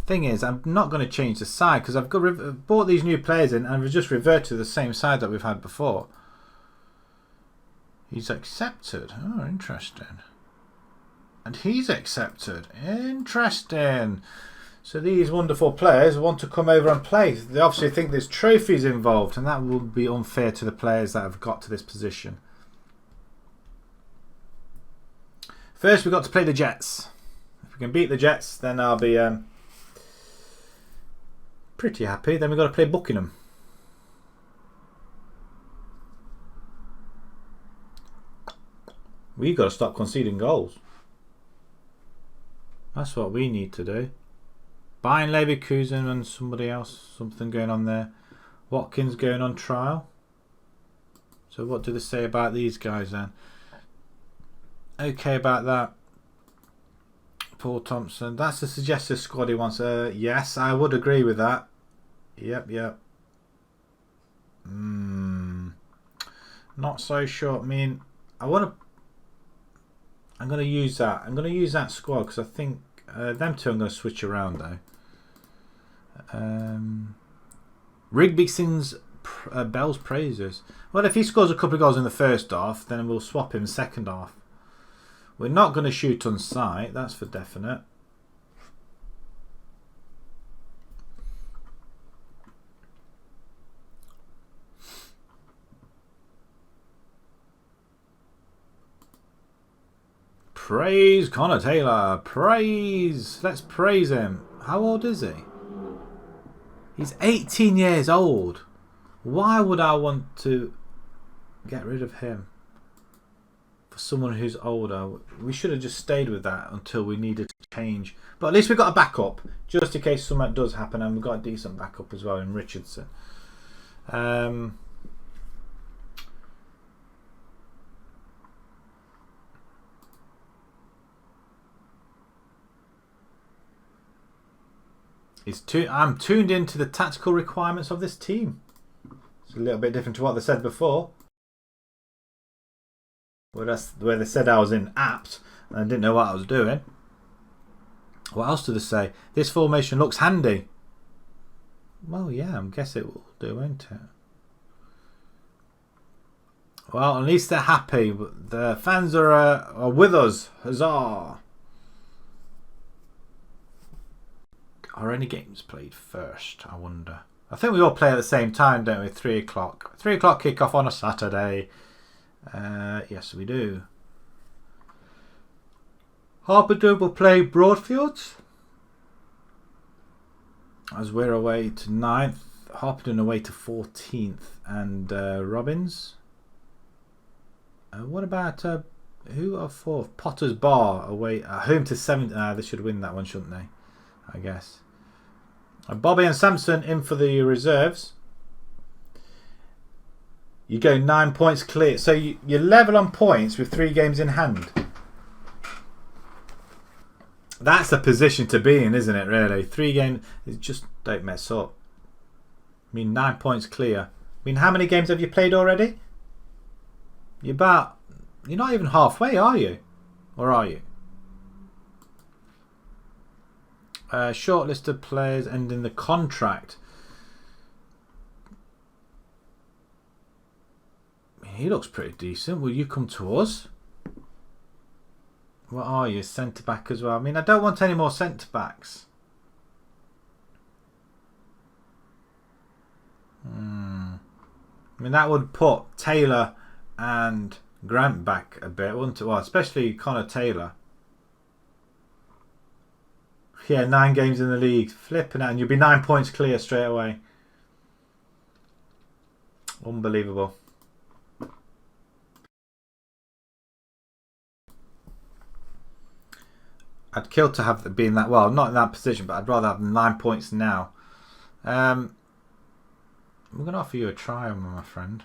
Thing is, I'm not going to change the side because I've bought these new players in and we've just reverted to the same side that we've had before. He's accepted. Oh, interesting. And he's accepted. Interesting. So these wonderful players want to come over and play. They obviously think there's trophies involved, and that will be unfair to the players that have got to this position. First, we've got to play the Jets. If we can beat the Jets, then I'll be pretty happy. Then we've got to play Buckingham. We've got to stop conceding goals. That's what we need to do. Bayern Leverkusen and somebody else. Something going on there. Watkins going on trial. So what do they say about these guys then? Okay about that. Paul Thompson. That's the suggested squad he wants. Yes, I would agree with that. Yep. Not so sure. I mean, I'm going to use that. I'm going to use that squad because I think them two I'm going to switch around though. Rigby sings Bell's praises. Well, if he scores a couple of goals in the first half, then we'll swap him second half. We're not going to shoot on sight, that's for definite. Praise Connor Taylor. Praise. Let's praise him. How old is he? He's 18 years old. Why would I want to get rid of him for someone who's older? We should have just stayed with that until we needed to change. But at least we've got a backup just in case something does happen, and we've got a decent backup as well in Richardson. I'm tuned into the tactical requirements of this team. It's a little bit different to what they said before. Where they said I was inapt and I didn't know what I was doing. What else do they say? This formation looks handy. Well, yeah, I guess it will do, won't it? Well, at least they're happy. The fans are with us. Huzzah! Are any games played first, I wonder? I think we all play at the same time, don't we? 3 o'clock. 3 o'clock kick-off on a Saturday. Yes, we do. Harpenden will play Broadfields. As we're away to 9th. Harpenden away to 14th. And Robbins. What about who are 4th? Potter's Bar away home to 7th. They should win that one, shouldn't they? I guess. Bobby and Samson in for the reserves. You go 9 points clear. So you're level on points with 3 games in hand. That's a position to be in, isn't it, really? 3 games. Just don't mess up. I mean, 9 points clear. I mean, how many games have you played already? You're not even halfway, are you? Or are you? Short list of players ending the contract. He looks pretty decent. Will you come to us? What are you? Centre back as well. I mean, I don't want any more centre backs. I mean, that would put Taylor and Grant back a bit, wouldn't it? Well, especially Connor Taylor. Yeah, 9 games in the league. Flipping out. And you'll be 9 points clear straight away. Unbelievable. I'd kill to have been that, well, not in that position, but I'd rather have 9 points now. We're going to offer you a trial, my friend.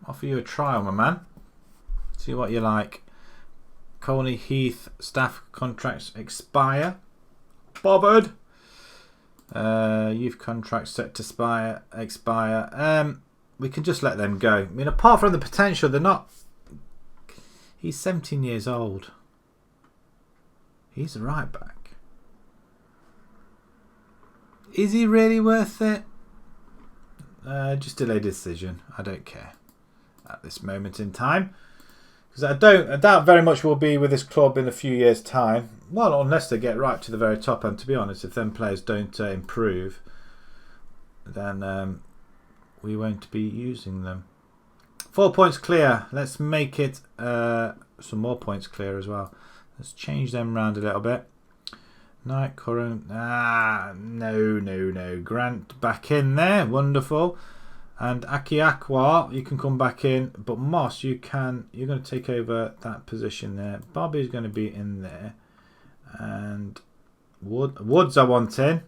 Offer you a trial, my man. See what you like. Colney Heath staff contracts expire. Bothered. Youth contracts set to expire. We can just let them go. I mean, apart from the potential, they're not. He's 17 years old. He's a right back. Is he really worth it? Just delay decision. I don't care at this moment in time, because I doubt very much we'll be with this club in a few years' time. Well, unless they get right to the very top. And to be honest, if them players don't improve, then we won't be using them. 4 points clear. Let's make it some more points clear as well. Let's change them around a little bit. Night current. No. Grant back in there. Wonderful. And Akiakwa, you can come back in. But Moss, you're going to take over that position there. Bobby's going to be in there. And Woods I want in.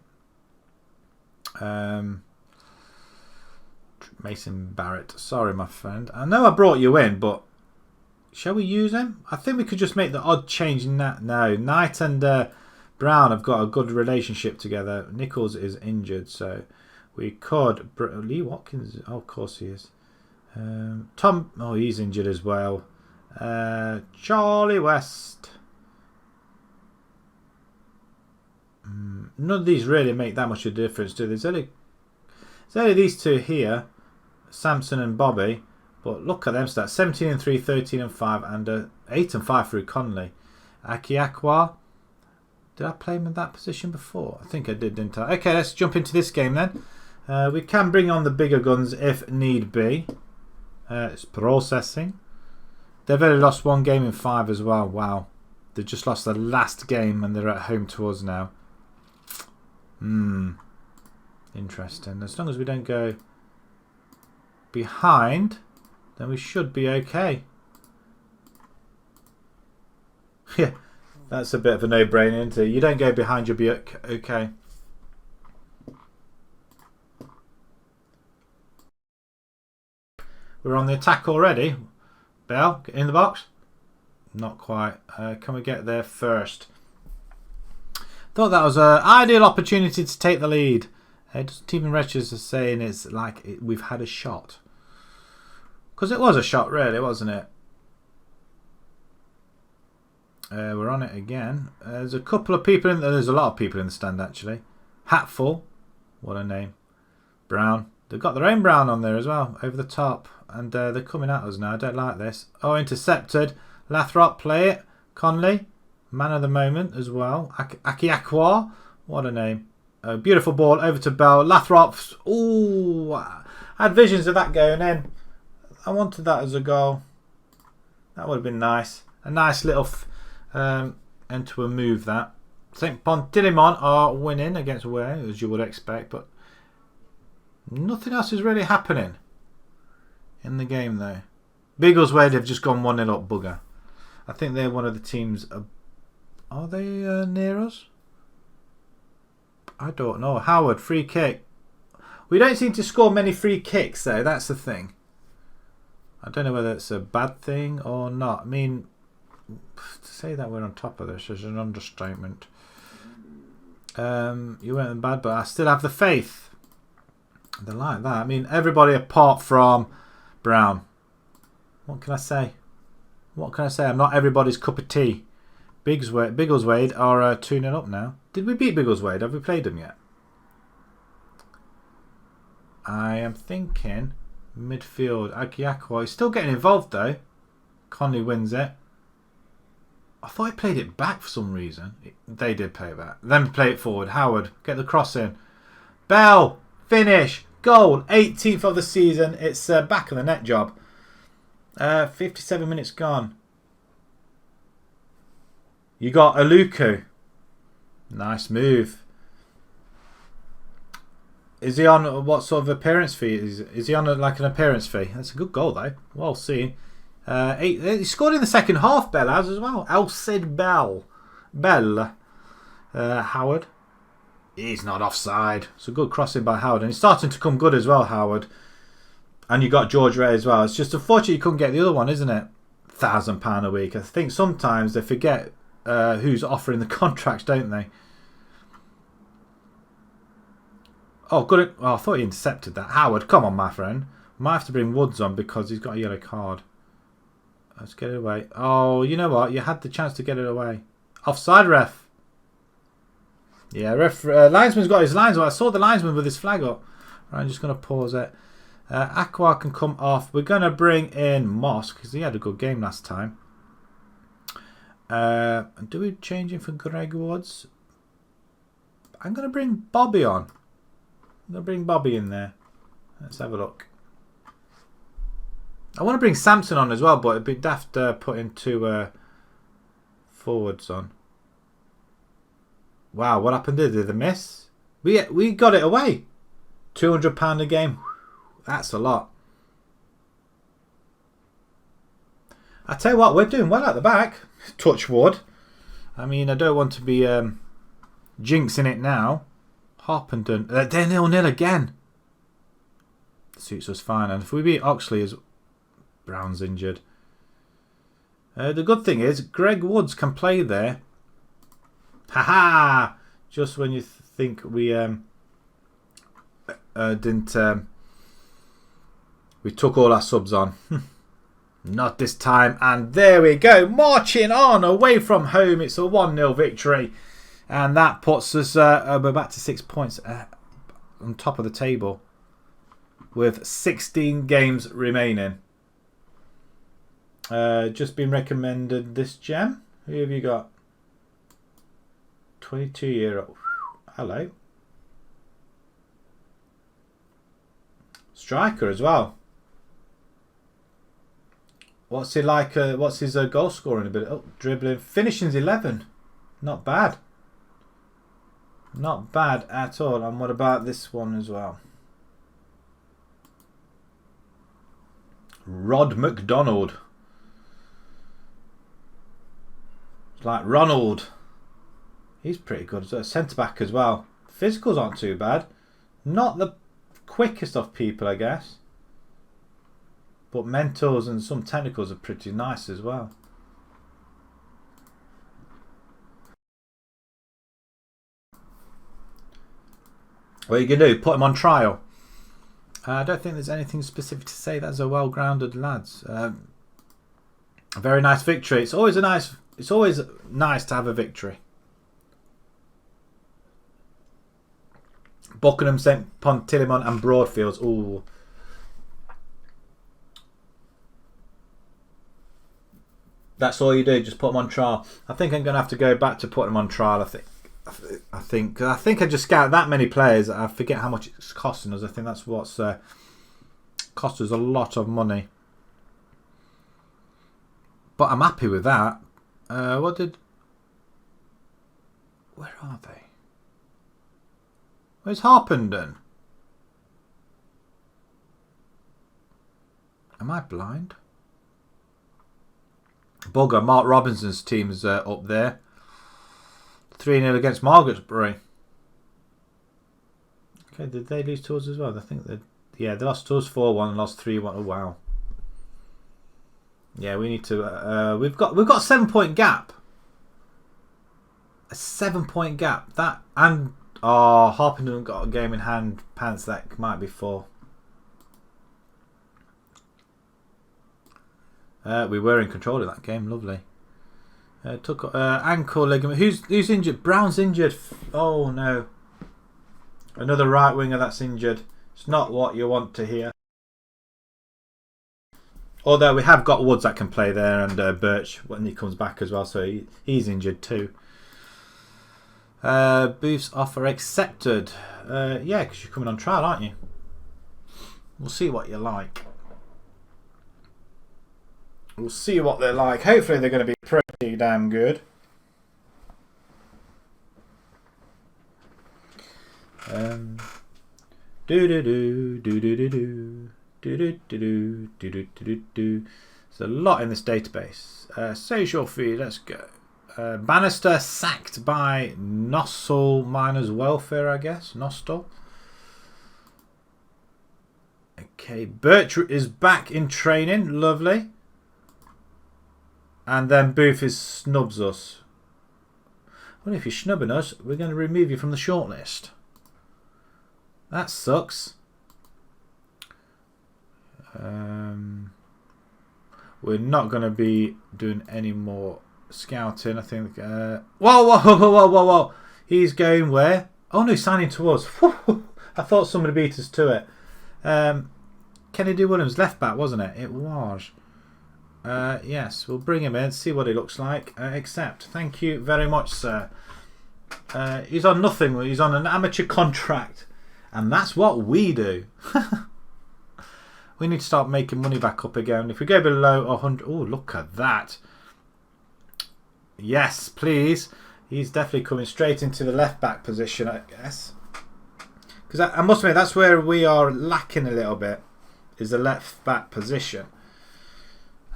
Mason Barrett. Sorry, my friend. I know I brought you in, but shall we use him? I think we could just make the odd change in that now. Knight and Brown have got a good relationship together. Nichols is injured, so we could. Lee Watkins, oh, of course he is. Tom, oh, he's injured as well. Charlie West. None of these really make that much of a difference, do they? There's only these two here, Samson and Bobby. But look at them stats: 17 and 3, 13 and 5, and 8 and 5 through Conley. Akiakwa. Did I play him in that position before? I think I did, didn't I? Okay, let's jump into this game then. We can bring on the bigger guns if need be. It's processing. They've only lost 1 game in 5 as well. Wow. They've just lost the last game and they're at home to us now. Interesting. As long as we don't go behind, then we should be okay. Yeah, that's a bit of a no-brainer, isn't it? You don't go behind, you'll be okay. We're on the attack already. Bell, get in the box. Not quite. Can we get there first? Thought that was an ideal opportunity to take the lead. Stephen Retchers is saying it's like we've had a shot. Because it was a shot, really, wasn't it? We're on it again. There's a couple of people in there. There's a lot of people in the stand, actually. Hatful. What a name. Brown. They've got their own Brown on there as well, over the top. And they're coming at us now. I don't like this. Oh, intercepted. Lathrop, play it. Conley. Man of the moment as well. Akiakwa. What a name. A beautiful ball over to Bell. Lathrop. Ooh. I had visions of that going in. I wanted that as a goal. That would have been nice. A nice little end to a move, that. St. Pontilimon are winning against Ware, as you would expect, but nothing else is really happening in the game, though. Biggleswade have just gone 1-0 up, bugger. I think they're one of the teams. Are they near us? I don't know. Howard, free kick. We don't seem to score many free kicks, though. That's the thing. I don't know whether it's a bad thing or not. I mean, to say that we're on top of this is an understatement. You weren't bad, but I still have the faith. They're like that. I mean, everybody apart from Brown. What can I say? What can I say? I'm not everybody's cup of tea. Biggleswade are 2-0 up now. Did we beat Biggleswade? Have we played them yet? I am thinking midfield. Akiakwa is still getting involved though. Conley wins it. I thought he played it back for some reason. They did play it back. Then play it forward. Howard, get the cross in. Bell, finish, goal. 18th of the season. It's back of the net job. 57 minutes gone. You got Aluku. Nice move. Is he on what sort of appearance fee? Is he on like an appearance fee? That's a good goal though. Well seen. He scored in the second half, Bell has as well. Alcid Bell. Howard. He's not offside. It's a good crossing by Howard. And he's starting to come good as well, Howard. And you got George Ray as well. It's just unfortunate you couldn't get the other one, isn't it? £1,000 a week. I think sometimes they forget who's offering the contracts, don't they? Oh, good. Oh, I thought he intercepted that. Howard, come on, my friend. Might have to bring Woods on because he's got a yellow card. Let's get it away. Oh, you know what? You had the chance to get it away. Offside, ref. Yeah, linesman's got his lines. Well, I saw the linesman with his flag up. Right, I'm just going to pause it. Aqua can come off. We're going to bring in Moss because he had a good game last time. Do we change him for Greg Woods? I'm going to bring Bobby on. I'm going to bring Bobby in there. Let's have a look. I want to bring Samson on as well, but it'd be daft putting two forwards on. Wow, what happened there? Did they miss? We got it away. £200 a game. That's a lot. I tell you what, we're doing well at the back. Touch wood. I mean, I don't want to be jinxing it now. Harpenden. They're 0-0 again. Suits us fine. And if we beat Oxley, as Brown's injured. The good thing is, Greg Woods can play there. Haha! Just when you think we didn't, we took all our subs on. Not this time. And there we go, marching on away from home. It's a 1-0 victory, and that puts us we're back to 6 points on top of the table with 16 games remaining. Just been recommended this gem. Who have you got? 22-year-old. Hello. Striker as well. What's he like? What's his goal scoring a bit? Oh, dribbling. Finishing's 11. Not bad. Not bad at all. And what about this one as well? Rod McDonald. It's like Ronald. He's pretty good. Centre back as well. Physicals aren't too bad. Not the quickest of people, I guess. But mentals and some technicals are pretty nice as well. What are you going to do? Put him on trial? I don't think there's anything specific to say. That's a well-grounded lads. A very nice victory. It's always nice to have a victory. Buckingham, St Pontillimon and Broadfields. Ooh. That's all you do. Just put them on trial. I think I'm going to have to go back to putting them on trial. I think I just scout that many players. I forget how much it's costing us. I think that's what's cost us a lot of money. But I'm happy with that. Where are they? Where's Harpenden? Am I blind? Bugger, Mark Robinson's team is up there. 3-0 against Margaretbury. Okay, did they lose to us as well? I think they lost to us 4-1 and lost 3-1. Oh wow. Yeah, we need to. We've got a 7-point gap. A 7-point gap. That and Harpenden got a game in hand. Pants that might be 4. We were in control of that game. Lovely. Took ankle ligament. Who's injured? Brown's injured. Oh no. Another right winger that's injured. It's not what you want to hear. Although we have got Woods that can play there, and Birch when he comes back as well, so he's injured too. Booth's offer accepted. Yeah, because you're coming on trial, aren't you? We'll see what you like. We'll see what they're like. Hopefully they're going to be pretty damn good. There's a lot in this database. Social feed, let's go. Bannister sacked by Nostal Miners Welfare, I guess. Nostal. Okay, Birch is back in training. Lovely. And then Booth is snubs us. Well, if you're snubbing us, we're going to remove you from the shortlist. That sucks. We're not going to be doing any more scouting, I think. Whoa. He's going where? Oh no, he's signing to us. I thought somebody beat us to it. Kennedy Williams, left back, wasn't it? It was. Yes, we'll bring him in, see what he looks like. Accept. Thank you very much, sir. He's on nothing. He's on an amateur contract. And that's what we do. We need to start making money back up again. If we go below 100... Oh, look at that. Yes, please. He's definitely coming straight into the left-back position, I guess. Because I must admit, that's where we are lacking a little bit, is the left-back position.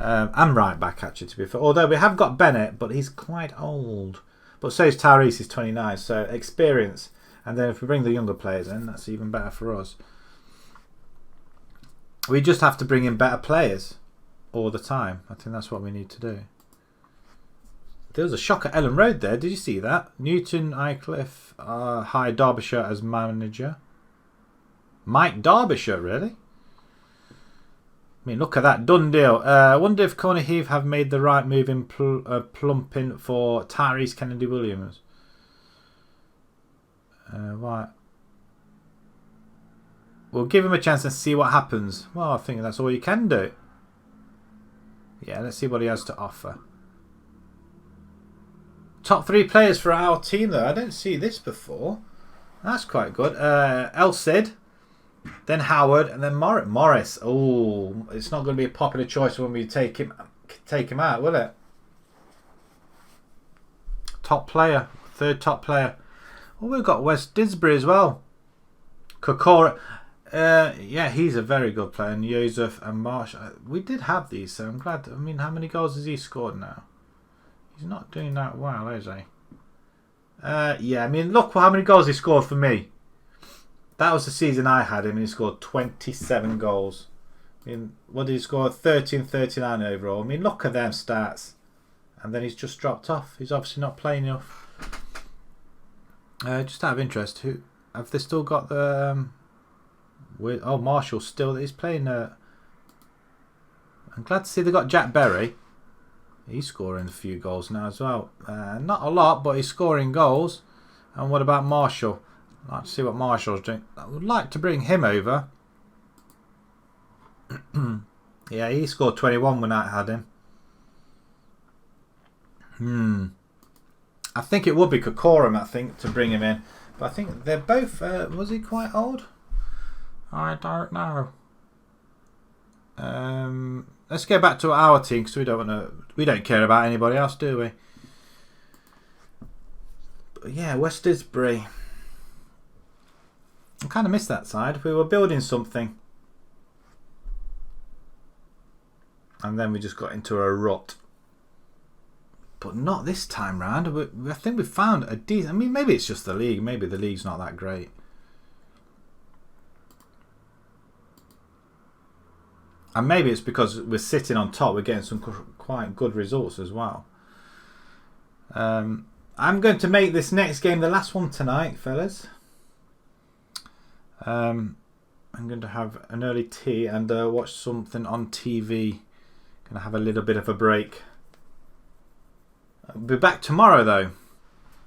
And right-back, actually, to be fair. Although we have got Bennett, but he's quite old. But so is Tyrese, he's 29, so experience. And then if we bring the younger players in, that's even better for us. We just have to bring in better players all the time. I think that's what we need to do. There was a shock at Ellen Road there. Did you see that? Newton Aycliffe hired Derbyshire as manager. Mike Derbyshire, really? I mean, look at that. Done deal. I wonder if Colney Heath have made the right move in plumping for Tyrese Kennedy Williams. Right. We'll give him a chance and see what happens. Well, I think that's all you can do. Yeah, let's see what he has to offer. Top 3 players for our team, though. I don't see this before. That's quite good. Elsid, then Howard, and then Morris. Oh, it's not going to be a popular choice when we take him out, will it? Top player, 3rd top player. Oh, we've got West Didsbury as well. Kokora. Yeah, he's a very good player. And Joseph and Marsh. We did have these, so I'm glad. I mean, how many goals has he scored now? He's not doing that well, is he? Yeah, I mean, look how many goals he scored for me. That was the season I had him, and he scored 27 goals. I mean, what did he score? 13-39 overall. I mean, look at them stats. And then he's just dropped off. He's obviously not playing enough. Just out of interest, who have they still got the... oh, Marshall still. He's playing... I'm glad to see they got Jack Berry. He's scoring a few goals now as well. Not a lot, but he's scoring goals. And what about Marshall? I'd like to see what Marshall's doing. I would like to bring him over. Yeah, he scored 21 when I had him. I think it would be Kokorum, I think, to bring him in. But I think they're both... was he quite old? I don't know. Let's go back to our team because we don't care about anybody else, do we? But yeah, West Didsbury. I kind of missed that side. We were building something, and then we just got into a rut. But not this time round. I think we found a decent... I mean, maybe it's just the league. Maybe the league's not that great. And maybe it's because we're sitting on top. We're getting some quite good results as well. I'm going to make this next game the last one tonight, fellas. I'm going to have an early tea and watch something on TV. Going to have a little bit of a break. I'll be back tomorrow though.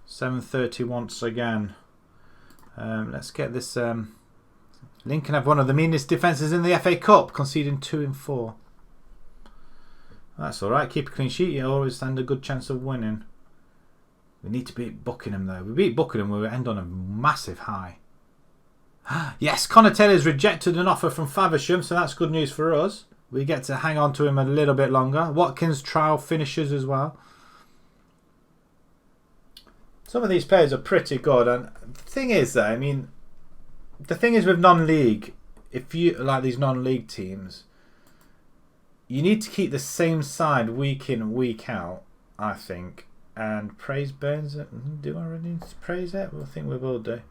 7:30 once again. Let's get this... Lincoln have one of the meanest defences in the FA Cup, conceding 2 in 4. That's alright, keep a clean sheet, you always stand a good chance of winning. We need to beat Buckingham though. We beat Buckingham, we'll end on a massive high. Yes, Connor Taylor's rejected an offer from Faversham, so that's good news for us. We get to hang on to him a little bit longer. Watkins trial finishes as well. Some of these players are pretty good, and the thing is though, I mean, the thing is with non-league, if you like these non-league teams, you need to keep the same side week in, week out, I think. And praise Burns. Do I really need to praise it? Well, I think we will do.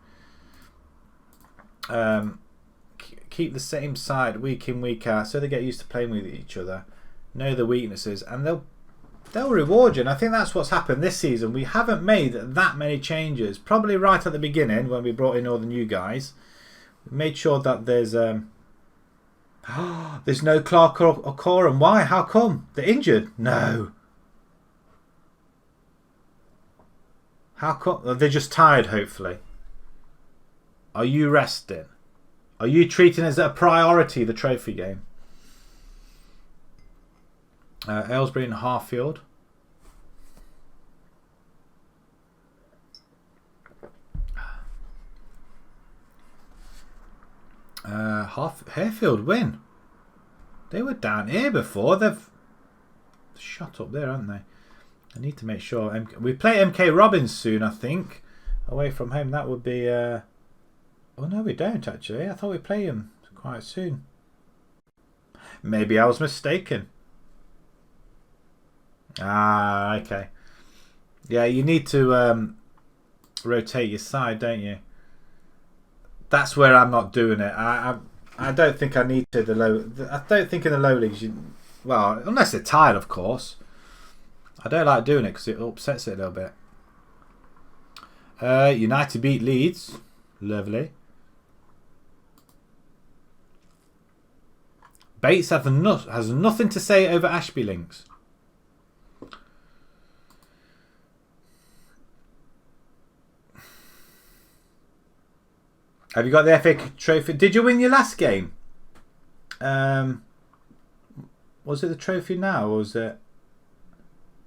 Keep the same side week in, week out, so they get used to playing with each other, know the weaknesses, and they'll reward you. And I think that's what's happened this season. We haven't made that many changes. Probably right at the beginning when we brought in all the new guys, we made sure that there's no Clark or Coram. Why? How come? They're injured? No. How come? They're just tired, hopefully. Are you resting? Are you treating as a priority the trophy game? Aylesbury and Harfield. Harefield win. They were down here before. They've shot up there, haven't they? I need to make sure. We play MK Robbins soon, I think. Away from home. That would be... oh, no, we don't, actually. I thought we'd play him quite soon. Maybe I was mistaken. Ah, okay. Yeah, you need to rotate your side, don't you? That's where I'm not doing it. I don't think I need to. I don't think in the low leagues, well, unless they're tired, of course. I don't like doing it because it upsets it a little bit. United beat Leeds. Lovely. Bates has nothing to say over Ashby Links. Have you got the FA Trophy? Did you win your last game? Was it the trophy now, or was it?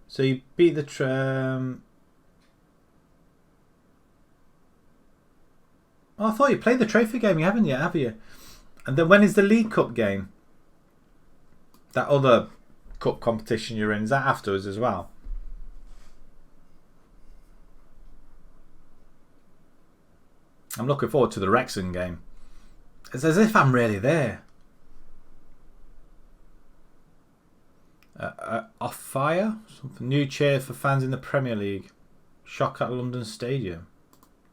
So you beat the Oh, I thought you played the trophy game. You haven't yet, have you? And then when is the League Cup game? That other cup competition you're in, is that afterwards as well? I'm looking forward to the Wrexham game. It's as if I'm really there. Off fire? Something new cheer for fans in the Premier League. Shock at London Stadium.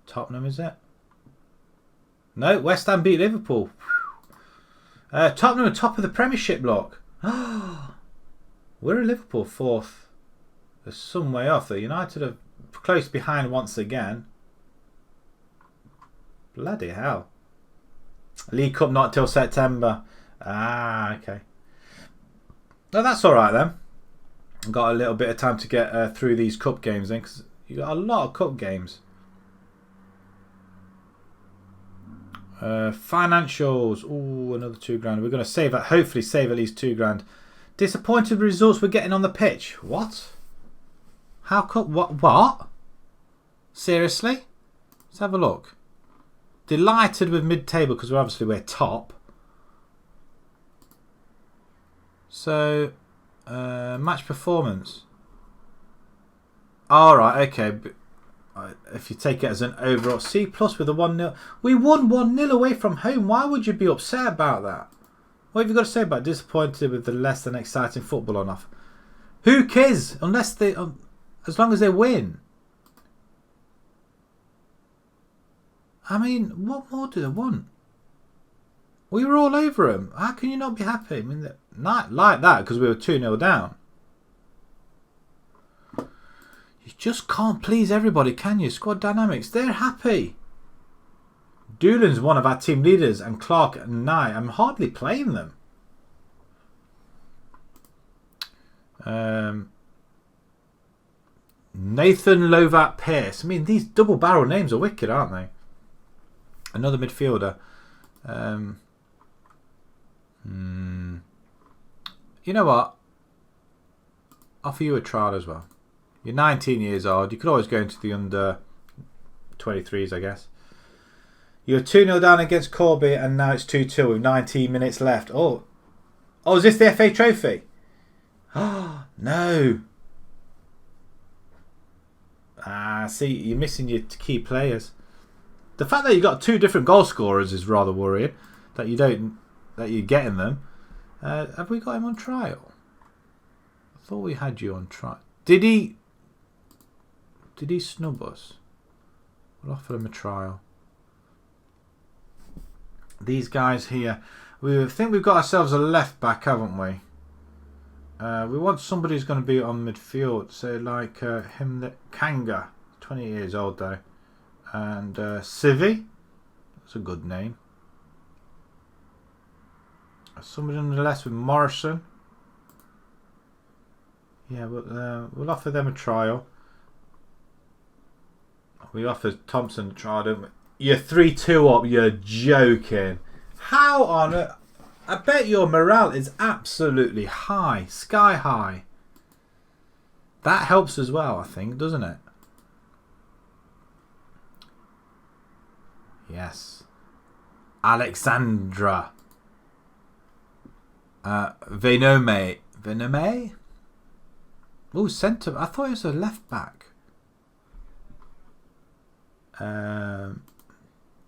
Tottenham, is it? No, West Ham beat Liverpool. Tottenham are top of the Premiership block. We're at Liverpool fourth. They're some way off. The United are close behind once again. Bloody hell. League Cup not till September. Ah, okay. No, that's alright then. Got a little bit of time to get through these cup games then, because you got a lot of cup games. Financials. Ooh, another £2 grand. We're going to save that. Hopefully save at least £2 grand. Disappointed results we're getting on the pitch. What? How come? What? Seriously? Let's have a look. Delighted with mid-table because we're top. So, match performance. Alright, okay. If you take it as an overall C+ with a 1-0. We won 1-0 away from home. Why would you be upset about that? What have you got to say about disappointed with the less than exciting football on offer? Who cares? Unless they, as long as they win. I mean, what more do they want? We were all over them. How can you not be happy? I mean, not like that because we were 2-0 down. You just can't please everybody, can you? Squad dynamics, they're happy. Doolan's one of our team leaders and Clark and Nye. I'm hardly playing them. Nathan Lovat Pearce. I mean, these double barrel names are wicked, aren't they? Another midfielder. You know what? Offer you a trial as well. You're 19 years old. You could always go into the under 23s, I guess. You're 2-0 down against Corby, and now it's 2-2 with 19 minutes left. Oh, Oh, is this the FA Trophy? Oh, no. Ah, see, you're missing your key players. The fact that you got 2 different goal scorers is rather worrying. That you're getting them. Have we got him on trial? I thought we had you on trial. Did he snub us? We'll offer him a trial. These guys here. We think we've got ourselves a left back, haven't we? We want somebody who's going to be on midfield. So like Kanga, 20 years old though. And Civi. That's a good name. Somebody on the left with Morrison. Yeah, we'll offer them a trial. We offered Thompson a trial, don't we? You're 3-2 up. You're joking. How on earth? I bet your morale is absolutely high. Sky high. That helps as well, I think, doesn't it? Yes. Alexandra. Venome. Venome? Oh, centre. I thought it was a left back.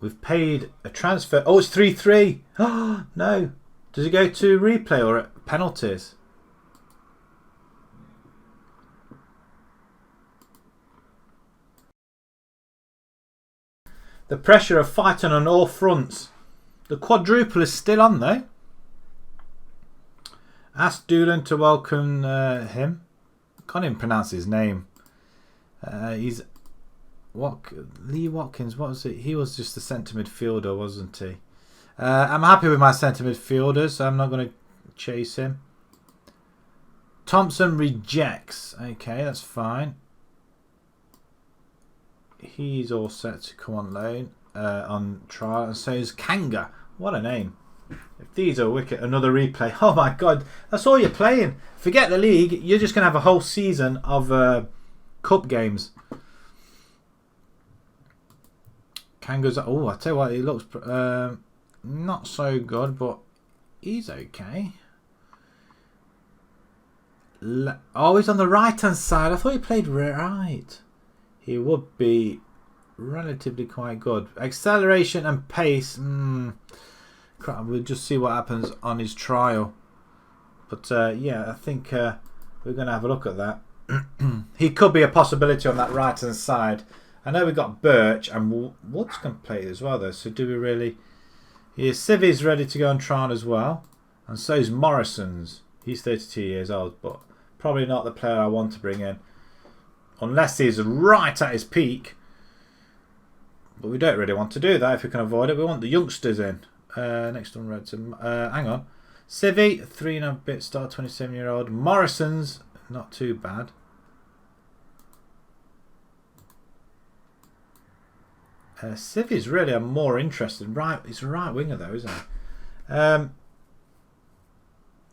We've paid a transfer. Oh, it's 3-3. Oh, no. Does it go to replay or penalties? The pressure of fighting on all fronts. The quadruple is still on though. Ask Doolan to welcome him. Can't even pronounce his name. He's Lee Watkins. What was it? He was just the centre midfielder, wasn't he? I'm happy with my centre midfielder, so I'm not going to chase him. Thompson rejects. Okay, that's fine. He's all set to come on loan on trial, and so is Kanga. What a name! If these are wicked, another replay. Oh my god, that's all you're playing. Forget the league. You're just going to have a whole season of cup games. Kanga's. Oh, I tell you what, he looks not so good, but he's okay. Oh, he's on the right hand side. I thought he played right. He would be relatively quite good. Acceleration and pace. Crap, we'll just see what happens on his trial. But yeah, I think we're going to have a look at that. He could be a possibility on that right hand side. I know we got Birch and Wood's going to play as well though. So do we really? Yeah, Civi's ready to go on trial as well. And so is Morrison's. He's 32 years old, but probably not the player I want to bring in. Unless he's right at his peak. But we don't really want to do that if we can avoid it. We want the youngsters in. Next on red. Hang on. Civi, 3.5-bit star, 27-year-old. Morrison's, not too bad. Civi's really I'm more interested. Right, he's a right winger though, isn't he?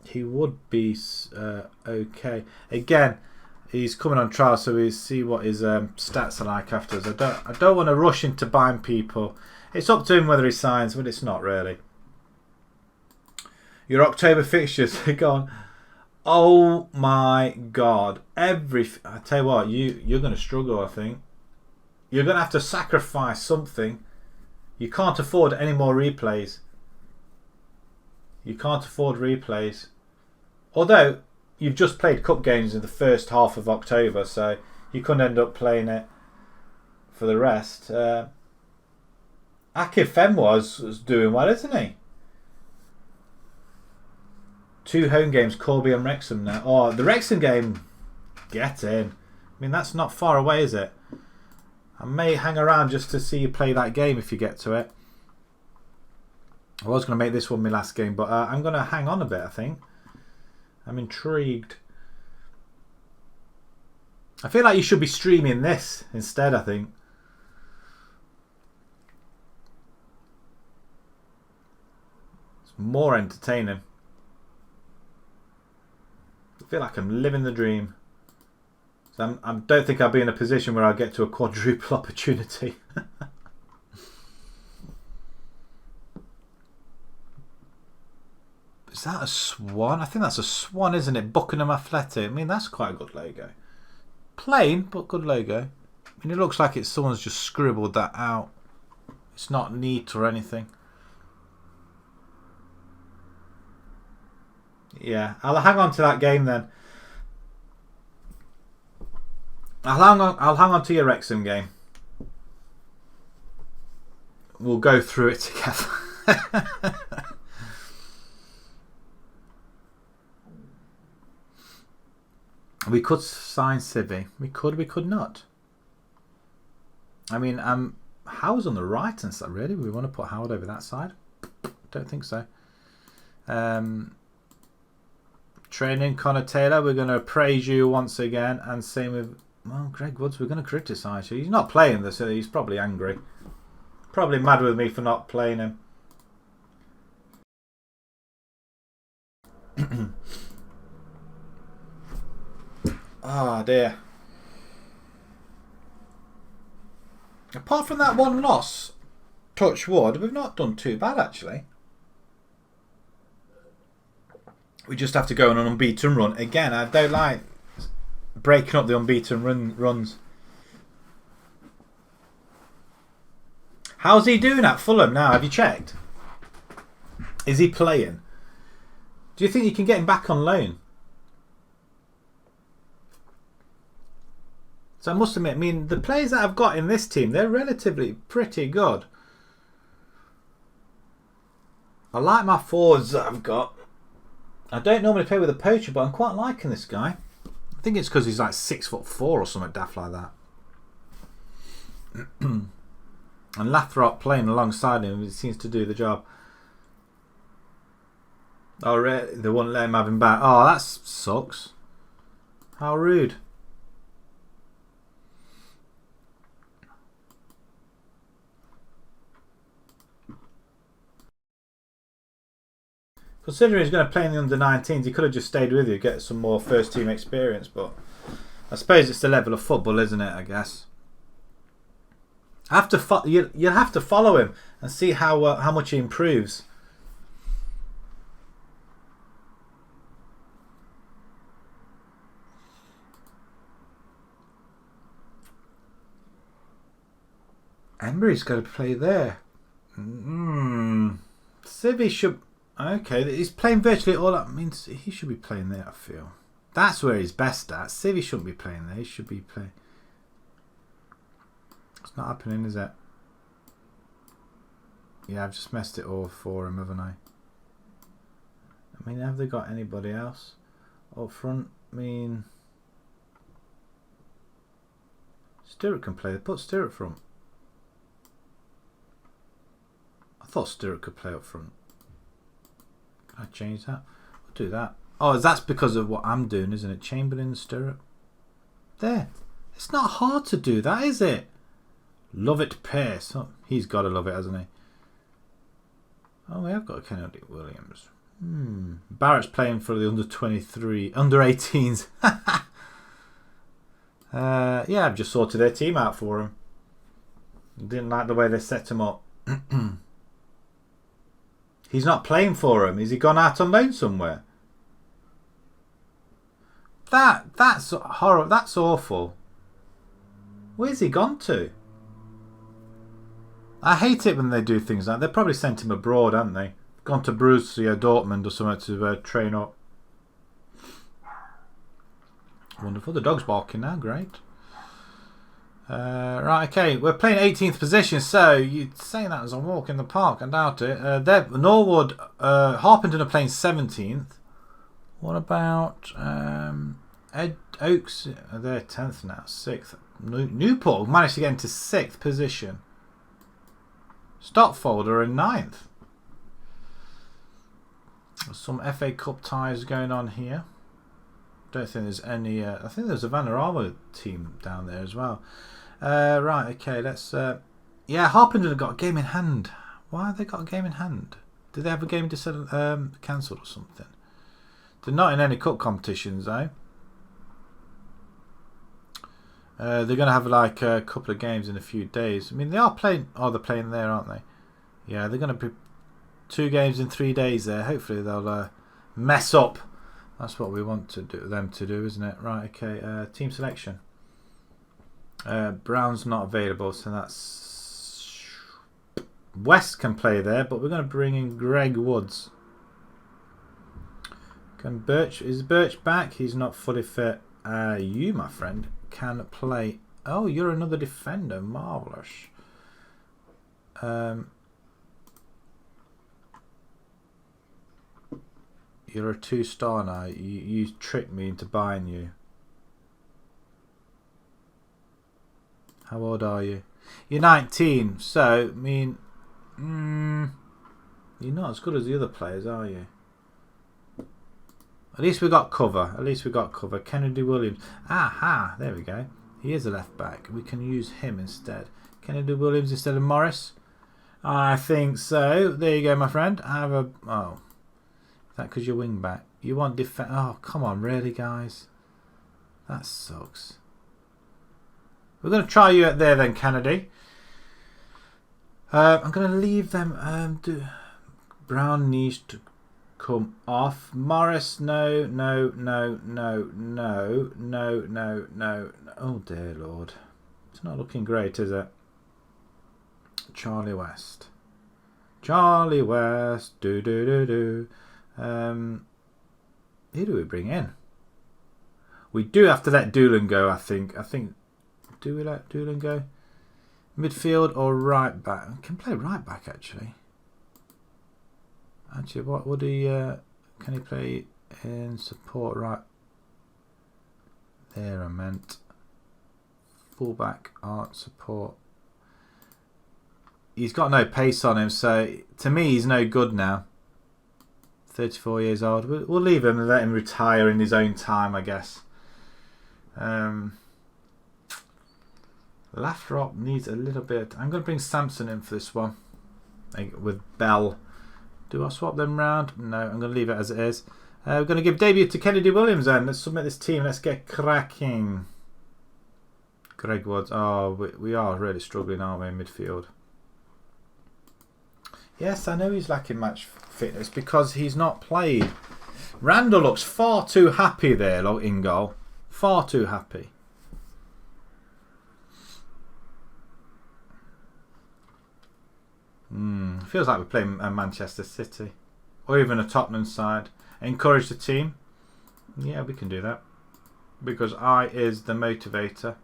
He would be okay. Again, he's coming on trial, so we see what his stats are like afterwards. I don't want to rush into buying people. It's up to him whether he signs, but it's not really. Your October fixtures are gone. Oh my god! I tell you what, you're going to struggle. I think you're going to have to sacrifice something. You can't afford any more replays. You can't afford replays. Although you've just played cup games in the first half of October, so you couldn't end up playing it for the rest. Akifem was doing well, isn't he? 2 home games, Corby and Wrexham now. Oh, the Wrexham game, get in. I mean, that's not far away, is it? I may hang around just to see you play that game if you get to it. I was going to make this one my last game, but I'm going to hang on a bit, I think. I'm intrigued. I feel like you should be streaming this instead, I think. It's more entertaining. I feel like I'm living the dream. So I don't think I'll be in a position where I'll get to a quadruple opportunity. Is that a swan? I think that's a swan, isn't it? Buckingham Athletic. I mean, that's quite a good logo. Plain, but good logo. I mean, it looks like someone's just scribbled that out. It's not neat or anything. Yeah, I'll hang on to that game then. I'll hang on to your Wrexham game. We'll go through it together. We could sign Civi. We could not. I mean, Howard's on the right hand side. Really? We want to put Howard over that side? Don't think so. Training Connor Taylor. We're going to praise you once again. And same with, well, Greg Woods. We're going to criticise you. He's not playing this, so he's probably angry. Probably mad with me for not playing him. Oh dear. Apart from that one loss, touch wood, we've not done too bad actually. We just have to go on an unbeaten run. Again, I don't like breaking up the unbeaten runs. How's he doing at Fulham now? Have you checked? Is he playing? Do you think you can get him back on loan? So I must admit, I mean, the players that I've got in this team, they're relatively pretty good. I like my forwards that I've got. I don't normally play with a poacher, but I'm quite liking this guy. I think it's because he's like 6'4" or something daft like that. And Lathrop playing alongside him, it seems to do the job. Oh, they wouldn't let him have him back. Oh, that sucks. How rude. Considering he's going to play in the under-19s, he could have just stayed with you, get some more first-team experience. But I suppose it's the level of football, isn't it? I guess. You'll have to follow him and see how much he improves. Emery's got to play there. Civi should. Okay, he's playing virtually all that means he should be playing there, I feel. That's where he's best at. Civi shouldn't be playing there, he should be playing. It's not happening, is it? Yeah, I've just messed it all for him, haven't I? I mean, have they got anybody else up front? I mean, Stewart can play. Put Stewart front. I thought Stewart could play up front. Can I change that? I'll do that. Oh, that's because of what I'm doing, isn't it? Chamberlain, Stewart. There. It's not hard to do that, is it? Love it, Pace. Oh, he's got to love it, hasn't he? Oh, we have got a Kennedy Williams. Barrett's playing for the under-23, under-18s. Yeah, I've just sorted their team out for him. Didn't like the way they set him up. He's not playing for him. Is he gone out on loan somewhere? That's horrible. That's awful. Where's he gone to? I hate it when they do things like that. They probably sent him abroad, haven't they? Gone to Borussia Dortmund or something to train up. Wonderful. The dog's barking now. Great. Right, okay. We're playing 18th position, so you'd say that as a walk in the park. I doubt it. Norwood, Harpenden are playing 17th. What about Ed Oaks? They're 10th now. 6th. Newport managed to get into 6th position. Stopfold are in 9th. Some FA Cup ties going on here. Don't think there's any. I think there's a Vanarama team down there as well. Right, okay, let's. Yeah, Harpenden have got a game in hand. Why have they got a game in hand? Did they have a game cancelled or something? They're not in any cup competitions though. They're going to have like a couple of games in a few days. I mean, they are playing. Oh, they're playing there, aren't they? Yeah, they're going to be 2 games in 3 days there. Hopefully they'll mess up. That's what we want to do, them to do, isn't it? Right, okay. Team selection. Brown's not available, so that's... West can play there, but we're going to bring in Greg Woods. Is Birch back? He's not fully fit. You, my friend, can play. Oh, you're another defender. Marvellous. You're a 2-star now. You tricked me into buying you. How old are you? You're 19. So, I mean, you're not as good as the other players, are you? At least we got cover. At least we got cover. Kennedy Williams. Aha, there we go. He is a left back. We can use him instead. Kennedy Williams instead of Morris. I think so. There you go, my friend. Have a... Oh. Is that because you're wing back? You want defense... Oh, come on. Really, guys? That sucks. We're going to try you out there then, Kennedy. I'm going to leave them... Brown needs to come off. Morris, no. Oh, dear Lord. It's not looking great, is it? Charlie West. Charlie West. Who do we bring in? We do have to let Doolan go, I think. Do we let Doolan go? Midfield or right back? I can play right back, actually. Actually, what would he... can he play in support right? There, I meant. Fullback, art, support. He's got no pace on him, so to me he's no good now. 34 years old. We'll leave him and let him retire in his own time, I guess. Lathrop needs a little bit. I'm going to bring Sampson in for this one. With Bell. Do I swap them round? No, I'm going to leave it as it is. We're going to give debut to Kennedy Williams then. Let's submit this team. Let's get cracking. Greg Woods. Oh, we are really struggling, aren't we, in midfield? Yes, I know he's lacking match fitness because he's not played. Randall looks far too happy there, in goal. Far too happy. Feels like we're playing Manchester City. Or even a Tottenham side. Encourage the team. Yeah, we can do that. Because I is the motivator.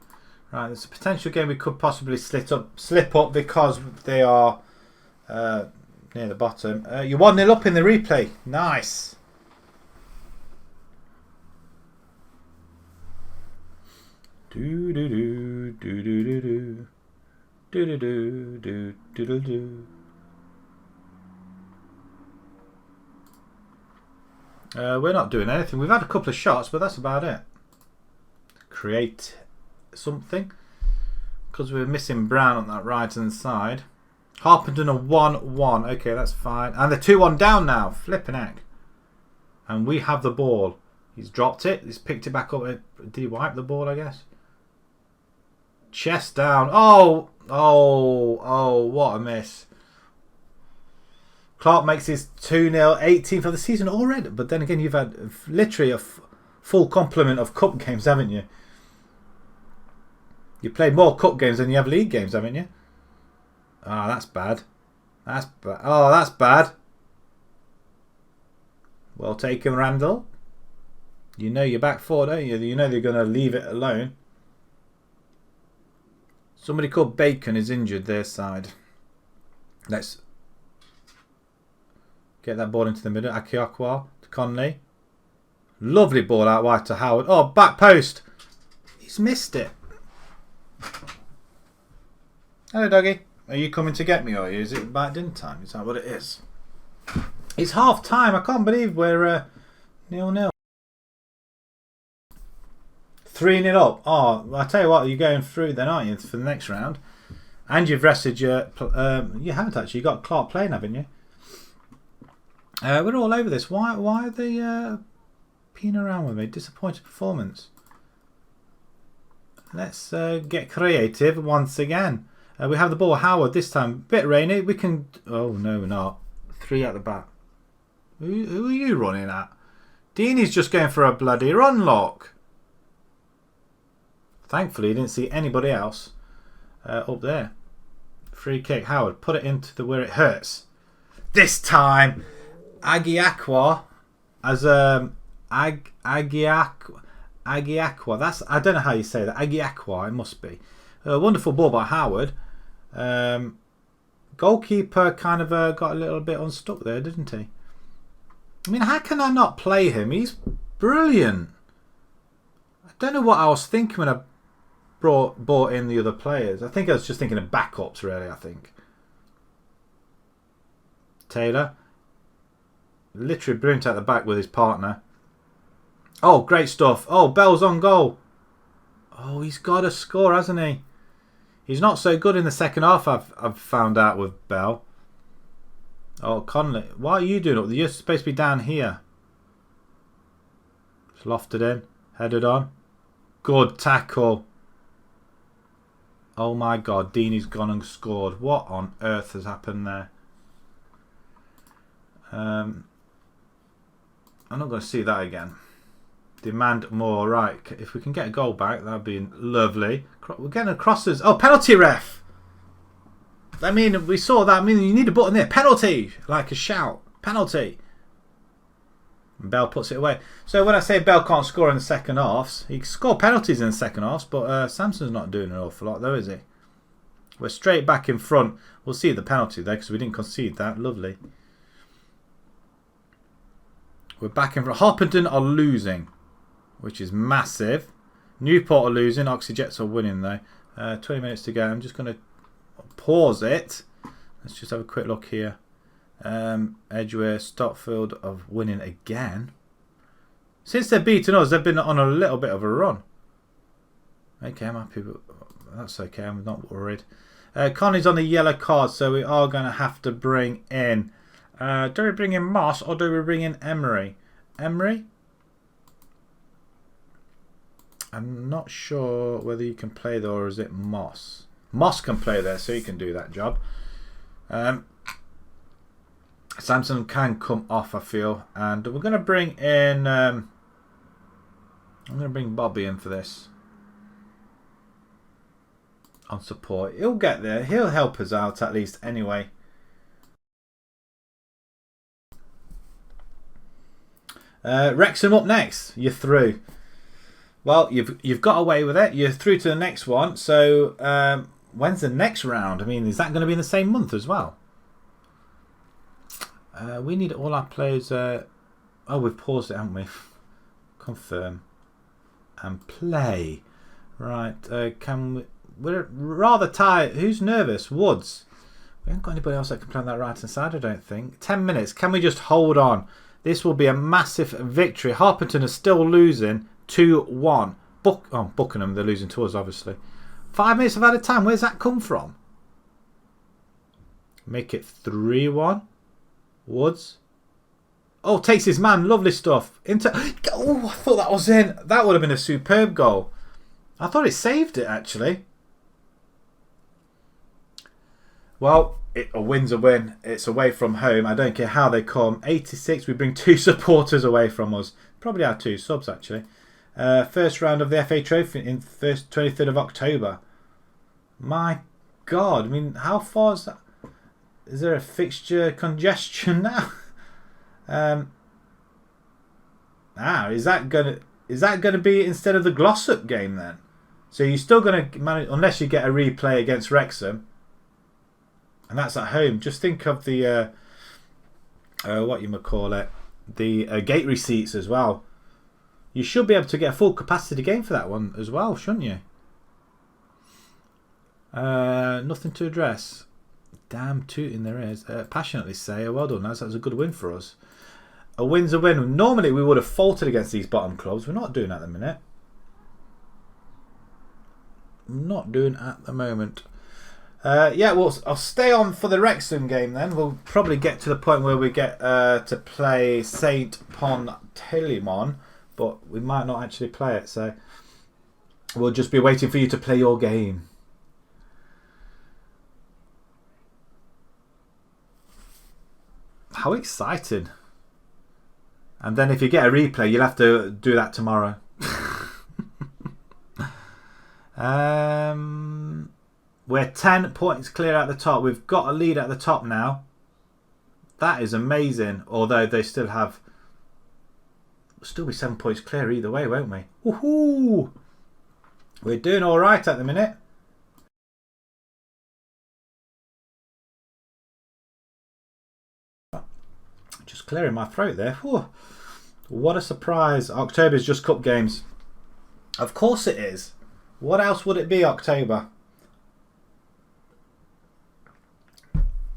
Right, there's a potential game we could possibly slip up because they are... near the bottom. You're 1-0 up in the replay. Nice. Do do do do do do do do do do do do do. We're not doing anything. We've had a couple of shots, but that's about it. Create something because we're missing Brown on that right hand side. Harpenden a 1-1. Okay, that's fine. And they're 2-1 down now. Flipping heck. And we have the ball. He's dropped it. He's picked it back up. Did he wipe the ball, I guess? Chest down. Oh, what a miss. Clark makes his 2-0, 18th of the season already. But then again, you've had literally a full complement of cup games, haven't you? You played more cup games than you have league games, haven't you? Ah, that's bad. That's bad. Oh, that's bad. Well taken, Randall. You know you're back four, don't you? You know they're going to leave it alone. Somebody called Bacon is injured their side. Let's get that ball into the middle. Akiakwa to Conley. Lovely ball out wide to Howard. Oh, back post. He's missed it. Hello, doggy. Are you coming to get me, or is it about dinner time? Is that what it is? It's half time. I can't believe we're 0-0. 3-0 up. Oh, I tell you what, you're going through then, aren't you, for the next round? And you've rested your... you haven't actually. You've got Clark playing, haven't you? We're all over this. Why are they peeing around with me? Disappointed performance. Let's get creative once again. We have the ball. Howard this time. Bit rainy. We can... Oh, no, we're not. 3 at the back. Who are you running at? Deeney's just going for a bloody run, look. Thankfully, he didn't see anybody else up there. Free kick. Howard, put it into where it hurts. This time, Agiakwa as Agiakwa. That's, I don't know how you say that. Agiakwa, it must be. A wonderful ball by Howard. Goalkeeper kind of got a little bit unstuck there, didn't he? I mean, how can I not play him? He's brilliant. I don't know what I was thinking when I brought in the other players. I think I was just thinking of backups, really, I think. Taylor. Literally brilliant at the back with his partner. Oh, great stuff. Oh, Bell's on goal. Oh, he's got a score, hasn't he? He's not so good in the second half, I've found out with Bell. Oh, Conley. What are you doing up there? You're supposed to be down here. It's lofted in. Headed on. Good tackle. Oh my God. Deeney's gone and scored. What on earth has happened there? I'm not going to see that again. Demand more. Right. If we can get a goal back, that would be lovely. We're getting crosses. Oh, penalty, ref. I mean, we saw that. I mean, you need a button there. Penalty. Like a shout. Penalty. And Bell puts it away. So when I say Bell can't score in the second halves, he can score penalties in the second halves, but Samson's not doing an awful lot though, is he? We're straight back in front. We'll see the penalty there because we didn't concede that. Lovely. We're back in front. Harpenden are losing, which is massive. Newport are losing. Oxygets are winning though. 20 minutes to go. I'm just going to pause it. Let's just have a quick look here. Edgware, Stotfield are winning again. Since they've beaten us, they've been on a little bit of a run. Okay, I'm happy. That's okay. I'm not worried. Connie's on the yellow card, so we are going to have to bring in. Do we bring in Moss or do we bring in Emery? Emery? I'm not sure whether you can play there or is it Moss. Moss can play there, so he can do that job. Samson can come off, I feel, and we're going to bring in. I'm going to bring Bobby in for this on support. He'll get there. He'll help us out at least, anyway. Wrexham up next. You're through. Well, you've got away with it. You're through to the next one. So when's the next round? I mean, is that going to be in the same month as well? We need all our players. Oh, we've paused it, haven't we? Confirm and play. Right? Can we? We're rather tired. Who's nervous? Woods. We haven't got anybody else that can play on that right hand side, I don't think. 10 minutes. Can we just hold on? This will be a massive victory. Harpenden is still losing 2-1. Buckingham, they're losing to us, obviously. 5 minutes of added time. Where's that come from? Make it 3-1. Woods. Oh, takes his man. Lovely stuff. Oh, I thought that was in. That would have been a superb goal. I thought it saved it, actually. Well, a win's a win. It's away from home. I don't care how they come. 86. We bring 2 supporters away from us. Probably our 2 subs, actually. First round of the FA Trophy in 23rd of October. My God. I mean, how far is that? Is there a fixture congestion now? Is that gonna be instead of the Glossop game then? So you're still gonna manage unless you get a replay against Wrexham, and that's at home. Just think of the what you might call it, the gate receipts as well. You should be able to get a full capacity game for that one as well, shouldn't you? Nothing to address. Damn tooting there is. Passionately say, well done, lads. That was a good win for us. A win's a win. Normally we would have faltered against these bottom clubs. We're not doing that at the minute. Not doing at the moment. Yeah, well, I'll stay on for the Wrexham game then. We'll probably get to the point where we get to play Saint Pon-Telimon, but we might not actually play it. So we'll just be waiting for you to play your game. How excited. And then if you get a replay, you'll have to do that tomorrow. We're 10 points clear at the top. We've got a lead at the top now. That is amazing. Although they still have... We'll still be 7 points clear either way, won't we? Woohoo! We're doing all right at the minute. Just clearing my throat there. Whew. What a surprise. October's just cup games. Of course it is. What else would it be, October?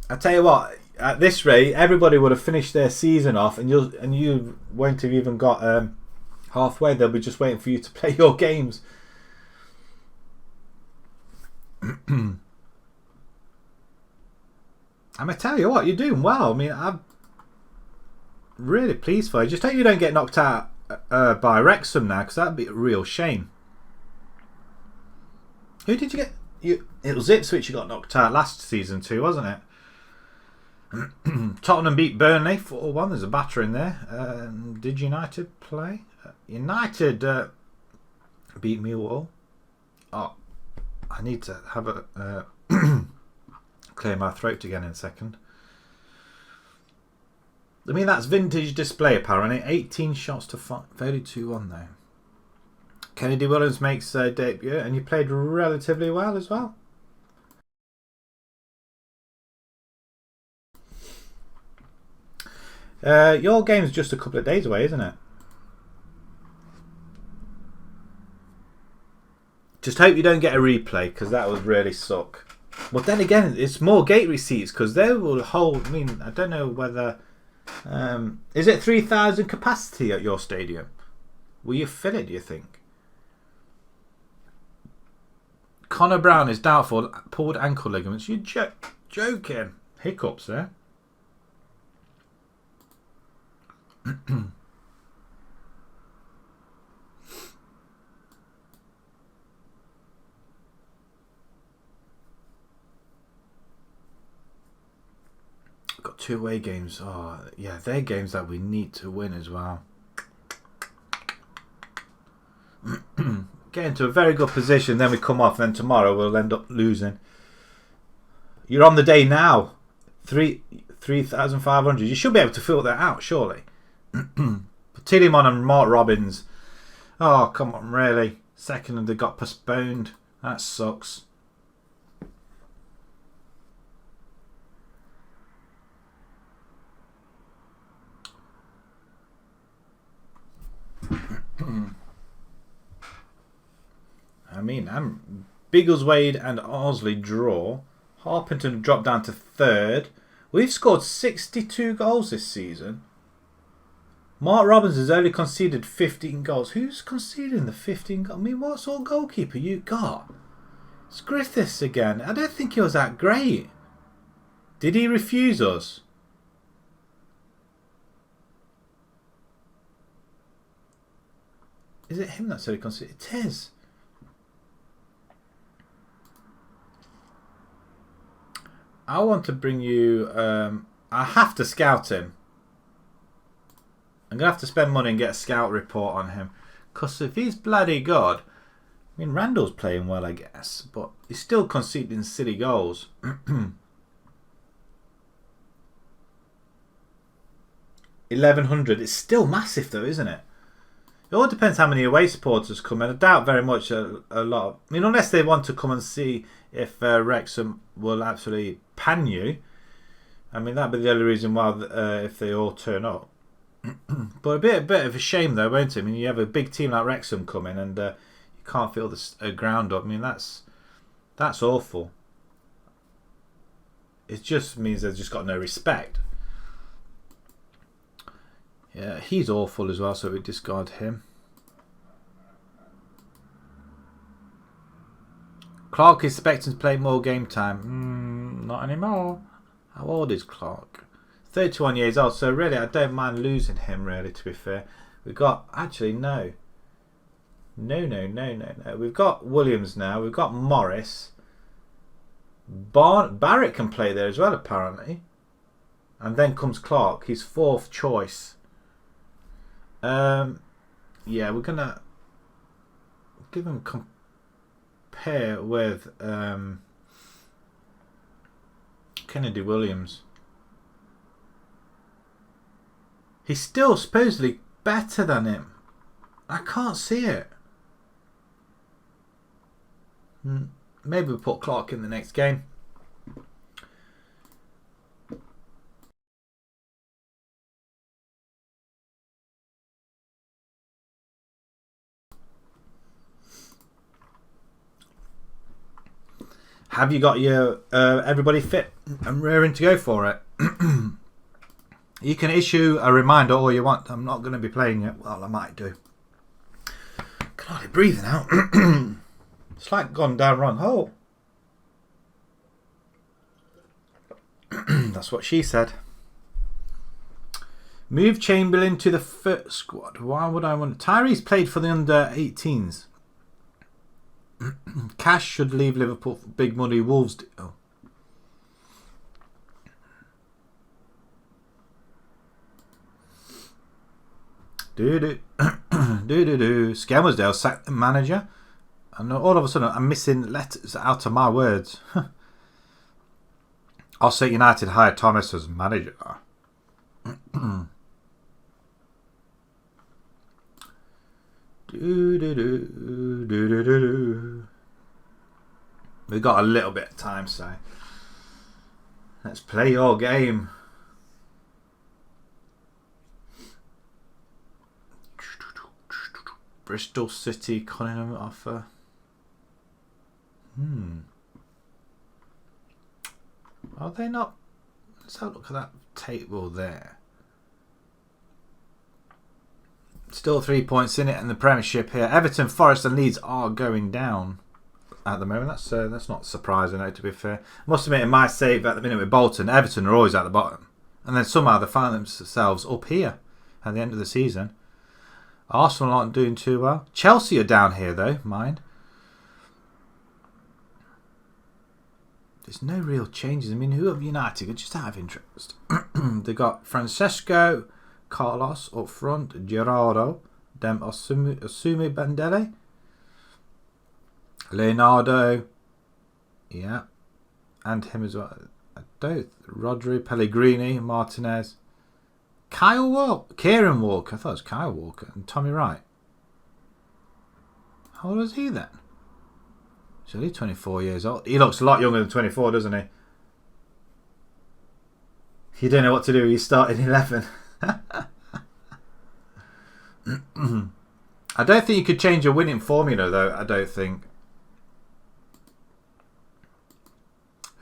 I tell you what, at this rate, everybody would have finished their season off, and you won't have even got halfway. They'll be just waiting for you to play your games. I'm gonna tell you what, you're doing well. I mean, I'm really pleased for you. Just hope you don't get knocked out by Wrexham now, because that'd be a real shame. Who did you get? It was Ipswich you got knocked out last season too, wasn't it? Tottenham beat Burnley 4-1. There's a batter in there. Did United play? United beat Millwall. Oh, I need to have a clear my throat again in a second. I mean, that's vintage display apparently. 18 shots to 32-1 though. Kennedy Williams makes a debut, and you played relatively well as well. Your game's just a couple of days away, isn't it? Just hope you don't get a replay, because that would really suck. But then again, it's more gate receipts, because they will hold... I mean, I don't know whether... is it 3,000 capacity at your stadium? Will you fill it, do you think? Connor Brown is doubtful. Pulled ankle ligaments. You're joking. Hiccups there. Got 2 away games. Oh, yeah, they're games that we need to win as well. Get into a very good position, then we come off, and then tomorrow we'll end up losing. You're on the day now. 3,500. You should be able to fill that out, surely. Tillemon and Mark Robbins. Oh, come on, really? Second and they got postponed. That sucks. I mean, Biggleswade and Arsley draw. Harpington dropped down to 3rd. We've scored 62 goals this season. Mark Robbins has only conceded 15 goals. Who's conceding the 15 goals? I mean, what sort of goalkeeper you got? It's Griffiths again. I don't think he was that great. Did he refuse us? Is it him that's only conceded? It is. I want to bring you... I have to scout him. I'm going to have to spend money and get a scout report on him. Because if he's bloody good... I mean, Randall's playing well, I guess. But he's still conceding silly goals. 1,100. It's still massive though, isn't it? It all depends how many away supporters come in. I doubt very much a lot. I mean, unless they want to come and see if Wrexham will absolutely pan you. I mean, that'd be the only reason why if they all turn up. But a bit of a shame though, won't it? I mean, you have a big team like Wrexham coming and you can't fill the ground up. I mean, that's awful. It just means they've just got no respect. Yeah, he's awful as well, so we discard him. Clark is expecting to play more game time. Not anymore. How old is Clark? 31 years old, so really I don't mind losing him, really, to be fair. We've got... Actually, no. No. We've got Williams now. We've got Morris. Barrett can play there as well, apparently. And then comes Clark, his 4th choice. Yeah, we're gonna give them compare with Kennedy Williams. He's still supposedly better than him. I can't see it. Maybe we'll put Clark in the next game. Have you got your everybody fit and raring to go for it? You can issue a reminder all you want. I'm not going to be playing it. Well, I might do. Can hardly breathe now. It's like gone down wrong hole. That's what she said. Move Chamberlain to the first squad. Why would I want... Tyrese played for the under-18s. Cash should leave Liverpool for big money. Wolves do. Oh. Skelmersdale sacked the manager. And all of a sudden I'm missing letters out of my words. Osset United hired Thomas as manager. We've got a little bit of time, so let's play your game. Bristol City Cunningham offer. Are they not? Let's have a look at that table there. Still 3 points in it in the Premiership here. Everton, Forest and Leeds are going down at the moment. That's not surprising, though, to be fair. I must admit, in my save at the minute with Bolton, Everton are always at the bottom. And then somehow they find themselves up here at the end of the season. Arsenal aren't doing too well. Chelsea are down here, though, mind. There's no real changes. I mean, who have United? Just out of interest. They've got Francesco, Carlos up front, Gerardo, then Osumi Bandele, Leonardo, yeah, and him as well. Rodri, Pellegrini, Martinez, Kyle Walker, Kieran Walker. I thought it was Kyle Walker and Tommy Wright. How old is he then? He's only 24 years old. He looks a lot younger than 24, doesn't he? You don't know what to do. He's starting 11. I don't think you could change a winning formula, though. I don't think.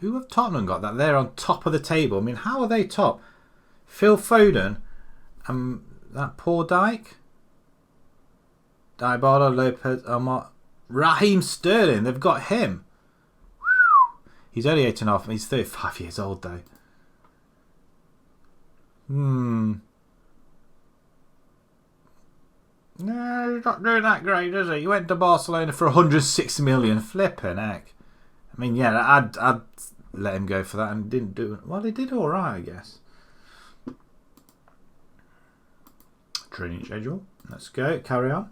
Who have Tottenham got that they're on top of the table? I mean, how are they top? Phil Foden and that poor Dyke, Dybala, Lopez, Omar, Raheem Sterling. They've got him. He's only 8.5. He's 35 years old, though. No, he's not doing that great, is he? He went to Barcelona for 160 million. Flipping heck. I mean, yeah, I'd let him go for that and didn't do it. Well, he did all right, I guess. Training schedule. Let's go. Carry on.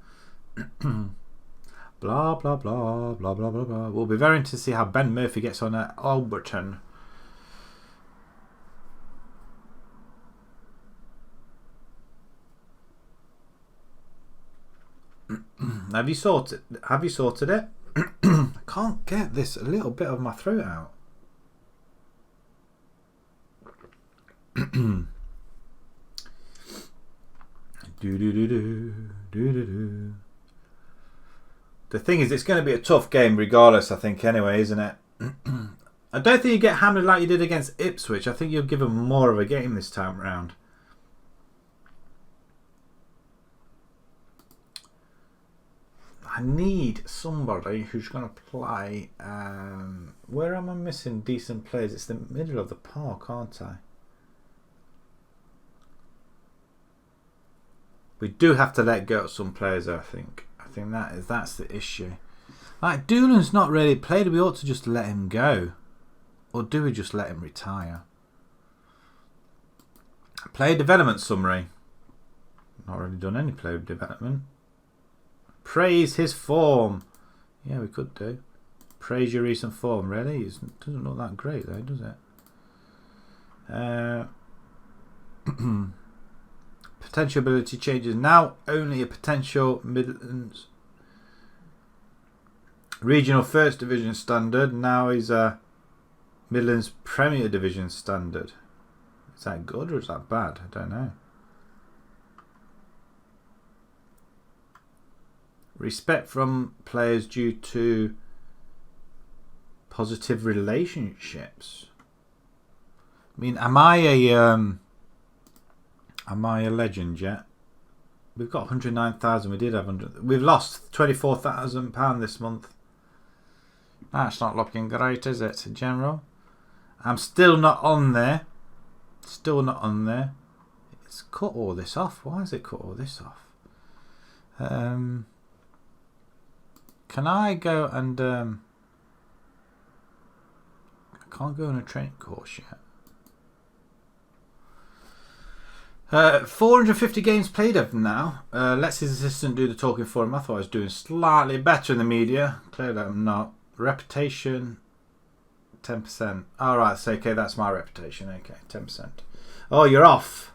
Blah, blah, blah, blah, blah, blah, blah. We'll be very interested to see how Ben Murphy gets on at Alberton. Have you sorted it? I can't get this a little bit of my throat out. The thing is, it's going to be a tough game regardless, I think, anyway, isn't it? I don't think you get hammered like you did against Ipswich. I think you'll give them more of a game this time round. I need somebody who's going to play. Where am I missing decent players? It's the middle of the park, aren't I? We do have to let go of some players, I think. I think that's the issue. Like, Doolan's not really played. We ought to just let him go. Or do we just let him retire? Player development summary. Not really done any player development. Praise his form. Yeah, we could do. Praise your recent form. Really? It doesn't look that great though, does it? Potential ability changes. Now only a potential Midlands Regional First Division standard. Now is a Midlands Premier Division standard. Is that good or is that bad? I don't know. Respect from players due to positive relationships. I mean, am I a legend yet? We've got 109,000. We did have 100. We've lost £24,000 this month. That's not looking great, is it, General? I'm still not on there. Still not on there. It's cut all this off. Why has it cut all this off? Can I go and... I can't go on a training course yet. 450 games played of now. Lets his assistant do the talking for him. I thought I was doing slightly better in the media. Clearly I'm not. Reputation, 10%. Alright, so okay, that's my reputation. Okay, 10%. Oh, you're off.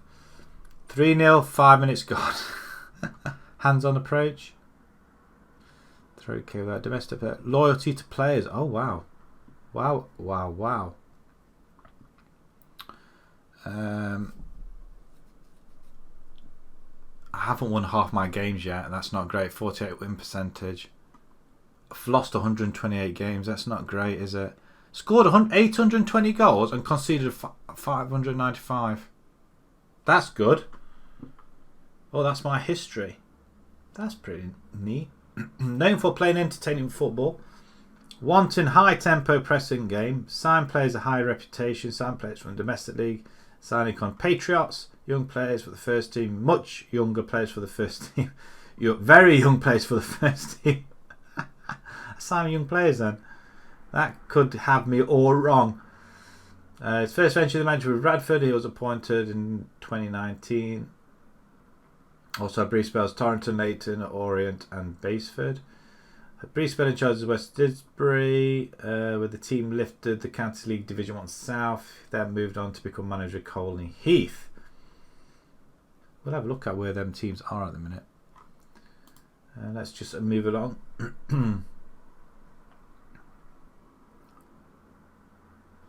3-0, 5 minutes gone. Hands-on approach. Throw okay with that. Domestic player. Loyalty to players. Oh, wow. Wow, wow, wow. I haven't won half my games yet. That's not great. 48 win percentage. I've lost 128 games. That's not great, is it? Scored 820 goals and conceded 595. That's good. Oh, that's my history. That's pretty neat. Known for playing entertaining football. Wanting high tempo pressing game. Signed players a high reputation. Signed players from domestic league. Signing on Patriots. Young players for the first team. Much younger players for the first team. Very young players for the first team. Signing young players then. That could have me all wrong. His first venture in the manager with Radford. He was appointed in 2019. Also had brief spells Torrington, Leighton, Orient and Baseford. A brief spell in charge of West Didsbury, where the team lifted the County League Division 1 South. Then moved on to become manager of Colney Heath. We'll have a look at where them teams are at the minute. Let's just move along.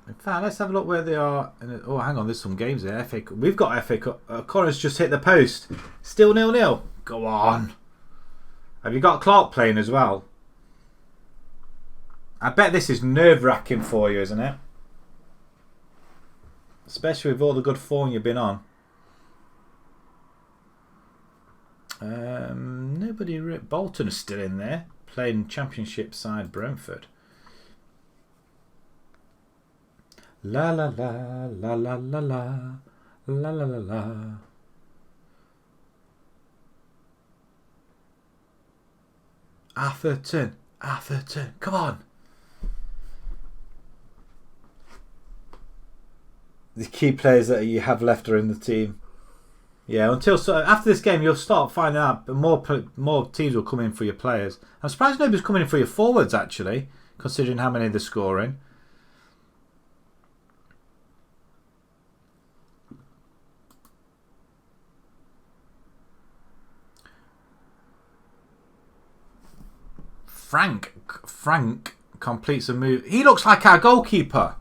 In fact, let's have a look where they are. Oh, hang on, there's some games there. We've got FA Cup. Connor's just hit the post. Still 0-0. Go on. Have you got Clark playing as well? I bet this is nerve-wracking for you, isn't it? Especially with all the good form you've been on. Nobody. Bolton is still in there, playing Championship side Brentford. La la la la la la la la la la la. Atherton, come on. The key players that you have left are in the team. Yeah, after this game, you'll start finding out, but more teams will come in for your players. I'm surprised nobody's coming in for your forwards, actually, considering how many they're scoring. Frank completes a move. He looks like our goalkeeper.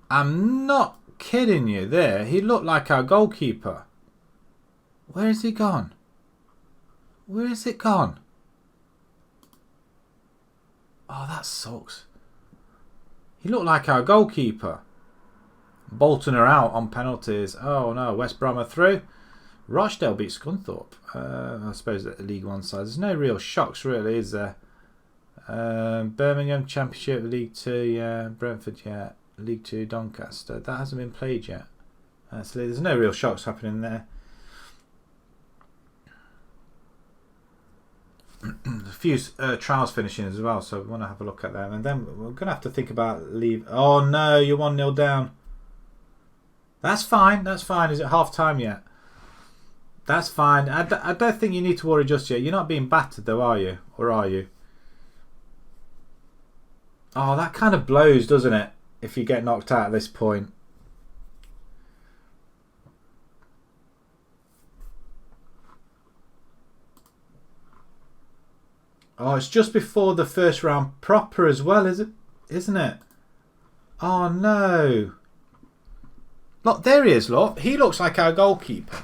I'm not kidding you there. He looked like our goalkeeper. Where has he gone? Where has it gone? Oh, that sucks. He looked like our goalkeeper. Bolton are out on penalties. Oh no, West Brom are through. Rochdale beat Scunthorpe. I suppose at the League One side. There's no real shocks really, is there? Birmingham Championship, League 2, yeah. Brentford, yeah. League 2, Doncaster. That hasn't been played yet. So there's no real shocks happening there. A few trials finishing as well, so we want to have a look at them. And then we're going to have to think about leave. Oh no, you're 1-0 down. That's fine, that's fine. Is it half time yet? That's fine. I don't think you need to worry just yet. You're not being battered though, are you? Or are you? Oh, that kind of blows, doesn't it? If you get knocked out at this point. Oh, it's just before the first round proper as well, isn't it? Oh no. Look, there he is, look. He looks like our goalkeeper.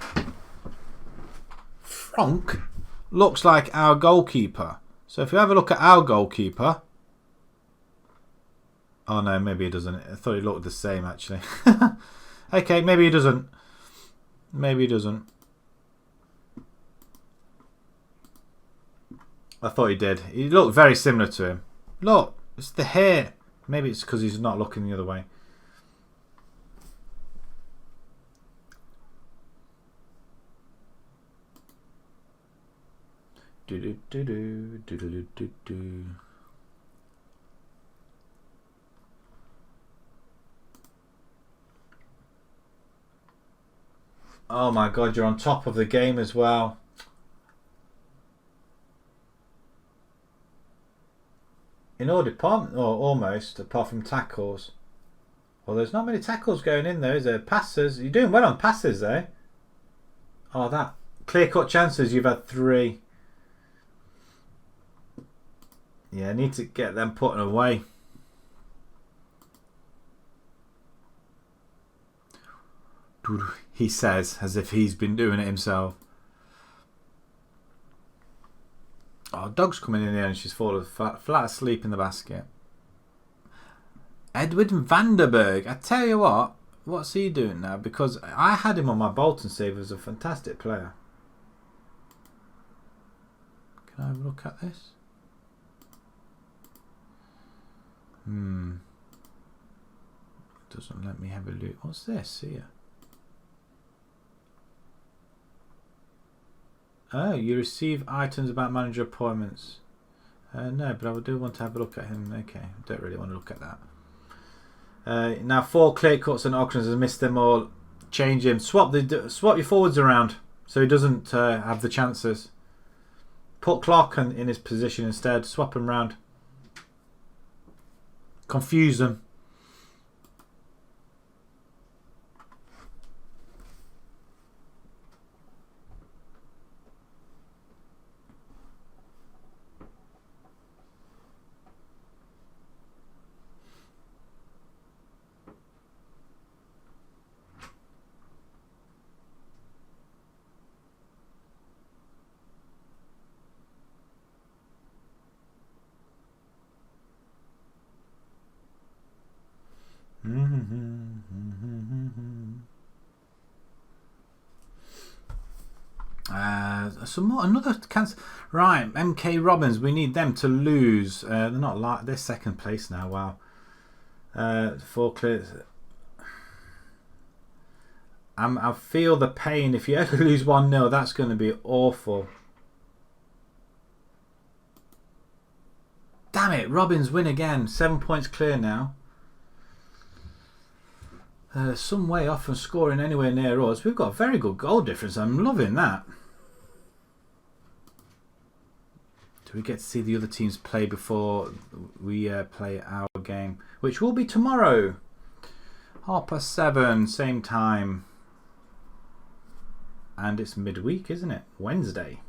Frank looks like our goalkeeper. So if you have a look at our goalkeeper. Oh no, maybe he doesn't. I thought he looked the same actually. Okay, maybe he doesn't. Maybe he doesn't. I thought he did. He looked very similar to him. Look, it's the hair. Maybe it's because he's not looking the other way. Do do do do do do do do. Oh my God, you're on top of the game as well. In all departments, or almost, apart from tackles. Well, there's not many tackles going in there, is there? Passes. You're doing well on passes, though. Oh, that clear-cut chances. You've had 3. Yeah, I need to get them put away. He says, as if he's been doing it himself. Oh, dog's coming in here and she's fallen flat asleep in the basket. Edwin Vanderberg. I tell you what, what's he doing now? Because I had him on my Bolton save as a fantastic player. Can I have a look at this? Doesn't let me have a look. What's this here? Oh, you receive items about manager appointments. No, but I do want to have a look at him. Okay, don't really want to look at that. Now 4 clear cuts and auctions has missed them all. Change him. Swap your forwards around so he doesn't have the chances. Put Clark in his position instead. Swap him round. Confuse them. Another cancer. Right, MK Robbins. We need them to lose. They're not like they're second place now. Wow. 4 clears. I feel the pain. If you ever lose 1-0, that's going to be awful. Damn it! Robbins win again. 7 points clear now. Some way off from scoring anywhere near us. We've got a very good goal difference. I'm loving that. Do we get to see the other teams play before we play our game? Which will be tomorrow. 7:30, same time. And it's midweek, isn't it? Wednesday.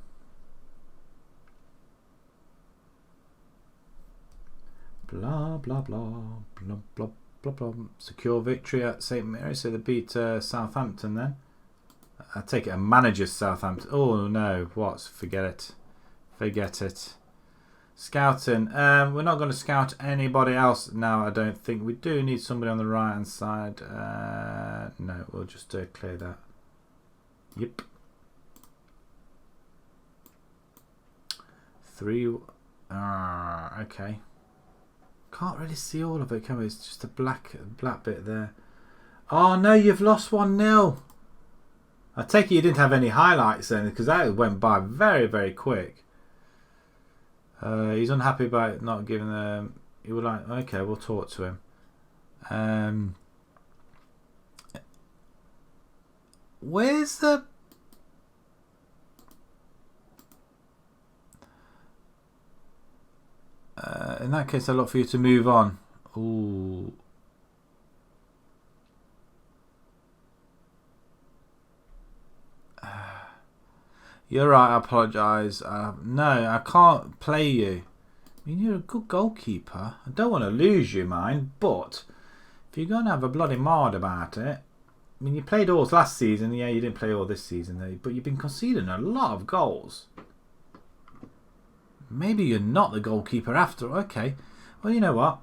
Blah, blah, blah. Blah, blah, blah, blah. Secure victory at St Mary's. So they beat Southampton then. I take it a manager's Southampton. Oh no, what? Forget it. Forget it. Scouting. We're not going to scout anybody else now, I don't think. We do need somebody on the right hand side. No, we'll just clear that. Yep. 3. Okay. Can't really see all of it, can we? It's just a black bit there. Oh no, you've lost 1-0. I take it you didn't have any highlights then, because that went by very, very quick. He's unhappy about not giving them. He would like. Okay, we'll talk to him. Where's the In that case, I'd look for you to move on. Ooh. You're right, I apologise. No, I can't play you. I mean, you're a good goalkeeper. I don't want to lose you, mind, but if you're going to have a bloody mad about it, I mean, you played all last season. Yeah, you didn't play all this season, but you've been conceding a lot of goals. Maybe you're not the goalkeeper after. Okay. Well, you know what?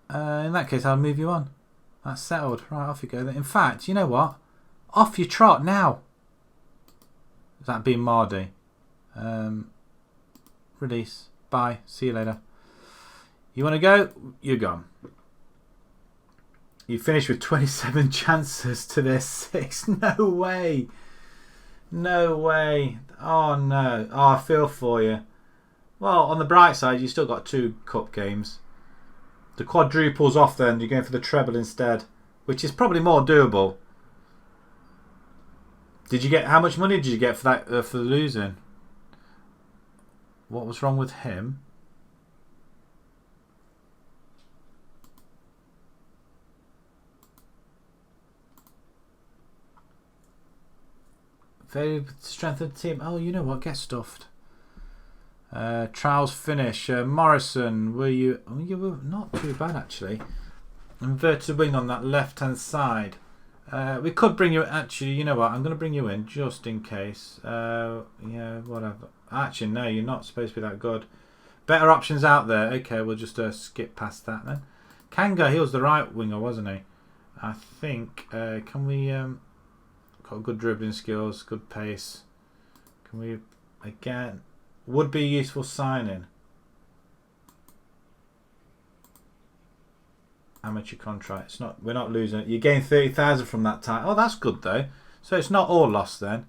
In that case, I'll move you on. That's settled. Right, off you go then. In fact, you know what? Off you trot now. That being Mardy. Release. Bye. See you later. You want to go? You're gone. You finished with 27 chances to their 6. No way. No way. Oh no. Oh, I feel for you. Well, on the bright side, you still got 2 cup games. The quadruple's off then. You're going for the treble instead, which is probably more doable. Did you get, how much money did you get for that for losing? What was wrong with him? Very strength of the team. Oh, you know what? Get stuffed. Trials finish. Morrison, were you? Oh, you were not too bad actually. Inverted wing on that left-hand side. We could bring you. Actually, you know what? I'm going to bring you in just in case. Yeah, whatever. Actually, no, you're not supposed to be that good. Better options out there. Okay, we'll just skip past that then. Kanga, he was the right winger, wasn't he? I think. Can we? Got good dribbling skills, good pace. Can we again? Would be a useful signing. Amateur contract. It's not. We're not losing it. You gain 30,000 from that time. Oh, that's good though. So it's not all lost then.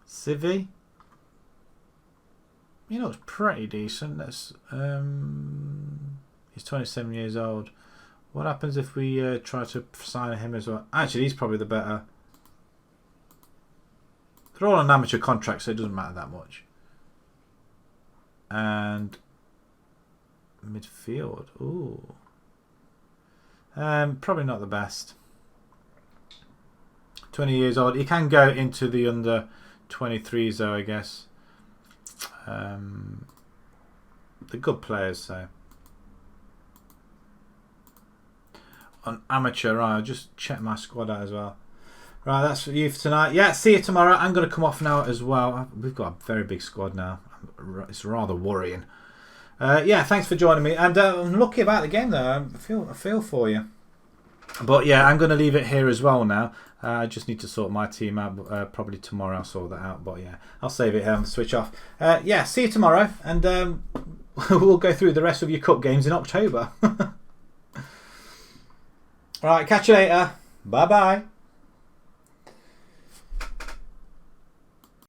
Civi. You know, it's pretty decent. That's he's 27 years old. What happens if we try to sign him as well? Actually, he's probably the better. They're all on amateur contracts, so it doesn't matter that much. And midfield. Ooh. Probably not the best. 20 years old. He can go into the under 23s though, I guess. They're good players, so. On amateur, right, I'll just check my squad out as well. Right, that's for you for tonight. Yeah, see you tomorrow. I'm going to come off now as well. We've got a very big squad now. It's rather worrying. Yeah, thanks for joining me. And I'm lucky about the game though. I feel for you. But yeah, I'm going to leave it here as well now. I just need to sort my team out. Probably tomorrow I'll sort that out. But yeah, I'll save it here and switch off. Yeah, see you tomorrow. And we'll go through the rest of your cup games in October. Alright, catch you later. Bye-bye.